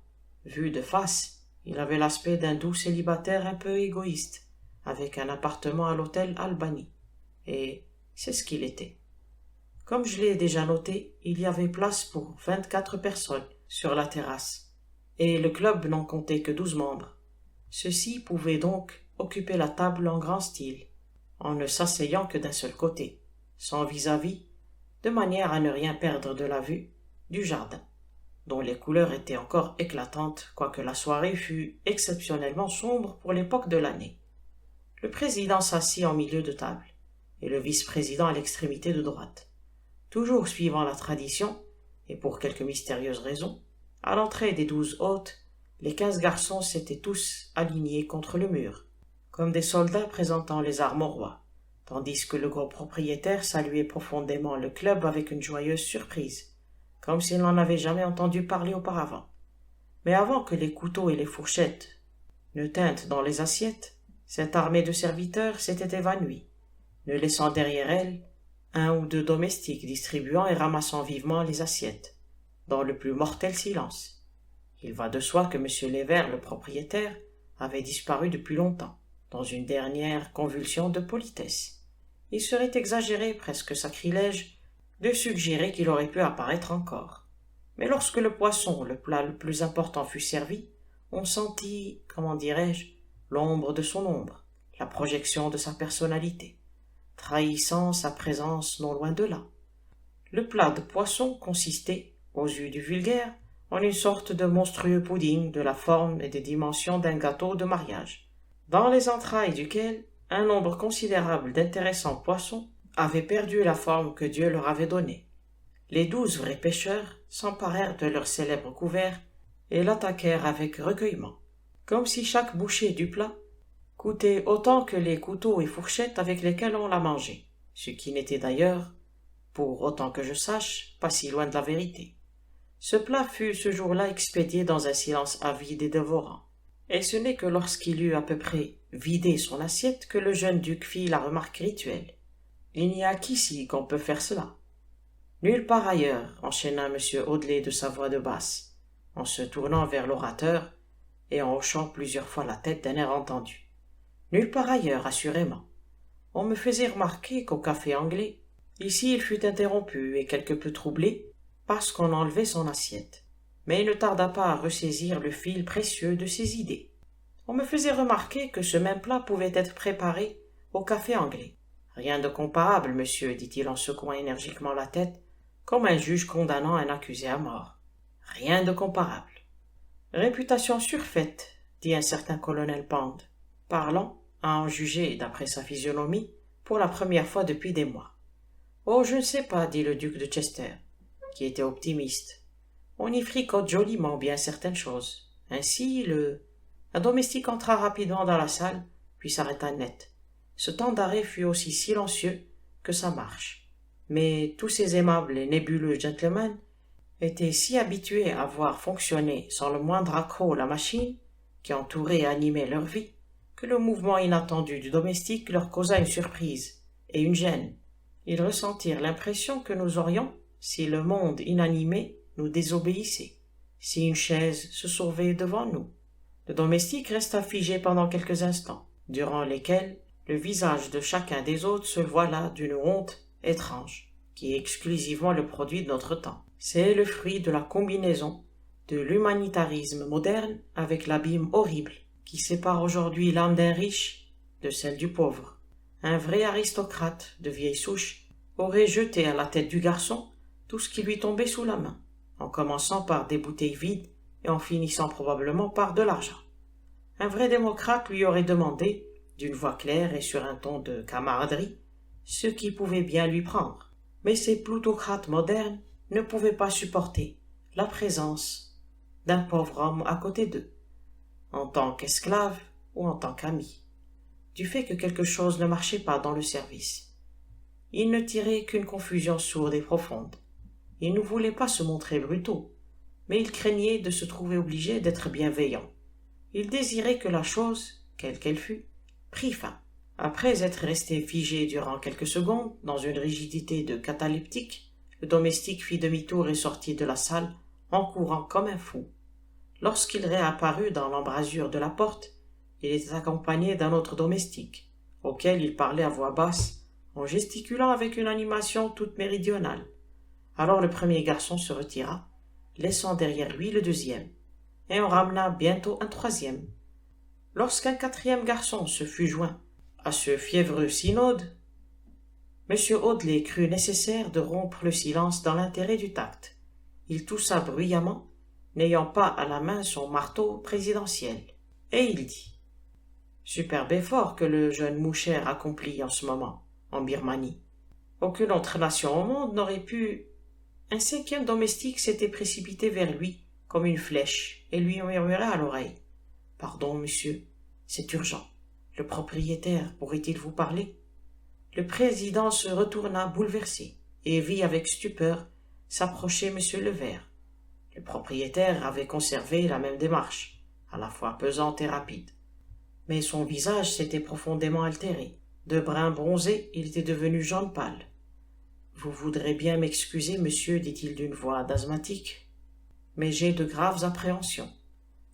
Vu de face, il avait l'aspect d'un doux célibataire un peu égoïste, avec un appartement à l'hôtel Albany. Et c'est ce qu'il était. Comme je l'ai déjà noté, il y avait place pour 24 personnes sur la terrasse, et le club n'en comptait que 12 membres. Ceux-ci pouvaient donc occuper la table en grand style, en ne s'asseyant que d'un seul côté, sans vis-à-vis, de manière à ne rien perdre de la vue du jardin, dont les couleurs étaient encore éclatantes, quoique la soirée fût exceptionnellement sombre pour l'époque de l'année. Le président s'assit en milieu de table, et le vice-président à l'extrémité de droite. Toujours suivant la tradition, et pour quelque mystérieuse raison, à l'entrée des 12 hôtes, les 15 garçons s'étaient tous alignés contre le mur, comme des soldats présentant les armes au roi, tandis que le gros propriétaire saluait profondément le club avec une joyeuse surprise, comme s'il n'en avait jamais entendu parler auparavant. Mais avant que les couteaux et les fourchettes ne tintent dans les assiettes, cette armée de serviteurs s'était évanouie, ne laissant derrière elle un ou deux domestiques distribuant et ramassant vivement les assiettes, dans le plus mortel silence. Il va de soi que M. Lévert, le propriétaire, avait disparu depuis longtemps, dans une dernière convulsion de politesse. Il serait exagéré, presque sacrilège, de suggérer qu'il aurait pu apparaître encore. Mais lorsque le poisson, le plat le plus important, fut servi, on sentit, comment dirais-je, l'ombre de son ombre, la projection de sa personnalité, trahissant sa présence non loin de là. Le plat de poisson consistait, aux yeux du vulgaire, en une sorte de monstrueux pudding de la forme et des dimensions d'un gâteau de mariage, dans les entrailles duquel un nombre considérable d'intéressants poissons avaient perdu la forme que Dieu leur avait donnée. Les 12 vrais pêcheurs s'emparèrent de leur célèbre couvert et l'attaquèrent avec recueillement, comme si chaque bouchée du plat coûtait autant que les couteaux et fourchettes avec lesquels on l'a mangé, ce qui n'était d'ailleurs, pour autant que je sache, pas si loin de la vérité. Ce plat fut ce jour-là expédié dans un silence avide et dévorant, et ce n'est que lorsqu'il eut à peu près vidé son assiette que le jeune duc fit la remarque rituelle. « Il n'y a qu'ici qu'on peut faire cela. »« Nulle part ailleurs, » enchaîna M. Audley de sa voix de basse, en se tournant vers l'orateur et en hochant plusieurs fois la tête d'un air entendu. « Nulle part ailleurs, assurément. On me faisait remarquer qu'au café anglais, ici il fut interrompu et quelque peu troublé parce qu'on enlevait son assiette, mais il ne tarda pas à ressaisir le fil précieux de ses idées. On me faisait remarquer que ce même plat pouvait être préparé au café anglais. Rien de comparable, monsieur, dit-il en secouant énergiquement la tête, comme un juge condamnant un accusé à mort. Rien de comparable. Réputation surfaite, dit un certain colonel Pond, parlant, à en juger d'après sa physionomie, pour la première fois depuis des mois. Oh, je ne sais pas, dit le duc de Chester, qui était optimiste. On y fricote joliment bien certaines choses. Ainsi, Un domestique entra rapidement dans la salle, puis s'arrêta net. Ce temps d'arrêt fut aussi silencieux que sa marche. Mais tous ces aimables et nébuleux gentlemen étaient si habitués à voir fonctionner sans le moindre accroc la machine qui entourait et animait leur vie, que le mouvement inattendu du domestique leur causa une surprise et une gêne, Ils ressentirent l'impression que nous aurions, si le monde inanimé nous désobéissait, si une chaise se sauvait devant nous. Le domestique resta figé pendant quelques instants, durant lesquels le visage de chacun des autres se voila d'une honte étrange, qui est exclusivement le produit de notre temps. C'est le fruit de la combinaison de l'humanitarisme moderne avec l'abîme horrible qui sépare aujourd'hui l'âme d'un riche de celle du pauvre. Un vrai aristocrate de vieille souche aurait jeté à la tête du garçon tout ce qui lui tombait sous la main, en commençant par des bouteilles vides et en finissant probablement par de l'argent. Un vrai démocrate lui aurait demandé, d'une voix claire et sur un ton de camaraderie, ce qu'il pouvait bien lui prendre. Mais ces plutocrates modernes ne pouvaient pas supporter la présence d'un pauvre homme à côté d'eux, en tant qu'esclave ou en tant qu'ami, du fait que quelque chose ne marchait pas dans le service. Ils ne tiraient qu'une confusion sourde et profonde. Ils ne voulaient pas se montrer brutaux, mais ils craignaient de se trouver obligés d'être bienveillants. Ils désiraient que la chose, quelle qu'elle fût, prît fin. Après être resté figé durant quelques secondes, dans une rigidité de cataleptique, le domestique fit demi-tour et sortit de la salle en courant comme un fou. Lorsqu'il réapparut dans l'embrasure de la porte, il était accompagné d'un autre domestique, auquel il parlait à voix basse, en gesticulant avec une animation toute méridionale. Alors le premier garçon se retira, laissant derrière lui le deuxième, et on ramena bientôt un troisième. Lorsqu'un quatrième garçon se fut joint à ce fiévreux synode, M. Audley crut nécessaire de rompre le silence dans l'intérêt du tact. Il toussa bruyamment, n'ayant pas à la main son marteau présidentiel, et il dit « Superbe effort que le jeune Mouchère accomplit en ce moment, en Birmanie. Aucune autre nation au monde n'aurait pu... » Un cinquième domestique s'était précipité vers lui comme une flèche et lui murmura à l'oreille « Pardon, monsieur, c'est urgent. Le propriétaire pourrait-il vous parler ?» Le président se retourna bouleversé et vit avec stupeur s'approcher M. Levert. Le propriétaire avait conservé la même démarche, à la fois pesante et rapide. Mais son visage s'était profondément altéré. De brun bronzé, il était devenu jaune pâle. « Vous voudrez bien m'excuser, monsieur, dit-il d'une voix d'asthmatique, mais j'ai de graves appréhensions.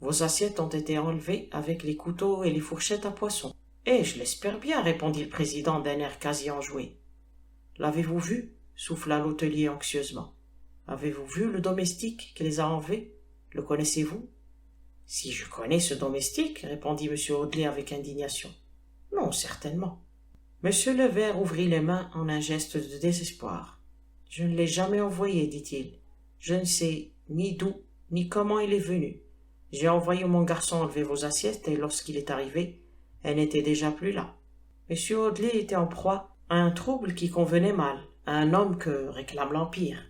Vos assiettes ont été enlevées avec les couteaux et les fourchettes à poisson. »« Eh, je l'espère bien, répondit le président d'un air quasi enjoué. L'avez-vous vu souffla l'hôtelier anxieusement. Avez-vous vu le domestique qui les a enlevés? Le connaissez-vous? Si je connais ce domestique, répondit M. Audley avec indignation. Non, certainement. M. Levert ouvrit les mains en un geste de désespoir. Je ne l'ai jamais envoyé, dit-il. Je ne sais ni d'où, ni comment il est venu. J'ai envoyé mon garçon enlever vos assiettes et lorsqu'il est arrivé, elle n'était déjà plus là. M. Audley était en proie à un trouble qui convenait mal à un homme que réclame l'Empire.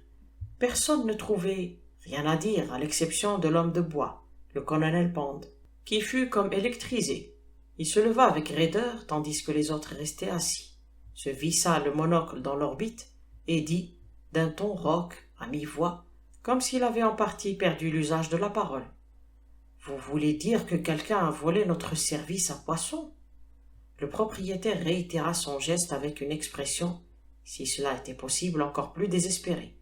Personne ne trouvait rien à dire, à l'exception de l'homme de bois, le colonel Pond, qui fut comme électrisé. Il se leva avec raideur, tandis que les autres restaient assis, se vissa le monocle dans l'orbite et dit, d'un ton rauque, à mi-voix, comme s'il avait en partie perdu l'usage de la parole. « Vous voulez dire que quelqu'un a volé notre service à poisson ?» Le propriétaire réitéra son geste avec une expression, si cela était possible, encore plus désespérée.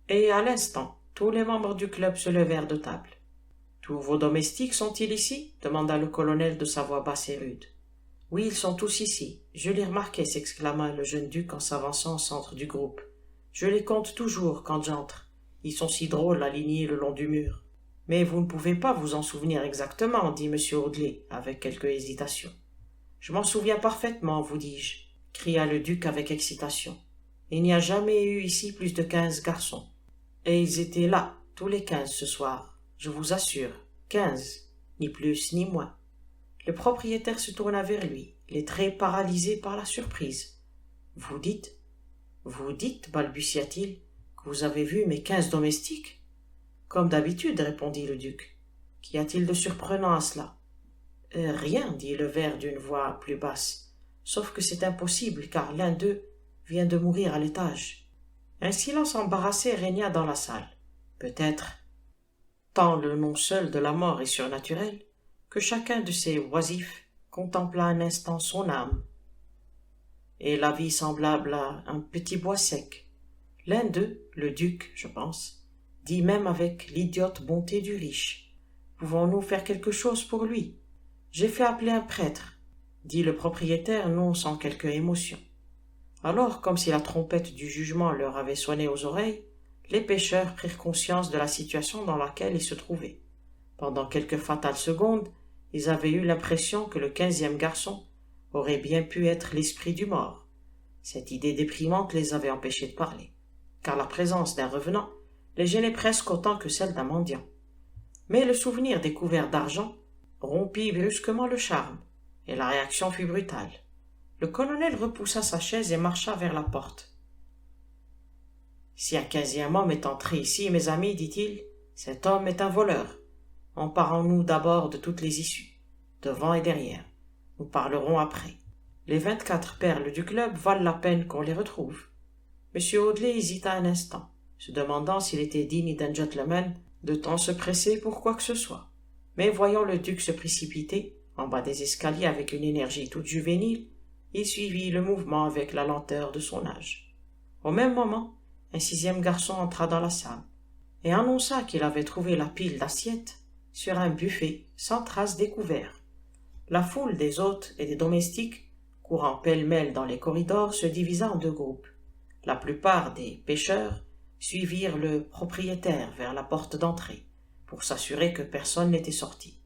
Et à l'instant, tous les membres du club se levèrent de table. « Tous vos domestiques sont-ils ici ?» demanda le colonel de sa voix basse et rude. « Oui, ils sont tous ici. Je les remarquais, » s'exclama le jeune duc en s'avançant au centre du groupe. « Je les compte toujours quand j'entre. Ils sont si drôles alignés le long du mur. »« Mais vous ne pouvez pas vous en souvenir exactement, » dit M. Audley avec quelque hésitation. « Je m'en souviens parfaitement, vous dis-je, » cria le duc avec excitation. « Il n'y a jamais eu ici plus de 15 garçons. Et ils étaient là, tous les 15 ce soir. Je vous assure, 15, ni plus ni moins. » Le propriétaire se tourna vers lui, les traits paralysés par la surprise. « Vous dites, balbutia-t-il, que vous avez vu mes 15 domestiques ?»« Comme d'habitude, répondit le duc. Qu'y a-t-il de surprenant à cela ?»« Rien, dit Levert d'une voix plus basse, sauf que c'est impossible, car l'un d'eux vient de mourir à l'étage. » Un silence embarrassé régna dans la salle. Peut-être, tant le nom seul de la mort est surnaturel, que chacun de ces oisifs contempla un instant son âme. et la vie semblable à un petit bois sec. L'un d'eux, le duc, je pense, dit même avec l'idiote bonté du riche. Pouvons-nous faire quelque chose pour lui? J'ai fait appeler un prêtre, dit le propriétaire, non sans quelque émotion. Alors, comme si la trompette du jugement leur avait sonné aux oreilles, les pêcheurs prirent conscience de la situation dans laquelle ils se trouvaient. Pendant quelques fatales secondes, ils avaient eu l'impression que le 15e garçon aurait bien pu être l'esprit du mort. Cette idée déprimante les avait empêchés de parler, car la présence d'un revenant les gênait presque autant que celle d'un mendiant. Mais le souvenir des couverts d'argent rompit brusquement le charme, et la réaction fut brutale. Le colonel repoussa sa chaise et marcha vers la porte. « Si un 15e homme est entré ici, mes amis, dit-il, cet homme est un voleur. Emparons-nous d'abord de toutes les issues, devant et derrière. Nous parlerons après. Les 24 perles du club valent la peine qu'on les retrouve. » M. Audley hésita un instant, se demandant s'il était digne d'un gentleman de tant se presser pour quoi que ce soit. Mais voyant le duc se précipiter en bas des escaliers avec une énergie toute juvénile, il suivit le mouvement avec la lenteur de son âge. Au même moment, un 6e garçon entra dans la salle et annonça qu'il avait trouvé la pile d'assiettes sur un buffet sans trace découvert. La foule des hôtes et des domestiques, courant pêle-mêle dans les corridors, se divisa en 2 groupes. La plupart des pêcheurs suivirent le propriétaire vers la porte d'entrée pour s'assurer que personne n'était sorti.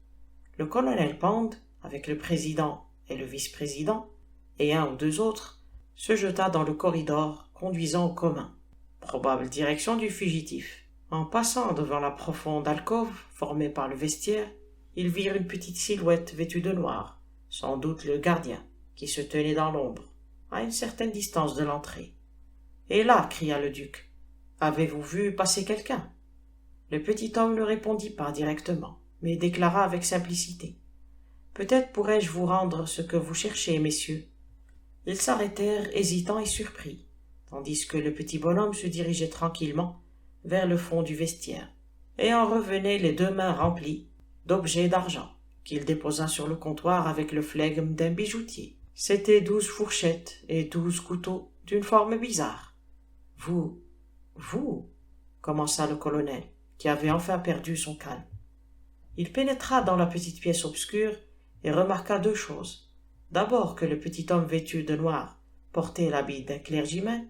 Le colonel Pound, avec le président et le vice-président, et 1 ou 2 autres, se jeta dans le corridor conduisant au commun, probable direction du fugitif. En passant devant la profonde alcôve formée par le vestiaire, ils virent une petite silhouette vêtue de noir, sans doute le gardien, qui se tenait dans l'ombre, à une certaine distance de l'entrée. « Et là, cria le duc, avez-vous vu passer quelqu'un » Le petit homme ne répondit pas directement, mais déclara avec simplicité. « Peut-être pourrais-je vous rendre ce que vous cherchez, messieurs. » Ils s'arrêtèrent, hésitants et surpris, tandis que le petit bonhomme se dirigeait tranquillement vers le fond du vestiaire, et en revenait les 2 mains remplies d'objets d'argent, qu'il déposa sur le comptoir avec le flegme d'un bijoutier. C'étaient 12 fourchettes et 12 couteaux d'une forme bizarre. « Vous, commença le colonel, qui avait enfin perdu son calme. Il pénétra dans la petite pièce obscure et remarqua 2 choses. D'abord que le petit homme vêtu de noir portait l'habit d'un clergyman,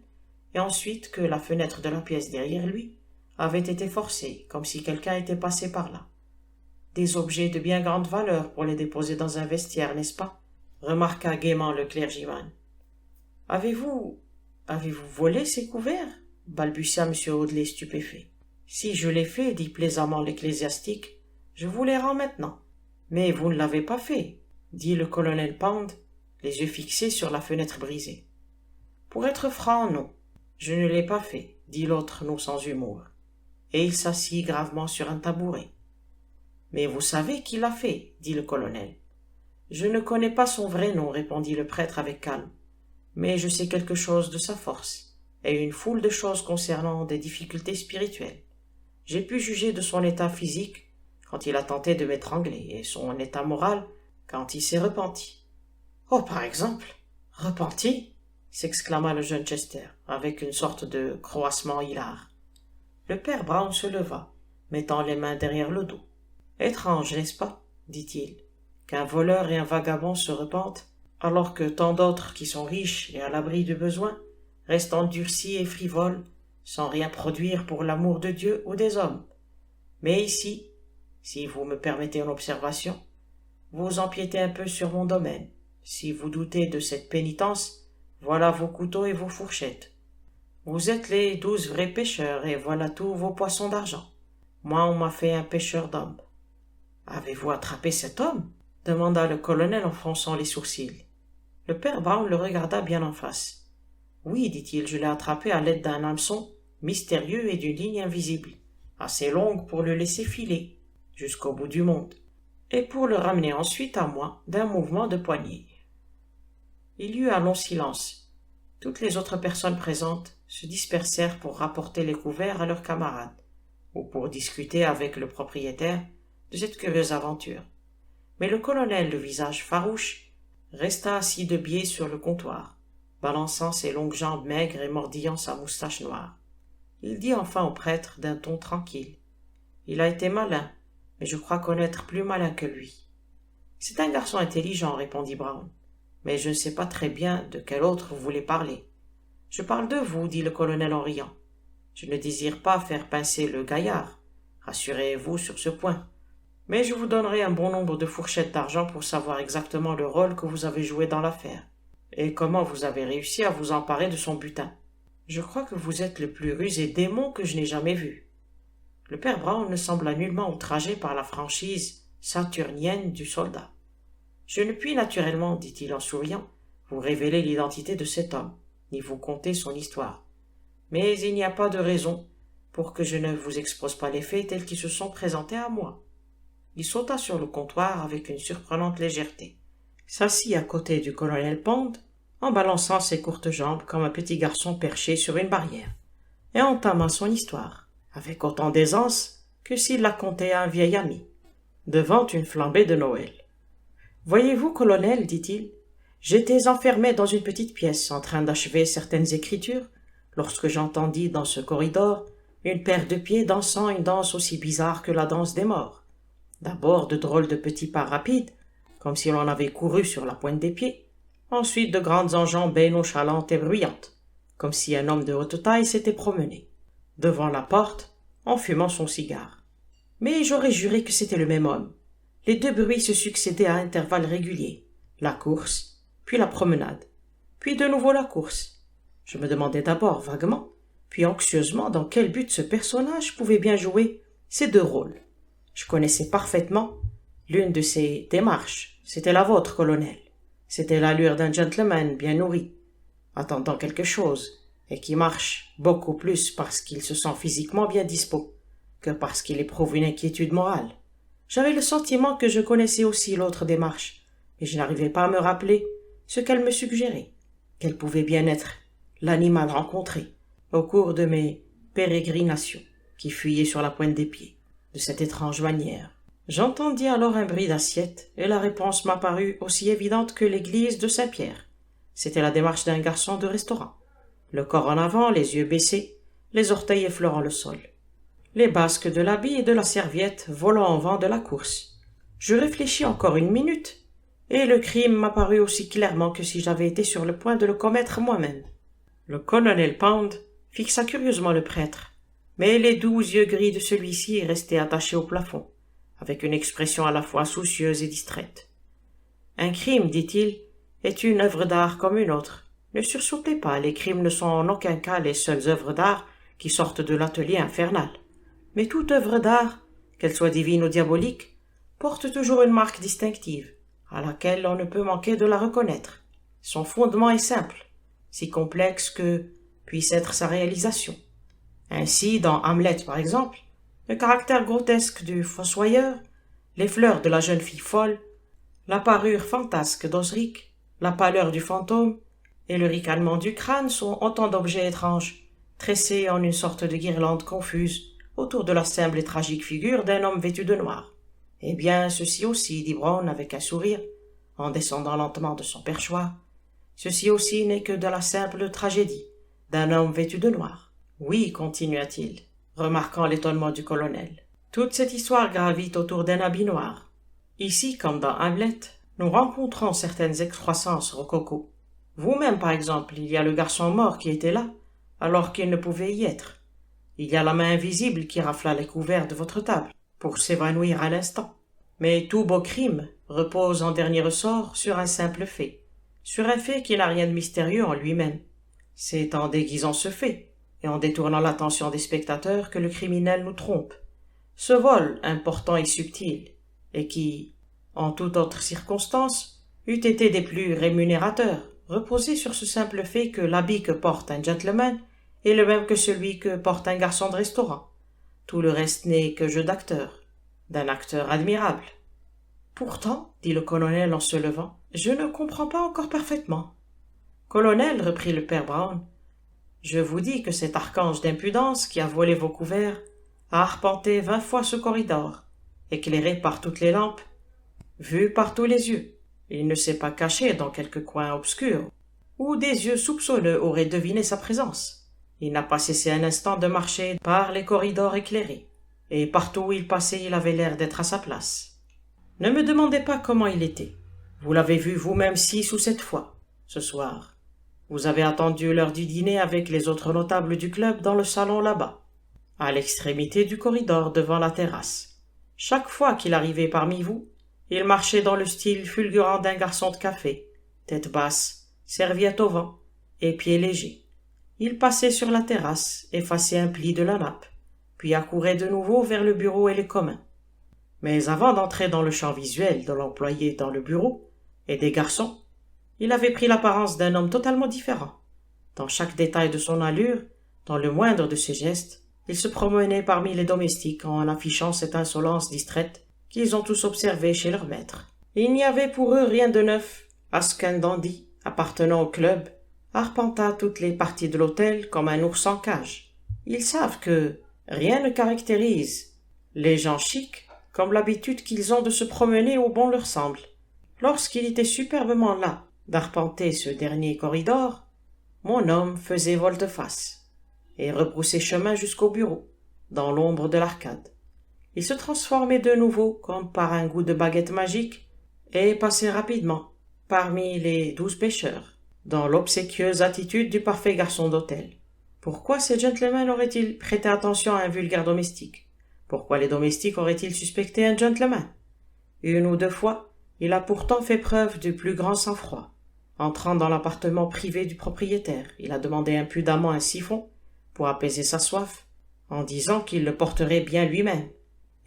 et ensuite que la fenêtre de la pièce derrière lui avait été forcée, comme si quelqu'un était passé par là. Des objets de bien grande valeur pour les déposer dans un vestiaire, n'est-ce pas? Remarqua gaiement le clergyman. Avez-vous volé ces couverts? Balbutia M. Audley stupéfait. Si je l'ai fait, dit plaisamment l'ecclésiastique, je vous les rends maintenant. Mais vous ne l'avez pas fait, dit le colonel Pound, les yeux fixés sur la fenêtre brisée. Pour être franc, non, je ne l'ai pas fait, dit l'autre non sans humour, et il s'assit gravement sur un tabouret. Mais vous savez qui l'a fait, dit le colonel. Je ne connais pas son vrai nom, répondit le prêtre avec calme, mais je sais quelque chose de sa force, et une foule de choses concernant des difficultés spirituelles. J'ai pu juger de son état physique quand il a tenté de m'étrangler, et son état moral quand il s'est repenti. « Oh, par exemple, repenti » s'exclama le jeune Chester, avec une sorte de croassement hilar. Le père Brown se leva, mettant les mains derrière le dos. « Étrange, n'est-ce pas, dit-il, qu'un voleur et un vagabond se repentent, alors que tant d'autres qui sont riches et à l'abri du besoin restent endurcis et frivoles, sans rien produire pour l'amour de Dieu ou des hommes. Mais ici, si vous me permettez une observation, vous empiétez un peu sur mon domaine. Si vous doutez de cette pénitence, voilà vos couteaux et vos fourchettes. Vous êtes les 12 vrais pêcheurs, et voilà tous vos poissons d'argent. Moi, on m'a fait un pêcheur d'hommes. »« Avez-vous attrapé cet homme ?» demanda le colonel en fronçant les sourcils. Le père Brown le regarda bien en face. « Oui, dit-il, je l'ai attrapé à l'aide d'un hameçon mystérieux et d'une ligne invisible, assez longue pour le laisser filer jusqu'au bout du monde, et pour le ramener ensuite à moi d'un mouvement de poignet. » Il y eut un long silence. Toutes les autres personnes présentes se dispersèrent pour rapporter les couverts à leurs camarades, ou pour discuter avec le propriétaire de cette curieuse aventure. Mais le colonel, le visage farouche, resta assis de biais sur le comptoir, balançant ses longues jambes maigres et mordillant sa moustache noire. Il dit enfin au prêtre d'un ton tranquille. Il a été malin, mais je crois connaître plus malin que lui. C'est un garçon intelligent, répondit Brown, mais je ne sais pas très bien de quel autre vous voulez parler. Je parle de vous, dit le colonel en riant. Je ne désire pas faire pincer le gaillard. Rassurez-vous sur ce point. Mais je vous donnerai un bon nombre de fourchettes d'argent pour savoir exactement le rôle que vous avez joué dans l'affaire, et comment vous avez réussi à vous emparer de son butin. Je crois que vous êtes le plus rusé démon que je n'ai jamais vu. Le père Brown ne sembla nullement outragé par la franchise saturnienne du soldat. Je ne puis naturellement, dit-il en souriant, vous révéler l'identité de cet homme, ni vous conter son histoire. Mais il n'y a pas de raison pour que je ne vous expose pas les faits tels qu'ils se sont présentés à moi. Il sauta sur le comptoir avec une surprenante légèreté, s'assit à côté du colonel Pond, en balançant ses courtes jambes comme un petit garçon perché sur une barrière, et entama son histoire, avec autant d'aisance que s'il la contait à un vieil ami, devant une flambée de Noël. « Voyez-vous, colonel, dit-il, j'étais enfermé dans une petite pièce en train d'achever certaines écritures, lorsque j'entendis dans ce corridor une paire de pieds dansant une danse aussi bizarre que la danse des morts. D'abord de drôles de petits pas rapides, comme si l'on avait couru sur la pointe des pieds, ensuite de grandes enjambées nonchalantes et bruyantes, comme si un homme de haute taille s'était promené, devant la porte, en fumant son cigare. Mais j'aurais juré que c'était le même homme. Les deux bruits se succédaient à intervalles réguliers, la course, puis la promenade, puis de nouveau la course. Je me demandais d'abord vaguement, puis anxieusement dans quel but ce personnage pouvait bien jouer ces deux rôles. Je connaissais parfaitement l'une de ces démarches. C'était la vôtre, colonel. C'était l'allure d'un gentleman bien nourri, attendant quelque chose, et qui marche beaucoup plus parce qu'il se sent physiquement bien dispos que parce qu'il éprouve une inquiétude morale. J'avais le sentiment que je connaissais aussi l'autre démarche, mais je n'arrivais pas à me rappeler ce qu'elle me suggérait. Quel pouvait bien être l'animal rencontré au cours de mes pérégrinations, qui fuyait sur la pointe des pieds, de cette étrange manière. J'entendis alors un bruit d'assiette, et la réponse m'apparut aussi évidente que l'église de Saint-Pierre. C'était la démarche d'un garçon de restaurant, le corps en avant, les yeux baissés, les orteils effleurant le sol, les basques de l'habit et de la serviette volant au vent de la course. Je réfléchis encore une minute, et le crime m'apparut aussi clairement que si j'avais été sur le point de le commettre moi-même. Le colonel Pound fixa curieusement le prêtre, mais les doux yeux gris de celui-ci restaient attachés au plafond, avec une expression à la fois soucieuse et distraite. « Un crime, dit-il, est une œuvre d'art comme une autre. Ne sursautez pas, les crimes ne sont en aucun cas les seules œuvres d'art qui sortent de l'atelier infernal. Mais toute œuvre d'art, qu'elle soit divine ou diabolique, porte toujours une marque distinctive, à laquelle on ne peut manquer de la reconnaître. Son fondement est simple, si complexe que puisse être sa réalisation. Ainsi, dans Hamlet par exemple, le caractère grotesque du fossoyeur, les fleurs de la jeune fille folle, la parure fantasque d'Osric, la pâleur du fantôme et le ricanement du crâne sont autant d'objets étranges, tressés en une sorte de guirlande confuse autour de la simple et tragique figure d'un homme vêtu de noir. Eh bien, ceci aussi, dit Brown avec un sourire, en descendant lentement de son perchoir, ceci aussi n'est que de la simple tragédie d'un homme vêtu de noir. Oui, continua-t-il, remarquant l'étonnement du colonel. Toute cette histoire gravite autour d'un habit noir. Ici, comme dans Hamlet, nous rencontrons certaines excroissances rococo. Vous-même, par exemple, il y a le garçon mort qui était là, alors qu'il ne pouvait y être. Il y a la main invisible qui rafla les couverts de votre table, pour s'évanouir à l'instant. Mais tout beau crime repose en dernier ressort sur un simple fait, sur un fait qui n'a rien de mystérieux en lui-même. C'est en déguisant ce fait, et en détournant l'attention des spectateurs que le criminel nous trompe. Ce vol important et subtil, et qui, en toute autre circonstance, eût été des plus rémunérateurs, reposait sur ce simple fait que l'habit que porte un gentleman est le même que celui que porte un garçon de restaurant. Tout le reste n'est que jeu d'acteur, d'un acteur admirable. Pourtant, dit le colonel en se levant, je ne comprends pas encore parfaitement. Colonel, reprit le père Brown, je vous dis que cet archange d'impudence qui a volé vos couverts a arpenté 20 fois ce corridor, éclairé par toutes les lampes, vu par tous les yeux. Il ne s'est pas caché dans quelque coin obscur, ou des yeux soupçonneux auraient deviné sa présence. Il n'a pas cessé un instant de marcher par les corridors éclairés, et partout où il passait, il avait l'air d'être à sa place. Ne me demandez pas comment il était. Vous l'avez vu vous-même 6 ou 7 fois, ce soir. Vous avez attendu l'heure du dîner avec les autres notables du club dans le salon là-bas, à l'extrémité du corridor devant la terrasse. Chaque fois qu'il arrivait parmi vous, il marchait dans le style fulgurant d'un garçon de café, tête basse, serviette au vent et pieds légers. Il passait sur la terrasse, effaçait un pli de la nappe, puis accourait de nouveau vers le bureau et les communs. Mais avant d'entrer dans le champ visuel de l'employé dans le bureau et des garçons, il avait pris l'apparence d'un homme totalement différent. Dans chaque détail de son allure, dans le moindre de ses gestes, il se promenait parmi les domestiques en affichant cette insolence distraite qu'ils ont tous observée chez leur maître. Il n'y avait pour eux rien de neuf à ce qu'un dandy, appartenant au club, arpenta toutes les parties de l'hôtel comme un ours en cage. Ils savent que rien ne caractérise les gens chics comme l'habitude qu'ils ont de se promener où bon leur semble. Lorsqu'il était superbement las d'arpenter ce dernier corridor, mon homme faisait volte-face et rebroussait chemin jusqu'au bureau, dans l'ombre de l'arcade. Il se transformait de nouveau comme par un goût de baguette magique et passait rapidement parmi les 12 pêcheurs, dans l'obséquieuse attitude du parfait garçon d'hôtel. Pourquoi ces gentlemen auraient-ils prêté attention à un vulgaire domestique? Pourquoi les domestiques auraient-ils suspecté un gentleman? 1 ou 2 fois, il a pourtant fait preuve du plus grand sang-froid. Entrant dans l'appartement privé du propriétaire, il a demandé impudemment un siphon pour apaiser sa soif, en disant qu'il le porterait bien lui-même.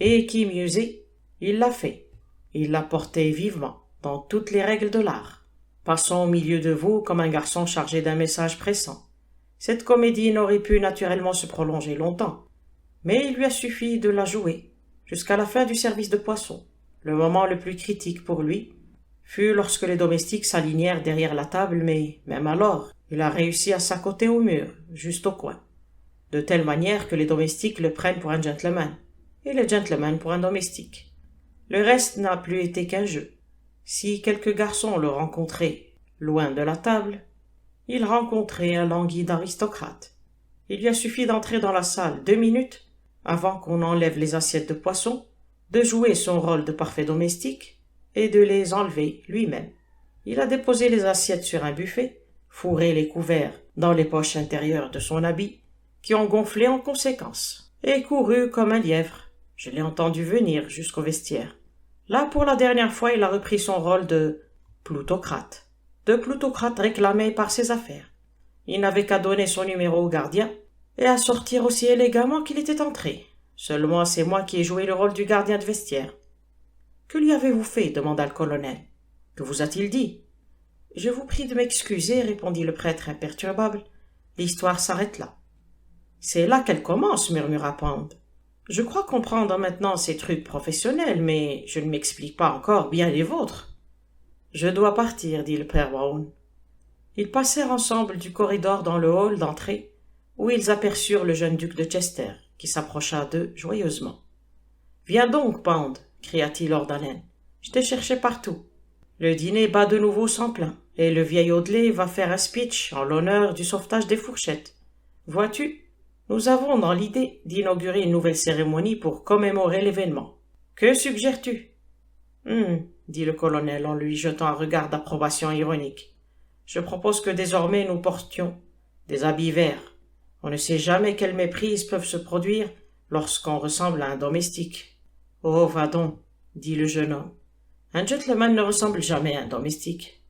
Et qui mieux est, il l'a fait. Il l'a porté vivement, dans toutes les règles de l'art, passant au milieu de vous comme un garçon chargé d'un message pressant. Cette comédie n'aurait pu naturellement se prolonger longtemps, mais il lui a suffi de la jouer jusqu'à la fin du service de poisson. Le moment le plus critique pour lui fut lorsque les domestiques s'alignèrent derrière la table, mais même alors, il a réussi à s'accoter au mur, juste au coin, de telle manière que les domestiques le prennent pour un gentleman, et les gentlemen pour un domestique. Le reste n'a plus été qu'un jeu. Si quelques garçons le rencontraient loin de la table, il rencontrait un languide aristocrate. Il lui a suffi d'entrer dans la salle 2 minutes avant qu'on enlève les assiettes de poisson, de jouer son rôle de parfait domestique et de les enlever lui-même. Il a déposé les assiettes sur un buffet, fourré les couverts dans les poches intérieures de son habit, qui ont gonflé en conséquence, et couru comme un lièvre. Je l'ai entendu venir jusqu'au vestiaire. Là, pour la dernière fois, il a repris son rôle de plutocrate réclamé par ses affaires. Il n'avait qu'à donner son numéro au gardien et à sortir aussi élégamment qu'il était entré. Seulement, c'est moi qui ai joué le rôle du gardien de vestiaire. « Que lui avez-vous fait » demanda le colonel. « Que vous a-t-il dit » ?»« Je vous prie de m'excuser, répondit le prêtre imperturbable. L'histoire s'arrête là. « C'est là qu'elle commence, murmura Pound. Je crois comprendre maintenant ces trucs professionnels, mais je ne m'explique pas encore bien les vôtres. Je dois partir, dit le père Brown. Ils passèrent ensemble du corridor dans le hall d'entrée, où ils aperçurent le jeune duc de Chester, qui s'approcha d'eux joyeusement. « Viens donc, Pound !» cria-t-il hors d'haleine. « Je t'ai cherché partout. Le dîner bat de nouveau sans plein, et le vieil Audley va faire un speech en l'honneur du sauvetage des fourchettes. Vois-tu, nous avons dans l'idée d'inaugurer une nouvelle cérémonie pour commémorer l'événement. Que suggères-tu » dit le colonel en lui jetant un regard d'approbation ironique. « Je propose que désormais nous portions des habits verts. On ne sait jamais quelles méprises peuvent se produire lorsqu'on ressemble à un domestique. » « Oh, va donc, » dit le jeune homme. « Un gentleman ne ressemble jamais à un domestique. »«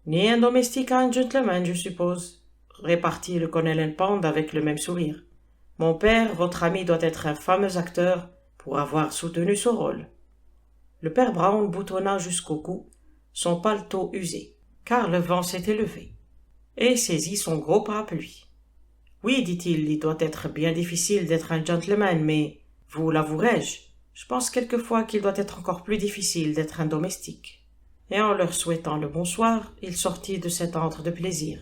Ni un domestique à un gentleman, je suppose, » répartit le colonel Pound avec le même sourire. « Mon père, votre ami, doit être un fameux acteur pour avoir soutenu ce rôle. » Le père Brown boutonna jusqu'au cou son paletot usé, car le vent s'était levé, et saisit son gros parapluie. « Oui, dit-il, il doit être bien difficile d'être un gentleman, mais, vous l'avouerai-je, je pense quelquefois qu'il doit être encore plus difficile d'être un domestique. » Et en leur souhaitant le bonsoir, il sortit de cet antre de plaisir.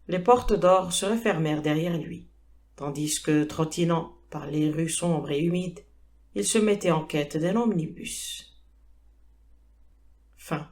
Les portes d'or se refermèrent derrière lui, tandis que, trottinant par les rues sombres et humides, il se mettait en quête d'un omnibus. Fin.